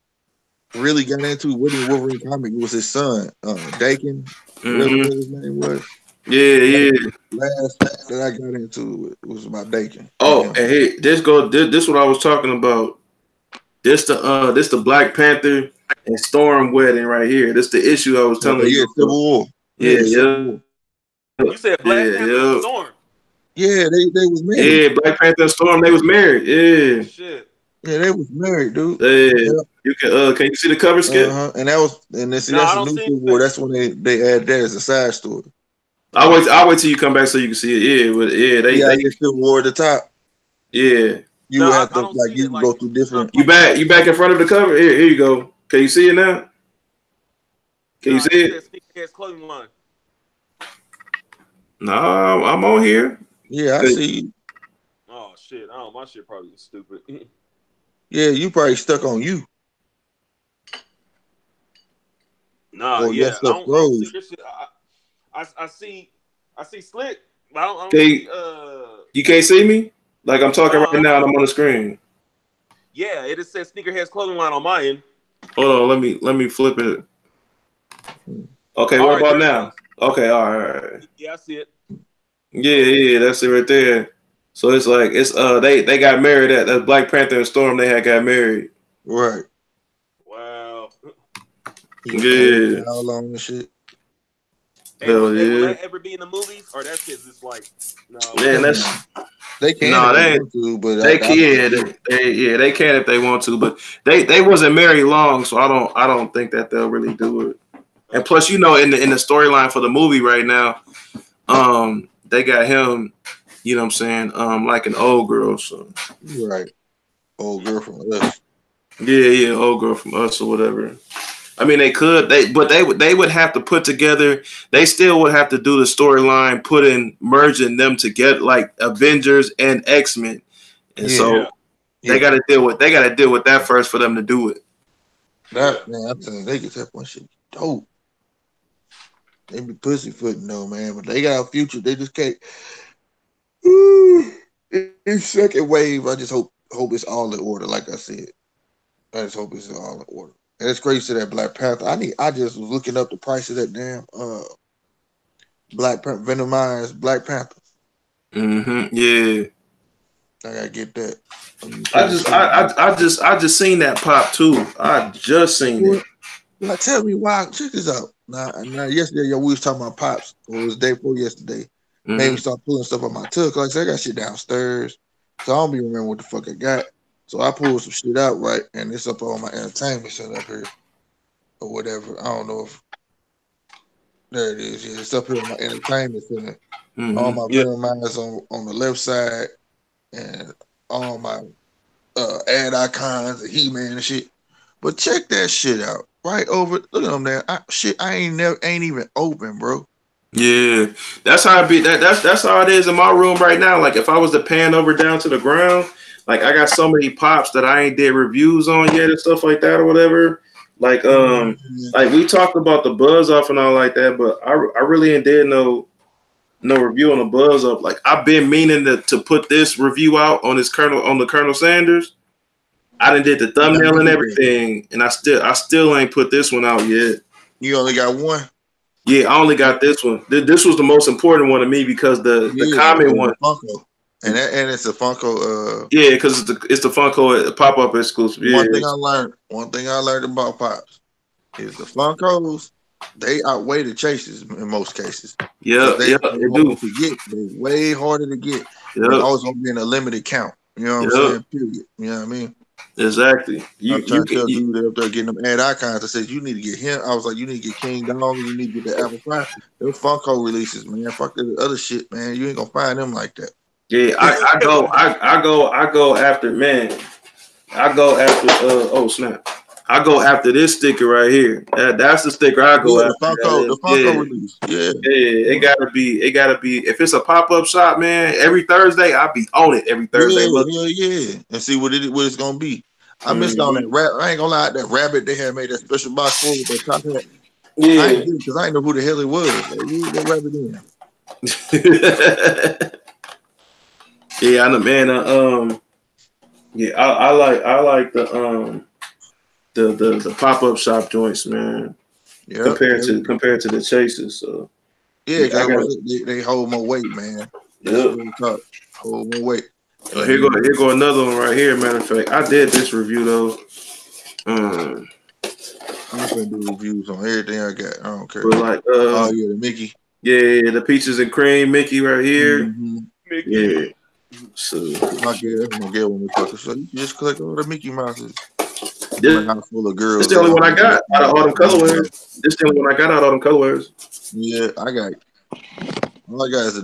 really got into with the Wolverine comic was his son, Dakin. Whatever his name was. Yeah. Last that I got into was about Dakin. Oh, and hey, this what I was talking about. This the Black Panther and Storm wedding right here. This the issue I was telling you. Yeah, Civil War. Yeah. You said Black Panther and Storm. Yeah, they was married. Yeah, Black Panther and Storm, they was married. Yeah. Shit. Yeah, they was married, dude. Yeah. You can you see the cover, Skip? And that's the new Civil War. That's when they add that as a side story. I'll wait till you come back so you can see it. Yeah, but they get Civil War at the top. Yeah. You have to go through different. You back in front of the cover? Here you go. Can you see it now? Can you see it? Sneakerheads Clothing Line. No, I'm on here. Yeah, I see. Oh shit! My shit probably is stupid. Yeah, you probably stuck on you. Nah, yeah, I don't see this shit. I see Slick. But I don't see, you can't see me? Like I'm talking right now and I'm on the screen. Yeah, it just says Sneakerheads Clothing Line on my end. Hold on, let me flip it. Okay, what about now? Okay, all right. Yeah, I see it. Yeah, that's it right there. So it's like they got married at Black Panther and Storm. They got married. Right. Wow. Yeah. How long and shit? Hell yeah. Will that ever be in the movies, or that shit's just like no? Man, they can. No, they can if they want to, but they wasn't married long, so I don't think that they'll really do it. And plus, in the storyline for the movie right now, they got him, you know what I'm saying, like an old girl. So right, old girl from us. Yeah, old girl from us or whatever. I mean, they could, but they would have to put together. They still would have to do the storyline, merging them together like Avengers and X-Men, and so they got to deal with that first for them to do it. That man, I'm telling you, they get that one shit dope. They be pussyfooting though, man, but they got a future. They just can't. In second wave, I just hope it's all in order. Like I said, I just hope it's all in order. And it's crazy that Black Panther. I just was looking up the price of that damn Venomized Black Panther. Yeah. I gotta get that. I just seen that pop too. I just seen it. Now tell me why. Check this out. Now yesterday, we was talking about pops. It was the day before yesterday. Made me start pulling stuff on my tuck. Like I said, I got shit downstairs, so I don't even remember what the fuck I got. So I pulled some shit out, right, and it's up on my entertainment center up here, or whatever. I don't know if there it is. Yeah, it's up here on my entertainment center. All my Venomized on the left side, and all my ad icons, and He-Man and shit. But check that shit out. Right over, look at them there. I ain't even open, bro. Yeah, that's how it be. That's how it is in my room right now. Like if I was to pan over down to the ground, like I got so many pops that I ain't did reviews on yet and stuff like that or whatever. Like like we talked about the buzz off and all like that, but I really ain't did no review on the buzz up. Like I've been meaning to put this review out on the Colonel Sanders. I done did the thumbnail and everything, and I still ain't put this one out yet. You only got one? Yeah, I only got this one. This was the most important one to me because the comment one. Funko. And it's a Funko. Yeah, because it's the Funko pop-up exclusive. Yeah. One thing I learned about Pops is the Funkos they outweigh the chases in most cases. Yeah, they they do. to get. They're way harder to get. Yep. They're always gonna be in a limited count. You know what I'm saying? Period. You know what I mean? Exactly. I'm trying to tell dude up there getting them ad icons that says you need to get him. I was like, you need to get King Dong, you need to get the Apple Pie. Those Funko releases, man. Fuck the other shit, man. You ain't gonna find them like that. Yeah, I go after, man. I go after oh snap. I go after this sticker right here. That's the sticker I go after. The Funko release. Yeah. Yeah, it gotta be. If it's a pop-up shop, man, every Thursday I'll be on it every Thursday. Yeah. And see what it's gonna be. I missed on that rabbit. I ain't gonna lie, that rabbit they had made that special box for with that top hat. Yeah. I ain't because I didn't know who the hell it was. Like, who that rabbit in? Yeah, I know, man. I like the pop-up shop joints, man. Yeah, compared to the chases. So yeah, they hold more weight, man. Yeah, hold more weight. Here go another one right here. Matter of fact, I did this review though. I'm just gonna do reviews on everything I got. I don't care. But like, oh yeah, the Mickey. Yeah, the peaches and cream Mickey right here. Mm-hmm. Mickey. Yeah. So I'm gonna get one of so you just collect all the Mickey Mouses. This full of girls. This the only one I got out of all them colorways. This the only one I got out of all them colorways. Yeah, all I got is I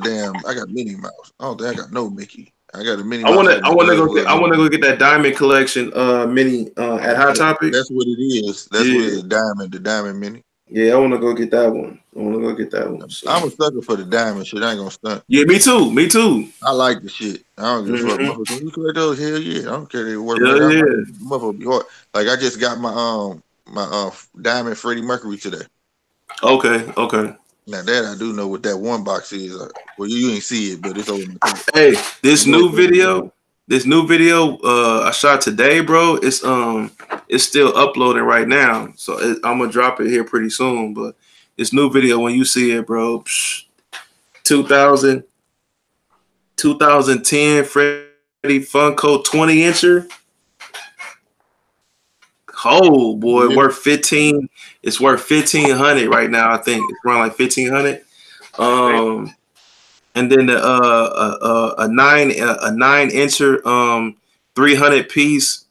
got Minnie Mouse. I don't think I got no Mickey. I got a Minnie Mouse. I want to go get that diamond collection mini at Hot Topic. That's what it is. That's what it is. The diamond mini. Yeah, I want to go get that one. So. I'm a sucker for the diamond shit. I ain't gonna stunt. Yeah, me too. I like the shit. I don't give a fuck. When you collect those, hell yeah. I don't care they work. Motherfucker be hard. Like I just got my diamond Freddie Mercury today. Okay. Now that I do know what that one box is. Well, you ain't see it, but it's over. Hey, this new video I shot today, bro. It's still uploading right now, so I'm gonna drop it here pretty soon. But this new video, when you see it, bro, 2010 Freddie Funko 20-incher. Oh boy, worth 15. It's worth 1,500 right now. I think it's around like 1,500. And then a 9-incher 300 piece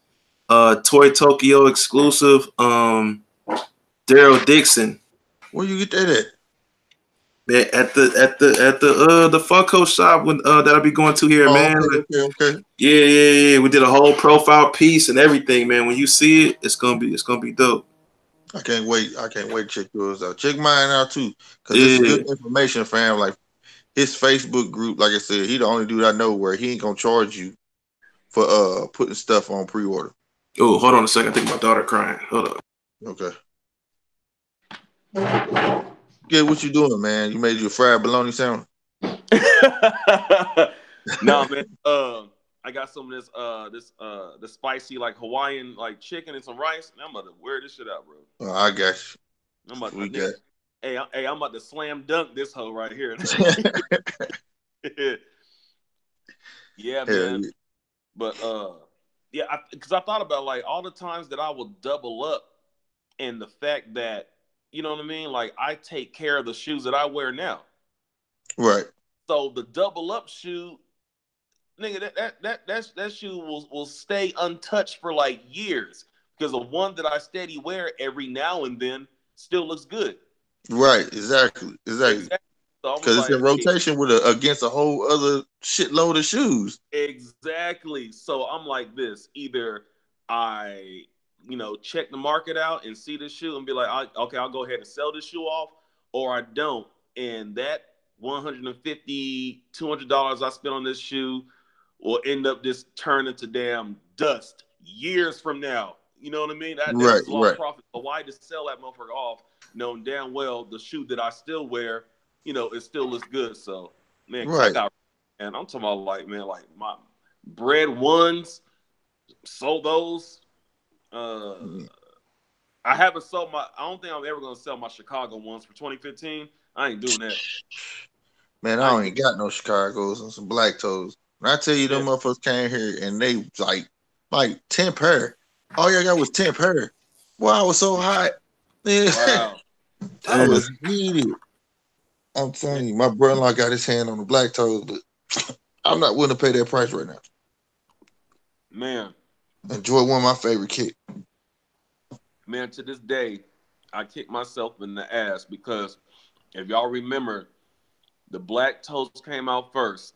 Toy Tokyo exclusive Daryl Dixon. Where you get that at? Yeah, at the Funko shop that I'll be going to here, man. Okay. Yeah. We did a whole profile piece and everything, man. When you see it, it's gonna be dope. I can't wait to check yours out. Check mine out too, because it's good information, fam. Like his Facebook group, like I said, he the only dude I know where he ain't gonna charge you for putting stuff on pre-order. Oh, hold on a second. I think my daughter crying. Hold up. Okay. Yeah, what you doing, man? You made your fried bologna sandwich? No, man. I got some of this spicy like Hawaiian like chicken and some rice. And I'm about to wear this shit out, bro. Oh, I got you. I'm about to I'm about to slam dunk this hoe right here. Yeah, man. Yeah. But because I thought about like all the times that I will double up, and the fact that, you know what I mean, like I take care of the shoes that I wear now. Right. So the double up shoe, nigga, that shoe will stay untouched for like years, because the one that I steady wear every now and then still looks good. Right. Exactly. Because it's in rotation against a whole other shitload of shoes. Exactly. So I'm like this: either I, check the market out and see the shoe and be like, I'll go ahead and sell this shoe off, or I don't. And that $150, $200 I spent on this shoe will end up just turning to damn dust years from now. You know what I mean? That's lost profit. So why just sell that motherfucker off, knowing damn well the shoe that I still wear, it still looks good. So, man, and I'm talking about like my bread ones, sold those. I haven't sold I don't think I'm ever gonna sell my Chicago ones for 2015. I ain't doing that. Man, I ain't got no Chicago's and some black toes. When I tell you them motherfuckers came here and they like 10 pair. All y'all got was 10 pair. Boy, I was so hot. Wow. I was heated. I'm telling you, my brother-in-law got his hand on the black toes, but I'm not willing to pay that price right now. Man. Enjoy one of my favorite kicks. Man, to this day, I kick myself in the ass because if y'all remember, the black toes came out first.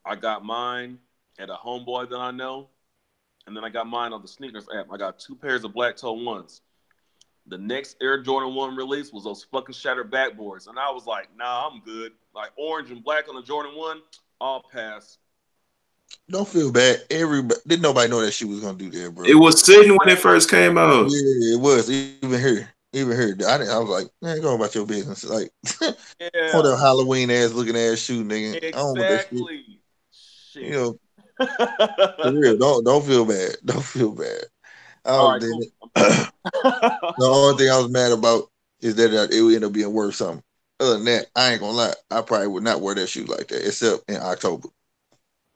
I got mine at a homeboy that I know, and then I got mine on the sneakers app. I got 2 pairs of black toe ones. The next Air Jordan 1 release was those fucking shattered backboards. And I was like, nah, I'm good. Like orange and black on the Jordan 1, I'll pass. Don't feel bad. Didn't nobody know that she was gonna do that, bro. It was sitting when it first came out. Yeah, it was. Even here. I was like, man, go about your business. Like, yeah. all that Halloween ass looking ass shoe, nigga. Exactly. I don't want that shit. Shit. You know, for real. Don't feel bad. Don't feel bad. All right, cool. The only thing I was mad about is that it would end up being worth something. Other than that, I ain't gonna lie. I probably would not wear that shoe like that, except in October.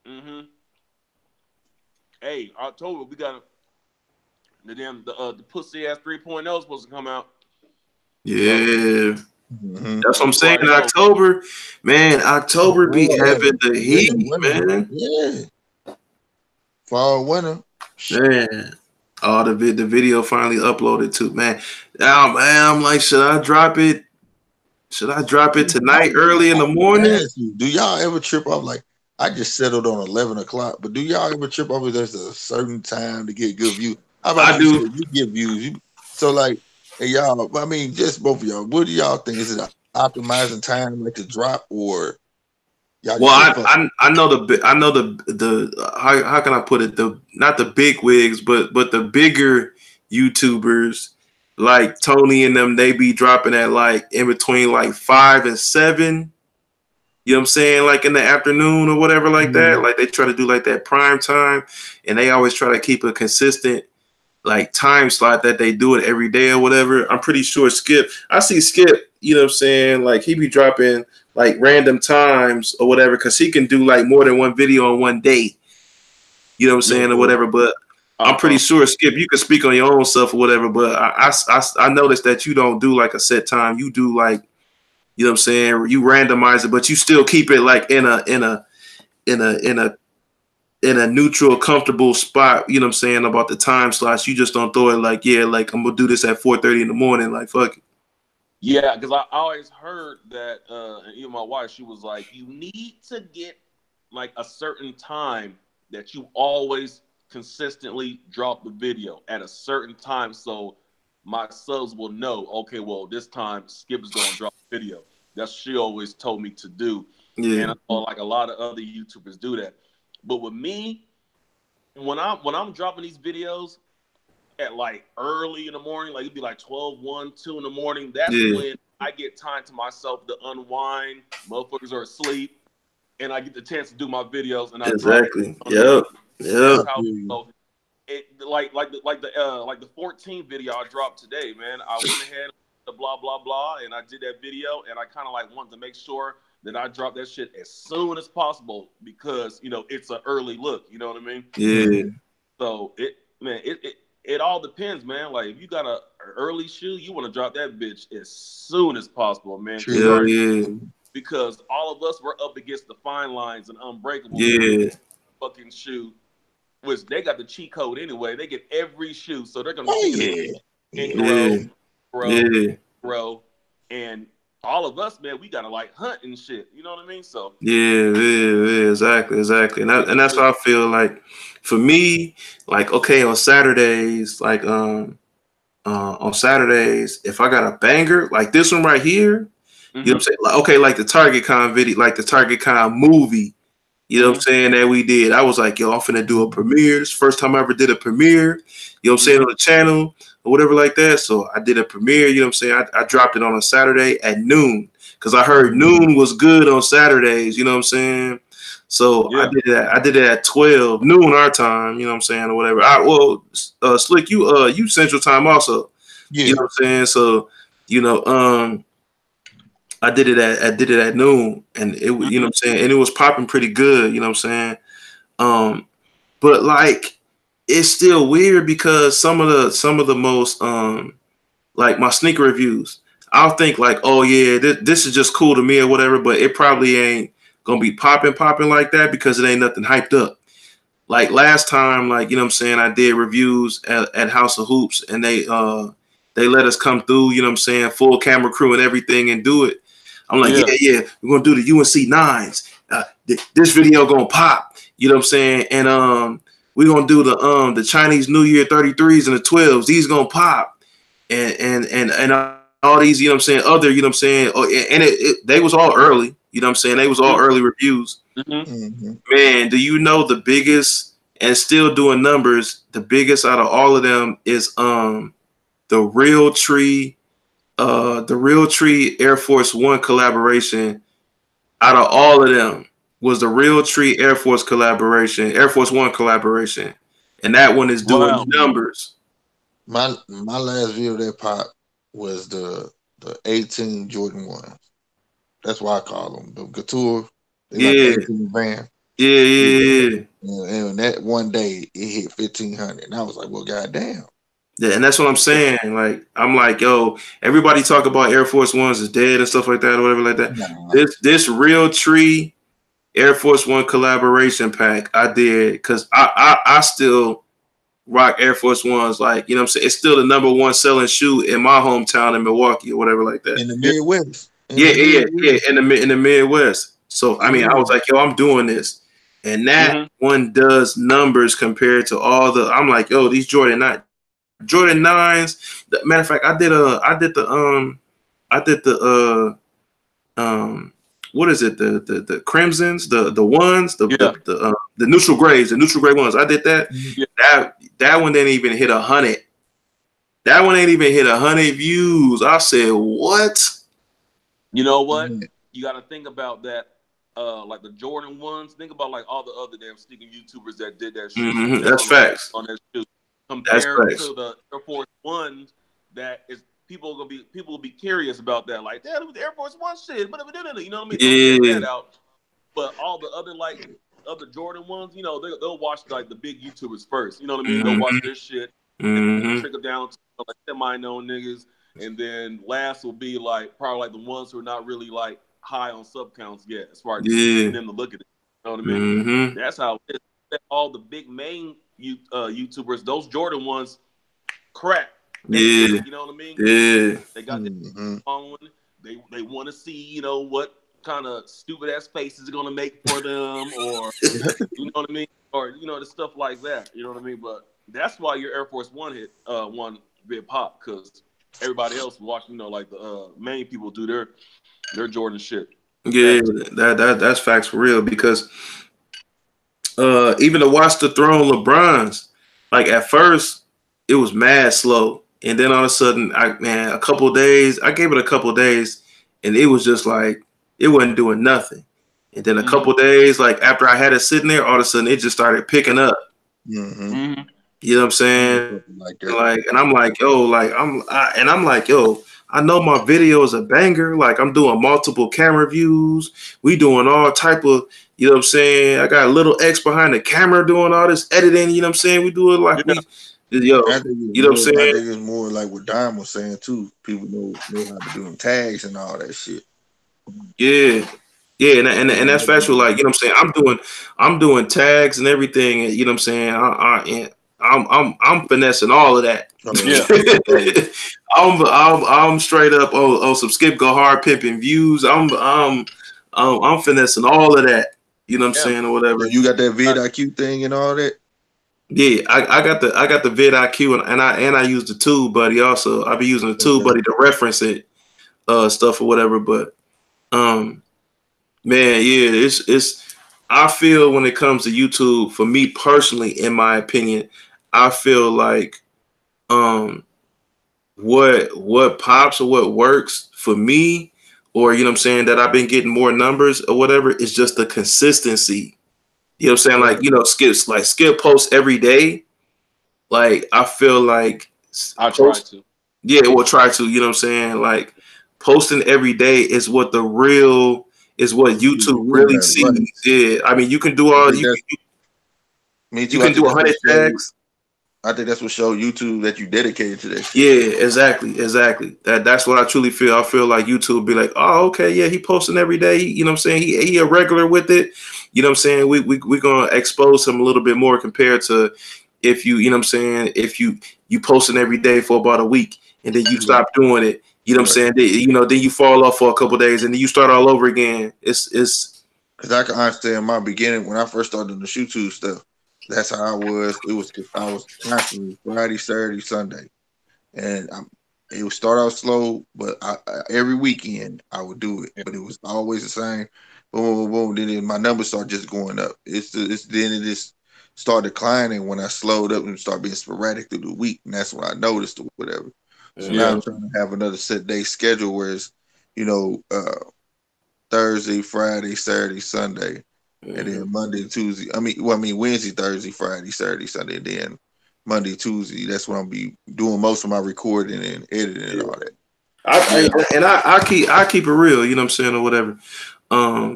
Mm-hmm. Hey, October, we got the pussy ass 3.0 is supposed to come out. Yeah. Mm-hmm. That's what I'm saying. In October, man, October be having the heat, man. Yeah. Fall, winter. Man. Oh, the video finally uploaded too, man. Now, man, I'm like, should I drop it? Should I drop it tonight, early in the morning? Do y'all ever trip off? Like, I just settled on 11 o'clock, but do y'all ever trip off if there's a certain time to get good views? How about you get views? So, like, hey, y'all, I mean, just both of y'all, what do y'all think? Is it optimizing time like to drop, or y'all? Well, I know the how can I put it? Not the big wigs, but the bigger YouTubers like Tony and them, they be dropping at like in between like 5 and 7. You know what I'm saying? Like in the afternoon or whatever like that. Like they try to do like that prime time, and they always try to keep a consistent like time slot that they do it every day or whatever. I'm pretty sure I see Skip, you know what I'm saying? Like he be dropping like random times or whatever, because he can do like more than one video in one day. You know what I'm saying, or whatever. But I'm pretty sure, Skip, you can speak on your own stuff or whatever. But I noticed that you don't do like a set time. You do like, you know what I'm saying, you randomize it, but you still keep it like in a neutral, comfortable spot. You know what I'm saying, about the time slots. You just don't throw it like, yeah, like I'm gonna do this at 4:30 in the morning. Like fuck it. Yeah, because I always heard that, and even my wife, she was like, you need to get like a certain time that you always consistently drop the video at a certain time, so my subs will know, okay, well, this time Skip is going to drop the video. That's what she always told me to do. Yeah. And I know like a lot of other YouTubers do that. But with me, when I'm dropping these videos at like early in the morning, like it'd be like 12, 1, 2 in the morning, that's when I get time to myself to unwind. Motherfuckers are asleep, and I get the chance to do my videos. And I exactly. Yep. Like the 14 video I dropped today, man. I went ahead and blah blah blah, and I did that video, and I kind of like wanted to make sure that I drop that shit as soon as possible because it's an early look. You know what I mean? Yeah. So it all depends, man. Like if you got an early shoe, you want to drop that bitch as soon as possible, man. Yeah. Because all of us were up against the fine lines and unbreakable. Yeah. Fucking shoe, which they got the cheat code anyway. They get every shoe, so they're gonna see it and grow, and all of us, man, we gotta like hunt and shit. You know what I mean? So exactly, and that's how I feel. Like for me, like okay, on Saturdays, like on Saturdays, if I got a banger like this one right here, you know what I'm saying? Like, okay, like the Target Con video, like the Target Con movie. You know what I'm saying, that we did. I was like, yo, I'm finna do a premiere. This first time I ever did a premiere, you know what I'm saying, on the channel or whatever like that. So I did a premiere, you know what I'm saying? I dropped it on a Saturday at noon because I heard noon was good on Saturdays, you know what I'm saying? So I did it at 12 noon our time, you know what I'm saying, or whatever. Slick, you Central Time also. Yeah. You know what I'm saying? So, I did it at noon, and it was, you know what I'm saying, and it was popping pretty good, you know what I'm saying. But like it's still weird because some of the most like my sneaker reviews, I'll think like, oh yeah, this is just cool to me or whatever, but it probably ain't gonna be popping like that because it ain't nothing hyped up. Like last time, like, you know what I'm saying, I did reviews at House of Hoops, and they let us come through, you know what I'm saying, full camera crew and everything, and do it. I'm like, yeah, we're gonna do the UNC nines. This video gonna pop, you know what I'm saying, and we're gonna do the Chinese New Year 33s and the 12s. These gonna pop, and all these, you know what I'm saying, other, you know what I'm saying, and they was all early, you know what I'm saying, they was all early reviews. Man, do you know the biggest, and still doing numbers, the biggest out of all of them is the Real Tree Air Force One collaboration. Out of all of them was the Real Tree Air Force One collaboration, and that one is doing numbers. My last video that popped was the 18 Jordan 1s. That's why I call them the Couture. They like the 18 van. Yeah. And that one day it hit 1,500, and I was like, well, goddamn. Yeah, and that's what I'm saying. Like, I'm like, yo, everybody talk about Air Force Ones is dead and stuff like that or whatever like that. Nah. This Real Tree Air Force One collaboration pack I did, because I still rock Air Force Ones. Like, you know what I'm saying? It's still the #1 selling shoe in my hometown in Milwaukee or whatever like that. In the Midwest. In the Midwest. So, I mean, I was like, yo, I'm doing this. And that one does numbers compared to all the, I'm like, yo, these Jordan 9s. Matter of fact, I did the what is it? The crimsons, the ones, the neutral grays, the neutral gray ones. I did that. Yeah. That one didn't even hit 100. That one ain't even hit 100 views. I said, what? You know what? You got to think about that. Like the Jordan ones. Think about like all the other damn sneaker YouTubers that did that shit. That's facts. On that shoe. Compared to the Air Force Ones, that is people will be curious about that. Like, that was the Air Force One shit. But you know what I mean? Don't get that out. But all the other other Jordan ones, you know, they'll watch like the big YouTubers first. You know what I mean? They'll watch their shit and trickle down to like semi-known niggas, and then last will be like probably like the ones who are not really like high on sub counts yet, as far as them to look at it. You know what I mean? That's how it is. All the big main YouTubers, those Jordan ones, crack. You know what I mean? Yeah. They got their following. They want to see, you know, what kind of stupid ass faces are gonna make for them, or you know what I mean, or you know, the stuff like that. You know what I mean? But that's why your Air Force One hit one bit pop, because everybody else watching, you know, like the main people do their Jordan shit. Yeah, that's facts for real, because even to watch the Throne LeBrons, like at first it was mad slow, and then all of a sudden, I gave it a couple of days, and it was just like it wasn't doing nothing. And then a couple days, like after I had it sitting there, all of a sudden it just started picking up. You know what I'm saying? Like, and I'm like, yo, I know my video is a banger. Like, I'm doing multiple camera views. We doing all type of, you know what I'm saying? I got a little X behind the camera doing all this editing. You know what I'm saying? We do it like you know what I'm saying? I think it's more like what Dime was saying too. People know how to do tags and all that shit. Yeah, and that's factual. Like, you know what I'm saying? I'm doing tags and everything. And, you know what I'm saying? I'm finessing all of that. I'm straight up on some Skip Go Hard pimping views. I'm finessing all of that. You know what I'm saying, or whatever. You got that vidIQ thing and all that. Yeah, I got the vidIQ, and I use the Tube Buddy also. I be using the Tube Buddy to reference it, stuff or whatever. But man, yeah, it's. I feel when it comes to YouTube, for me personally, in my opinion, I feel like what pops or what works for me, or you know what I'm saying, that I've been getting more numbers or whatever, is just the consistency. You know what I'm saying? Like, you know, Skip posts every day. Like, I feel like I try to. Yeah, we'll try to, you know what I'm saying? Like, posting every day is what YouTube really sees. Right. Yeah. I mean, you can do all you can do 100 tags. I I think that's what showed YouTube that you dedicated to that shit. Yeah, exactly. That's what I truly feel. I feel like YouTube be like, oh, okay, yeah, he posting every day. You know what I'm saying? He a regular with it. You know what I'm saying? We gonna expose him a little bit more compared to if you know what I'm saying, if you posting every day for about a week and then you stop doing it. You know what I'm saying? Then you fall off for a couple of days and then you start all over again. It's because I can understand my beginning when I first started doing the YouTube stuff. That's how I was. I was constantly Friday, Saturday, Sunday, and it would start out slow, but every weekend I would do it. But it was always the same. Boom, boom, boom. Then my numbers start just going up. Then it just started declining when I slowed up and started being sporadic through the week, and that's when I noticed or whatever. So now I'm trying to have another set day schedule, whereas Thursday, Friday, Saturday, Sunday. And then Monday, Tuesday. Wednesday, Thursday, Friday, Saturday, Sunday, and then Monday, Tuesday. That's when I'll be doing most of my recording and editing and all that. I keep it real, you know what I'm saying, or whatever.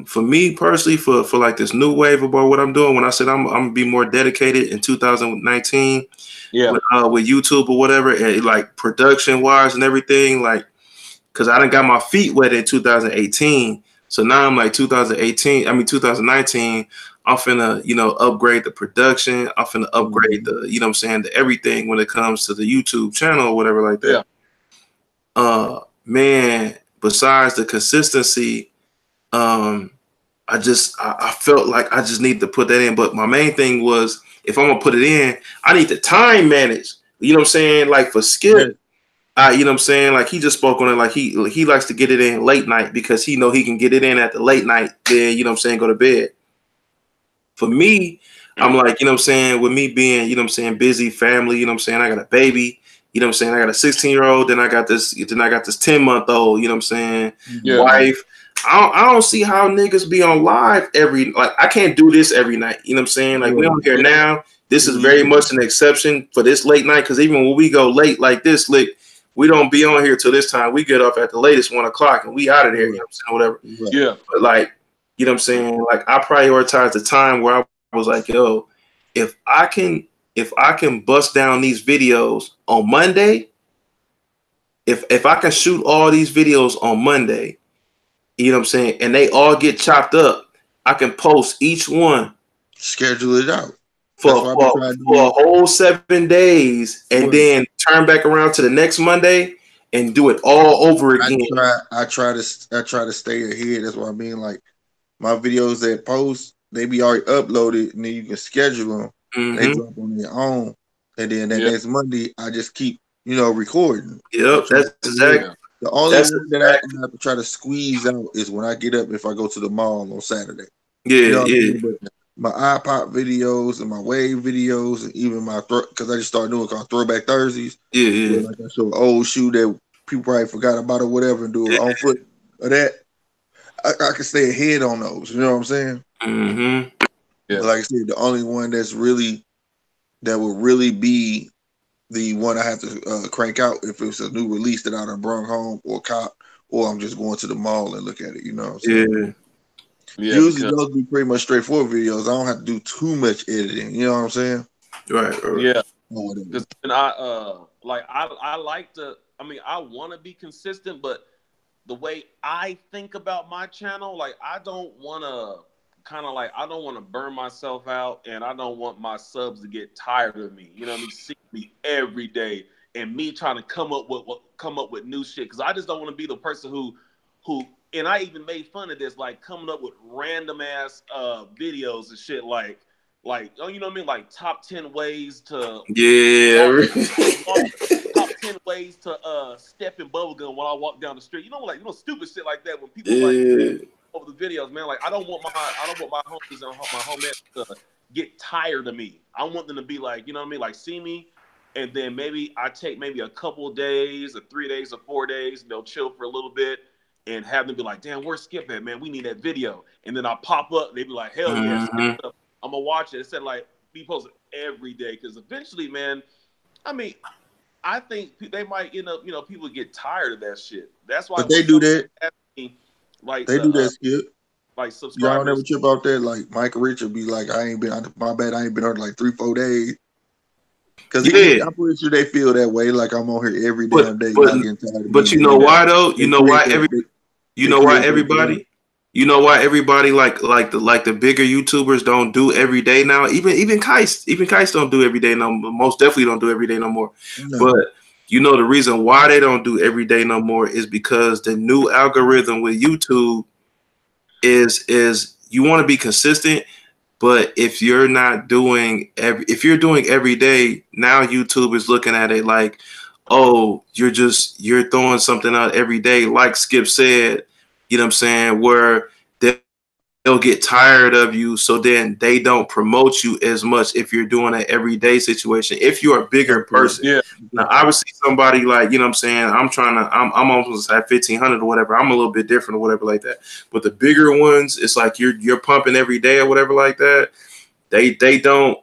For me personally, for like this new wave about what I'm doing, when I said I'm gonna be more dedicated in 2019, with YouTube or whatever, and like production wise and everything, like, because I done got my feet wet in 2018. So now I'm like 2019, I'm finna, upgrade the production. I'm finna upgrade the, you know what I'm saying, the everything when it comes to the YouTube channel or whatever like that. Yeah. Man, besides the consistency, I felt like I just need to put that in. But my main thing was, if I'm gonna put it in, I need to time manage. You know what I'm saying? Like for Skip, you know what I'm saying? Like he just spoke on it. Like he likes to get it in late night because he know he can get it in at the late night. Then, you know what I'm saying, go to bed. For me, I'm like, you know what I'm saying, with me being, you know what I'm saying, busy family, you know what I'm saying, I got a baby, you know what I'm saying, I got a 16-year-old, then I got this 10-month-old, you know what I'm saying, wife. I don't see how niggas be on live I can't do this every night, you know what I'm saying? Like we on here now. This is very much an exception for this late night, because even when we go late like this, we don't be on here till this time. We get off at the latest 1 o'clock and we out of there, you know what I'm saying, whatever. Yeah. But like, you know what I'm saying? Like I prioritize the time where I was like, yo, if I can bust down these videos on Monday, if I can shoot all these videos on Monday, you know what I'm saying, and they all get chopped up, I can post each one. Schedule it out. For a whole 7 days, and then turn back around to the next Monday and do it all over again. I try to stay ahead. That's what I mean. Like my videos that post, they be already uploaded, and then you can schedule them. They drop on their own, and then that next Monday, I just keep recording. Yep, that's exactly. The only one that I have to try to squeeze out is when I get up if I go to the mall on Saturday. Yeah, But my iPop videos and my Wave videos, and even my because I just started doing called Throwback Thursdays. Yeah. Like I show an old shoe that people probably forgot about or whatever, and do it on foot or that. I can stay ahead on those. You know what I'm saying? Mm-hmm. Yeah. But like I said, the only one that will really be the one I have to crank out if it's a new release that I done brought home or cop, or I'm just going to the mall and look at it. You know what I'm saying? Yeah, usually those be pretty much straightforward videos. I don't have to do too much editing. You know what I'm saying? Right. Yeah. Because I like to. I mean, I want to be consistent, but the way I think about my channel, like I don't want to burn myself out, and I don't want my subs to get tired of me. You know what I mean? See me every day, and me trying to come up with new shit. Because I just don't want to be the person who. And I even made fun of this, like coming up with random ass videos and shit, like oh, you know what I mean, like top 10 ways to top 10 ways to step in bubblegum while I walk down the street. Stupid shit like that when people like over the videos, man. Like I don't want my homies and my homies to get tired of me. I want them to be like, you know what I mean, like see me, and then maybe I take maybe a couple of days or 3 days or 4 days, they'll chill for a little bit. And have them be like, damn, where's Skip at, man? We need that video. And then I pop up, they be like, hell yes, I'm gonna watch it. Instead of like be posted every day, because eventually, man, I mean, I think they might end up, people get tired of that shit. That's why. But they do that. Like they do that, Skip. Like subscribers. Y'all never trip out there. Like Michael Richard be like, my bad, I ain't been on like 3-4 days. Because I'm pretty sure they feel that way. Like I'm on here every damn day. Y'all getting tired of but you know why though? You know why everybody like the bigger YouTubers don't do every day now. Even Keist don't do every day no more. Most definitely don't do every day no more. No. But you know the reason why they don't do every day no more is because the new algorithm with YouTube is you want to be consistent. But if you're not doing if you're doing every day, now YouTube is looking at it like, oh, you're throwing something out every day, like Skip said, you know what I'm saying, where they'll get tired of you, so then they don't promote you as much if you're doing an everyday situation. If you're a bigger person. Yeah. Now obviously somebody like, you know what I'm saying, I'm almost at 1,500 or whatever. I'm a little bit different or whatever like that. But the bigger ones, it's like you're pumping every day or whatever like that. They don't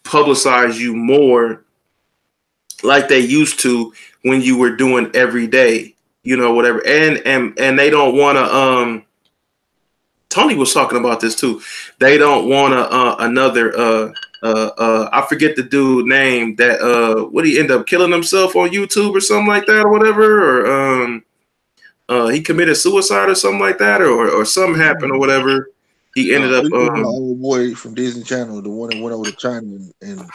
publicize you more like they used to when you were doing every day. You know, whatever, and they don't want to. Tony was talking about this too. They don't want another. I forget the dude name that. What he end up killing himself on YouTube or something like that or whatever, or he committed suicide or something like that, or something happened or whatever. He ended up. My old boy from Disney Channel, the one that went over to China and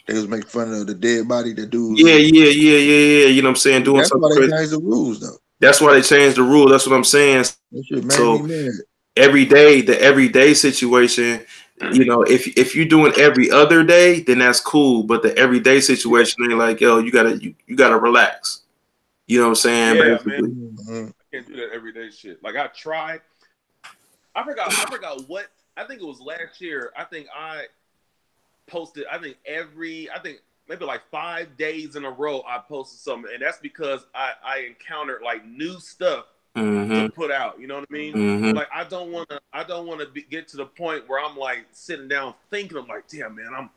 they was making fun of the dead body. The dude. Yeah. You know what I'm saying? Doing that's something why they crazy. changed the rules, though. That's why they changed the rule. That's what I'm saying. That shit made so me mad. The everyday situation, you know, if you're doing every other day, then that's cool. But the everyday situation, they're like, yo, you gotta relax. You know what I'm saying? Yeah, basically. Man. I can't do that everyday shit. Like I tried. I forgot what. I think it was last year. I think I posted. I think maybe like 5 days in a row I posted something, and that's because I encountered like new stuff to put out. You know what I mean? Like I don't want to get to the point where I'm like sitting down thinking, I'm like, damn man, I'm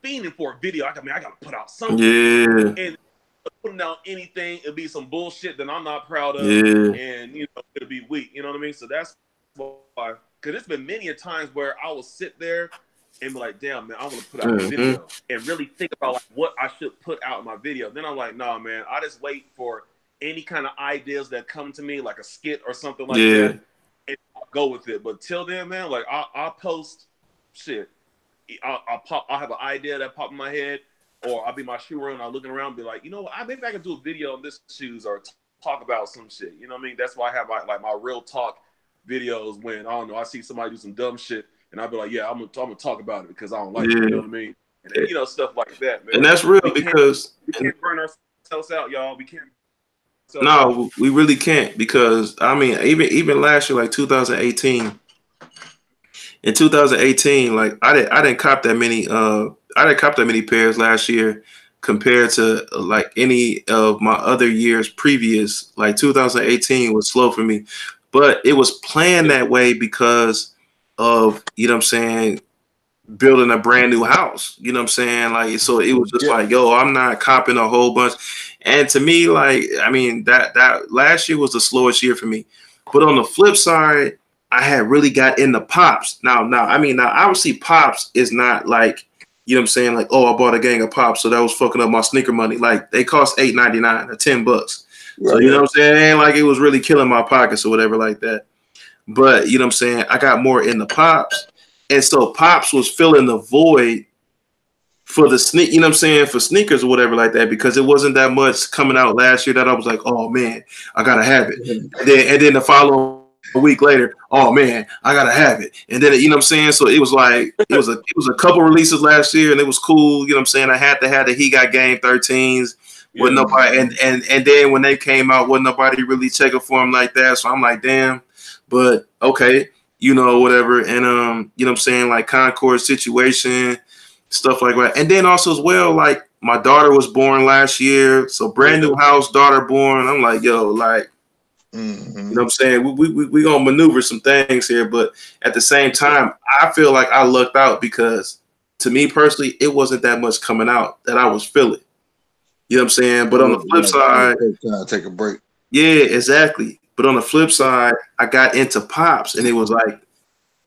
fiending for a video. I gotta put out something. Yeah. And putting out anything, it'll be some bullshit that I'm not proud of, and you know it'll be weak. You know what I mean? So that's why. Because it's been many a times where I will sit there and be like, damn, man, I want to put out a video and really think about like what I should put out in my video. Then I'm like, nah, man, I just wait for any kind of ideas that come to me, like a skit or something like that, and I'll go with it. But till then, man, like I'll post shit. I'll have an idea that pop in my head, or I'll be in my shoe room and I'm looking around and be like, you know what, maybe I can do a video on this shoes or talk about some shit. You know what I mean? That's why I have my real talk videos when I don't know, I see somebody do some dumb shit and I'll be like, yeah, I'm gonna talk about it because I don't like it, you know what I mean? And you know, stuff like that, man. And that's real because we can't burn ourselves out, y'all. We can't. No, we really can't, because I mean, even last year, like 2018. In 2018, like I didn't cop that many pairs last year compared to like any of my other years previous. Like 2018 was slow for me. But it was planned that way because of, you know what I'm saying, building a brand new house. You know what I'm saying? Like, so it was just like, yo, I'm not copping a whole bunch. And to me, like, I mean, that last year was the slowest year for me. But on the flip side, I had really got into pops. Now, obviously pops is not like, you know what I'm saying? Like, oh, I bought a gang of pops, so that was fucking up my sneaker money. Like, they cost $8.99 or $10. So, you know what I'm saying? It ain't like it was really killing my pockets or whatever like that. But, you know what I'm saying? I got more in the pops. And so pops was filling the void for the you know what I'm saying, for sneakers or whatever like that, because it wasn't that much coming out last year that I was like, oh man, I gotta have it. And then the following week later, oh man, I gotta have it. And then, you know what I'm saying? So it was like, it was a couple releases last year and it was cool. You know what I'm saying? I had to have the He Got Game 13s. With nobody, and then when they came out, wasn't nobody really checking for them like that. So I'm like, damn, but okay, you know, whatever. And you know what I'm saying, like Concord situation, stuff like that. And then also as well, like my daughter was born last year, so brand new house, daughter born. I'm like, yo, like, you know what I'm saying? We gonna maneuver some things here, but at the same time, I feel like I lucked out because to me personally, it wasn't that much coming out that I was feeling. You know what I'm saying? But on the flip side, take a break. Yeah, exactly. But on the flip side, I got into pops and it was like,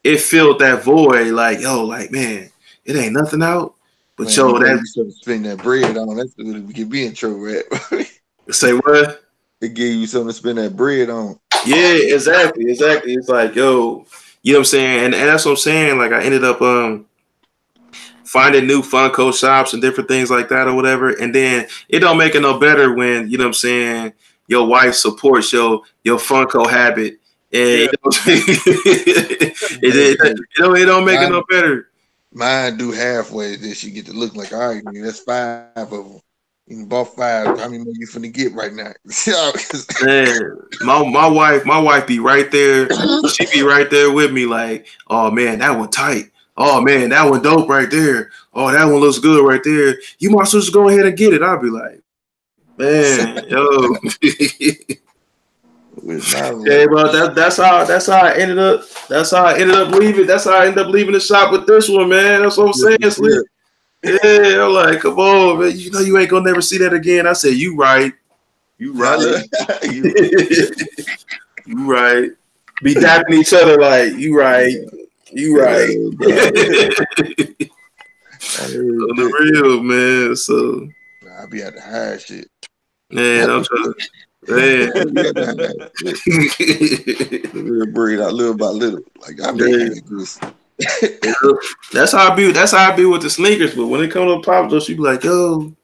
it filled that void. Like, yo, like, man, it ain't nothing out. But Man, yo, that you start spending that bread on. That's what get me in trouble at. say what? It gave you something to spend that bread on. Yeah, exactly. It's like, yo, you know what I'm saying? And that's what I'm saying. Like I ended up finding new Funko shops and different things like that or whatever. And then it don't make it no better when, you know what I'm saying, your wife supports your Funko habit. And Yeah. you know what I'm saying? it don't make it no better. Mine do halfway. Then she get to look like, all right, nigga, that's 5 of them. You bought 5. How many more you finna get right now? Man, my wife be right there. She be right there with me, like, oh man, that one tight. Oh man, that one dope right there. Oh, that one looks good right there. You might as well just go ahead and get it. I'll be like, man, yo. Hey, bro, that's how I ended up. That's how I ended up leaving. That's how I ended up leaving the shop with this one, man. That's what I'm saying, Slick. Yeah, I'm like, come on, man. You know you ain't gonna never see that again. I said, you right. You right. You right. Be dapping each other like, you right. You right. On the real, man. So I be at the high shit. Man, I'm trying to. Man. Real breed out little by little. Like I mean, that's how I be. That's how I be with the sneakers. But when it comes to pop ups, you be like, yo,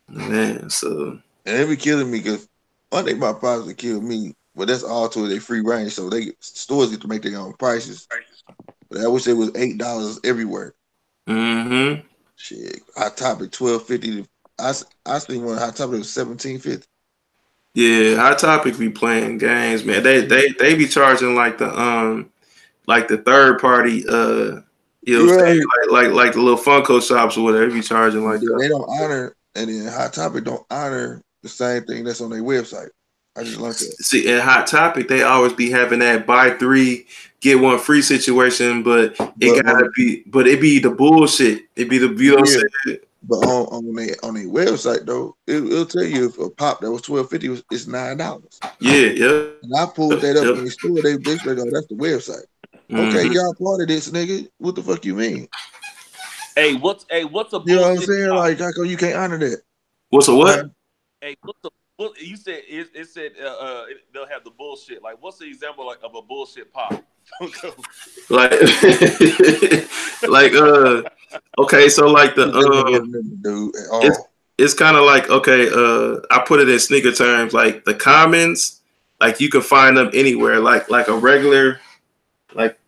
man. So and it be killing me because one thing my pops would kill me, but that's all to they free range, so stores get to make their own prices. But I wish it was $8 everywhere. Mm-hmm. Shit, Hot Topic $12.50. I seen one Hot Topic was $17.50. Yeah, Hot Topic be playing games, man. They be charging like the third party you know what I'm saying? Like the little Funko shops or whatever, they be charging like that. They don't honor, and then Hot Topic don't honor the same thing that's on their website. I just learned that. See, in Hot Topic, they always be having that buy 3, get 1 free situation, but it be the bullshit. It be the, you know what I'm saying? But on their website though, it'll tell you if a pop that was $12.50 it's $9. Yeah. And I pulled that up in the store. They like, oh, that's the website. Okay, y'all part of this, nigga. What the fuck you mean? Hey, what's a you know what I'm saying? Pop? Like, how come you can't honor that? What's a what? Hey, what you said? It said they'll have the bullshit. Like, what's the example of a bullshit pop? like okay, so like the it's kind of like, okay, I put it in sneaker terms, like the commons, like you can find them anywhere, like a regular, like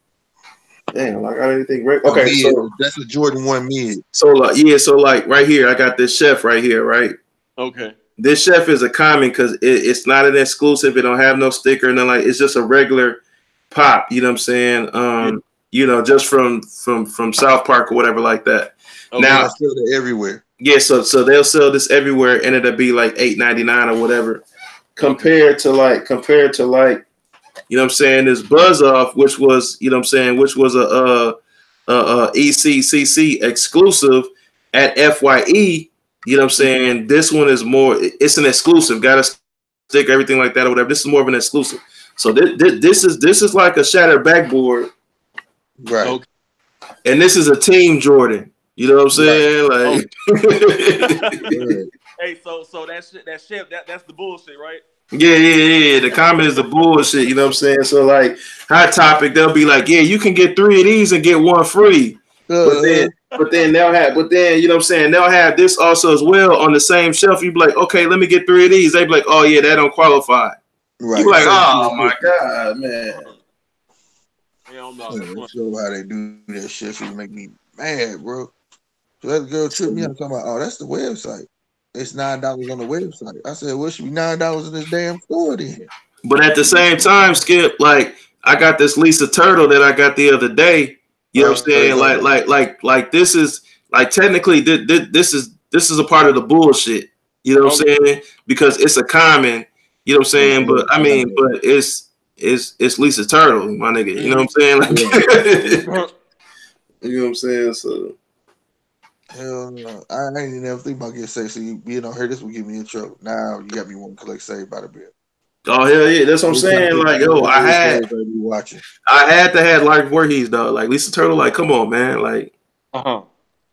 damn, like I don't think okay, so that's a Jordan 1 mid. So like right here, I got this chef right here, right? Okay. This chef is a common because it's not an exclusive. It don't have no sticker, and like it's just a regular pop. You know what I'm saying? You know, just from South Park or whatever like that. Okay, now they'll sell it everywhere. Yeah, so they'll sell this everywhere, and it'll be like $8.99 or whatever. Compared to like, you know what I'm saying, this Buzz Off, which was, you know what I'm saying, which was a ECCC exclusive at FYE. You know what I'm saying? This one is more, it's an exclusive, got a stick, everything like that or whatever. This is more of an exclusive. So this is like a shattered backboard. Right. Okay. And this is a Team Jordan. You know what I'm saying? Right. Like hey, so that's the bullshit, right? Yeah. The comment is the bullshit, you know what I'm saying? So like Hot Topic, they'll be like, yeah, you can get 3 of these and get 1 free. But then you know what I'm saying, they'll have this also as well on the same shelf. You be like, okay, let me get 3 of these. They be like, oh yeah, that don't qualify. Right. You be like, oh my god, man. Hell no. Show how they do that shit. Should make me mad, bro. So that girl tripped me. I'm talking about, oh, that's the website. It's $9 on the website. I said, well, it should be $9 in this damn store then. But at the same time, Skip, like I got this Lisa Turtle that I got the other day. You know what I'm saying? Like this is like technically this is a part of the bullshit. You know what I'm saying? Because it's a common. You know what I'm saying? But I mean, but it's Lisa Turtle, my nigga. You know what I'm saying? Like, you know what I'm saying? So. Hell no. I ain't even never think about getting saved. So you being on here, this will get me in trouble. Now you got me wanting to collect Saved by the Bell. Oh hell yeah, that's what I'm saying. Like, yo, I had to have like Voorhees, dog. Like Lisa Turtle, like, come on, man. Like,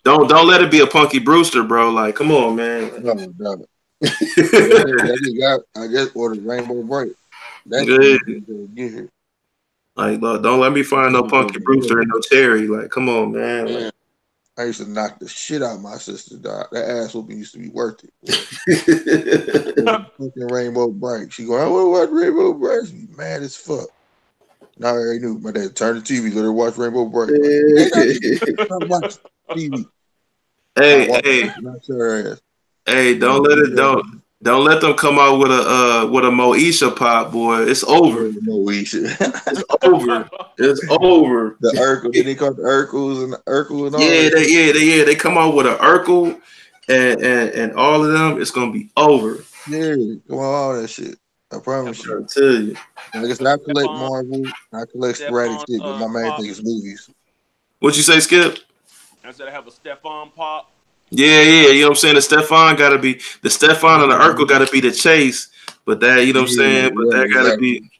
Don't let it be a Punky Brewster, bro. Like, come on, man. No. I just ordered Rainbow Bright. That's get here. Like, look, don't let me find no Punky Brewster and no Cherry. Like, come on, man. Like, I used to knock the shit out of my sister, dog. That ass whooping used to be worth it. Fucking Rainbow Bright. She go, I want to watch Rainbow Bright. She be mad as fuck. Now I already knew. My dad turned the TV, let her watch Rainbow Bright. Like, watch TV. Hey, don't let them come out with a Moesha pop, boy. It's over. Moesha. It's over. It's over. The Urkel, they call it the Urkels and the Urkel and all that. They come out with an Urkel and all of them. It's gonna be over. Yeah, come on, all that shit. I promise you. I tell you. Like I said, I collect Marvel. I collect sporadic shit, but my main thing is movies. What you say, Skip? I said I have a Stefan pop. Yeah, you know what I'm saying? The Stefan and the Urkel gotta be the chase. But that, you know what I'm saying? But that gotta be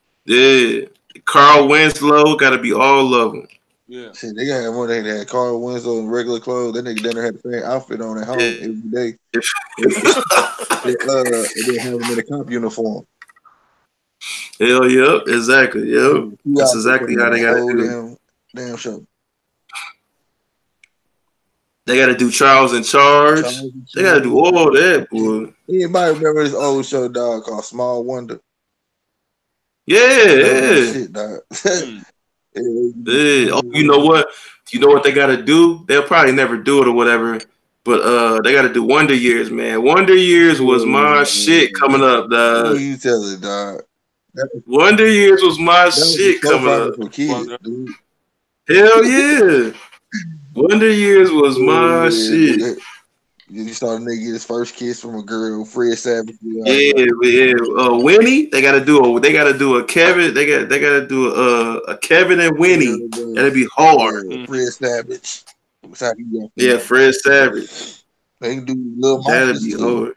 Carl Winslow gotta be all of them. Yeah. Shit, they got one day that had Carl Winslow in regular clothes. That nigga dinner had the same outfit on at home every day. They didn't have him in a cop uniform. Hell yep, exactly. Yep. That's exactly how they gotta do it. Damn show. They got to do Charles in Charge. They got to do all that, boy. Anybody remember this old show, dog, called Small Wonder? Yeah. Shit, dog. Oh, you know what? You know what they got to do? They'll probably never do it or whatever, but they got to do Wonder Years, man. Wonder Years was my shit coming up, dog. What you telling, dog? Wonder Years was my shit coming up. For kids, dude. Hell yeah. Wonder Years was my shit. You saw a nigga get his first kiss from a girl, Fred Savage. Yeah. Winnie, they gotta do a Kevin. They gotta do a Kevin and Winnie. That'd be hard. Fred Savage. Yeah, Fred Savage. They can do Little Monsters. That'd be hard.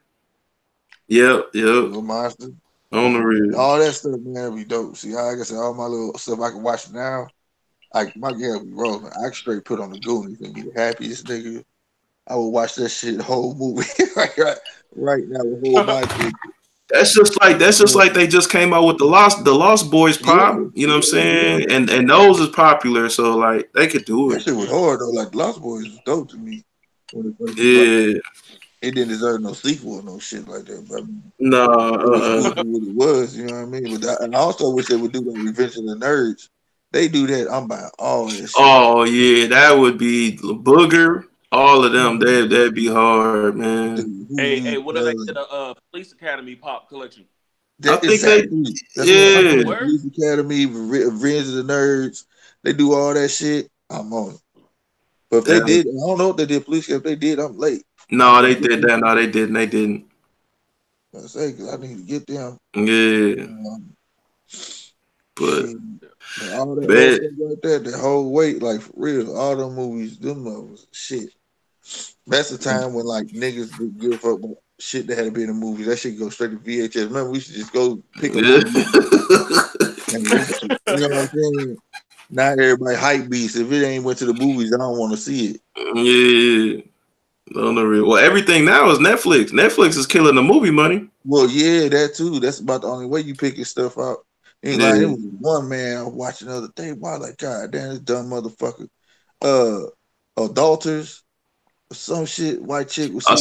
Yep. Little Monsters. On the real. All that stuff, man, that'd be dope. See, like I said, all my little stuff I can watch now. Like my girl be rolling. I straight put on the Goonies and be the happiest nigga. I would watch that shit the whole movie right now. The whole movie. That's just like they just came out with the Lost Boys pop. Yeah. You know what I'm saying? And those is popular, so like they could do it. That shit was hard though. Like Lost Boys was dope to me. Yeah. It didn't deserve no sequel or no shit like that. But no, what it was, you know what I mean? But I also wish they would do like Revenge of the Nerds. They do that. I'm buying all this shit. Oh yeah, that would be Booger. All of them, that'd be hard, man. Hey, what do they get a Police Academy pop collection? I think yeah. Police Academy, Revenge of the Nerds. They do all that shit. I'm on it. But if they did, I don't know if they did Police Academy. If they did, I'm late. No, they did that. No, they didn't. They didn't. I say because I need to get them. Yeah. But all that stuff like that, the whole weight, like for real, all them movies, them was shit. That's the time when like niggas would give up shit that had to be in the movies. That shit go straight to VHS. Remember, we used to just go pick up. You know what I'm saying? Not everybody hype beats. If it ain't went to the movies, I don't want to see it. Yeah. No, no real. Well, everything now is Netflix. Netflix is killing the movie money. Well, yeah, that too. That's about the only way you picking stuff out. Ain't like it was one man I was watching the other day. Why, like, God damn, this dumb motherfucker. Adulters, some shit. White chick was. I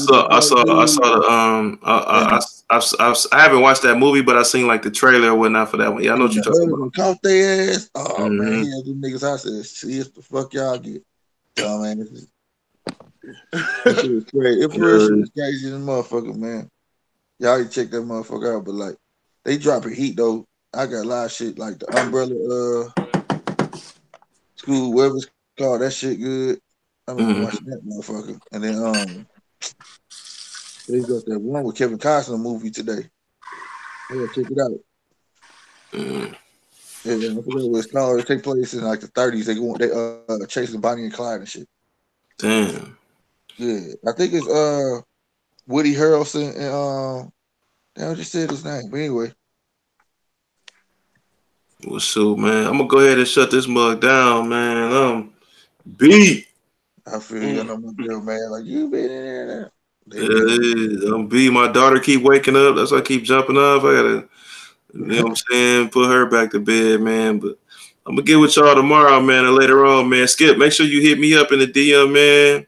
haven't watched that movie, but I seen like the trailer or whatnot for that one. Yeah, I know what you're talking about. Caught their ass. Oh man, yeah, them niggas. I said, see if the fuck y'all get. Oh man, this is. It was crazy. It was crazy as motherfucker, man. Y'all need to check that motherfucker out. But like, they dropping heat though. I got a lot of shit like the Umbrella School, whatever it's called. That shit good. I'm gonna watch that motherfucker. And then they got that one with Kevin Costner movie today. I gotta check it out. Yeah, I forget what it's called. It take place in like the 30s. They chasing Bonnie and Clyde and shit. Damn. Yeah, I think it's Woody Harrelson and I just said his name, but anyway. Well, so man, I'm gonna go ahead and shut this mug down, man. Beat. I feel you. I know my girl, man. Like, you been in there. My daughter keep waking up. That's why I keep jumping up. I gotta, you know what I'm saying, put her back to bed, man. But I'm gonna get with y'all tomorrow, man, and later on, man. Skip, make sure you hit me up in the DM, man.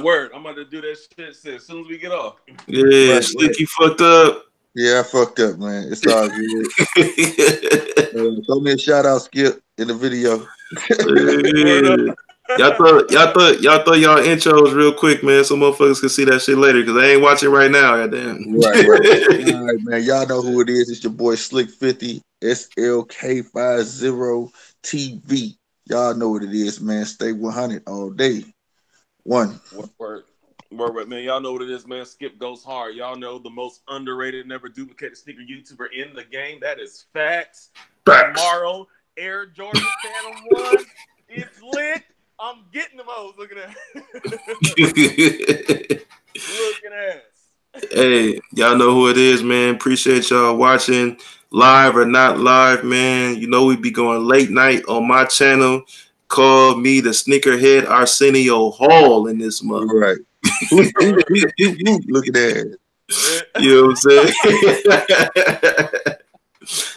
Word. I'm about to do that shit as soon as we get off. Yeah, right, Slick, you fucked up. Yeah, I fucked up, man. It's all good. Throw me a shout out, Skip, in the video. Y'all thought y'all intros real quick, man, so motherfuckers can see that shit later because they ain't watching right now. Goddamn. Right. All right, man. Y'all know who it is. It's your boy Slick 50 SLK50 TV. Y'all know what it is, man. Stay 100 all day. Word, man. Y'all know what it is, man. Skip goes hard. Y'all know the most underrated, never duplicated sneaker YouTuber in the game. That is facts. Tomorrow, Air Jordan Phantom 1. It's lit. I'm getting them hoes. Look at that. Looking ass. Hey, y'all know who it is, man. Appreciate y'all watching. Live or not live, man. You know we be going late night on my channel. Call me the Sneakerhead Arsenio Hall in this month. Right. Look at that. You know what I'm saying?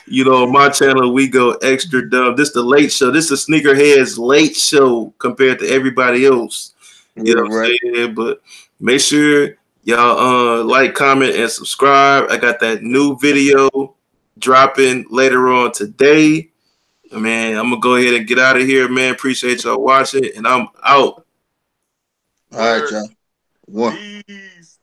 You know, on my channel, we go extra dumb. This is the late show. This is Sneakerhead's late show compared to everybody else. You know what I'm saying? But make sure y'all like, comment, and subscribe. I got that new video dropping later on today. Man, I'm going to go ahead and get out of here, man. Appreciate y'all watching, and I'm out. All right, y'all. One. Peace.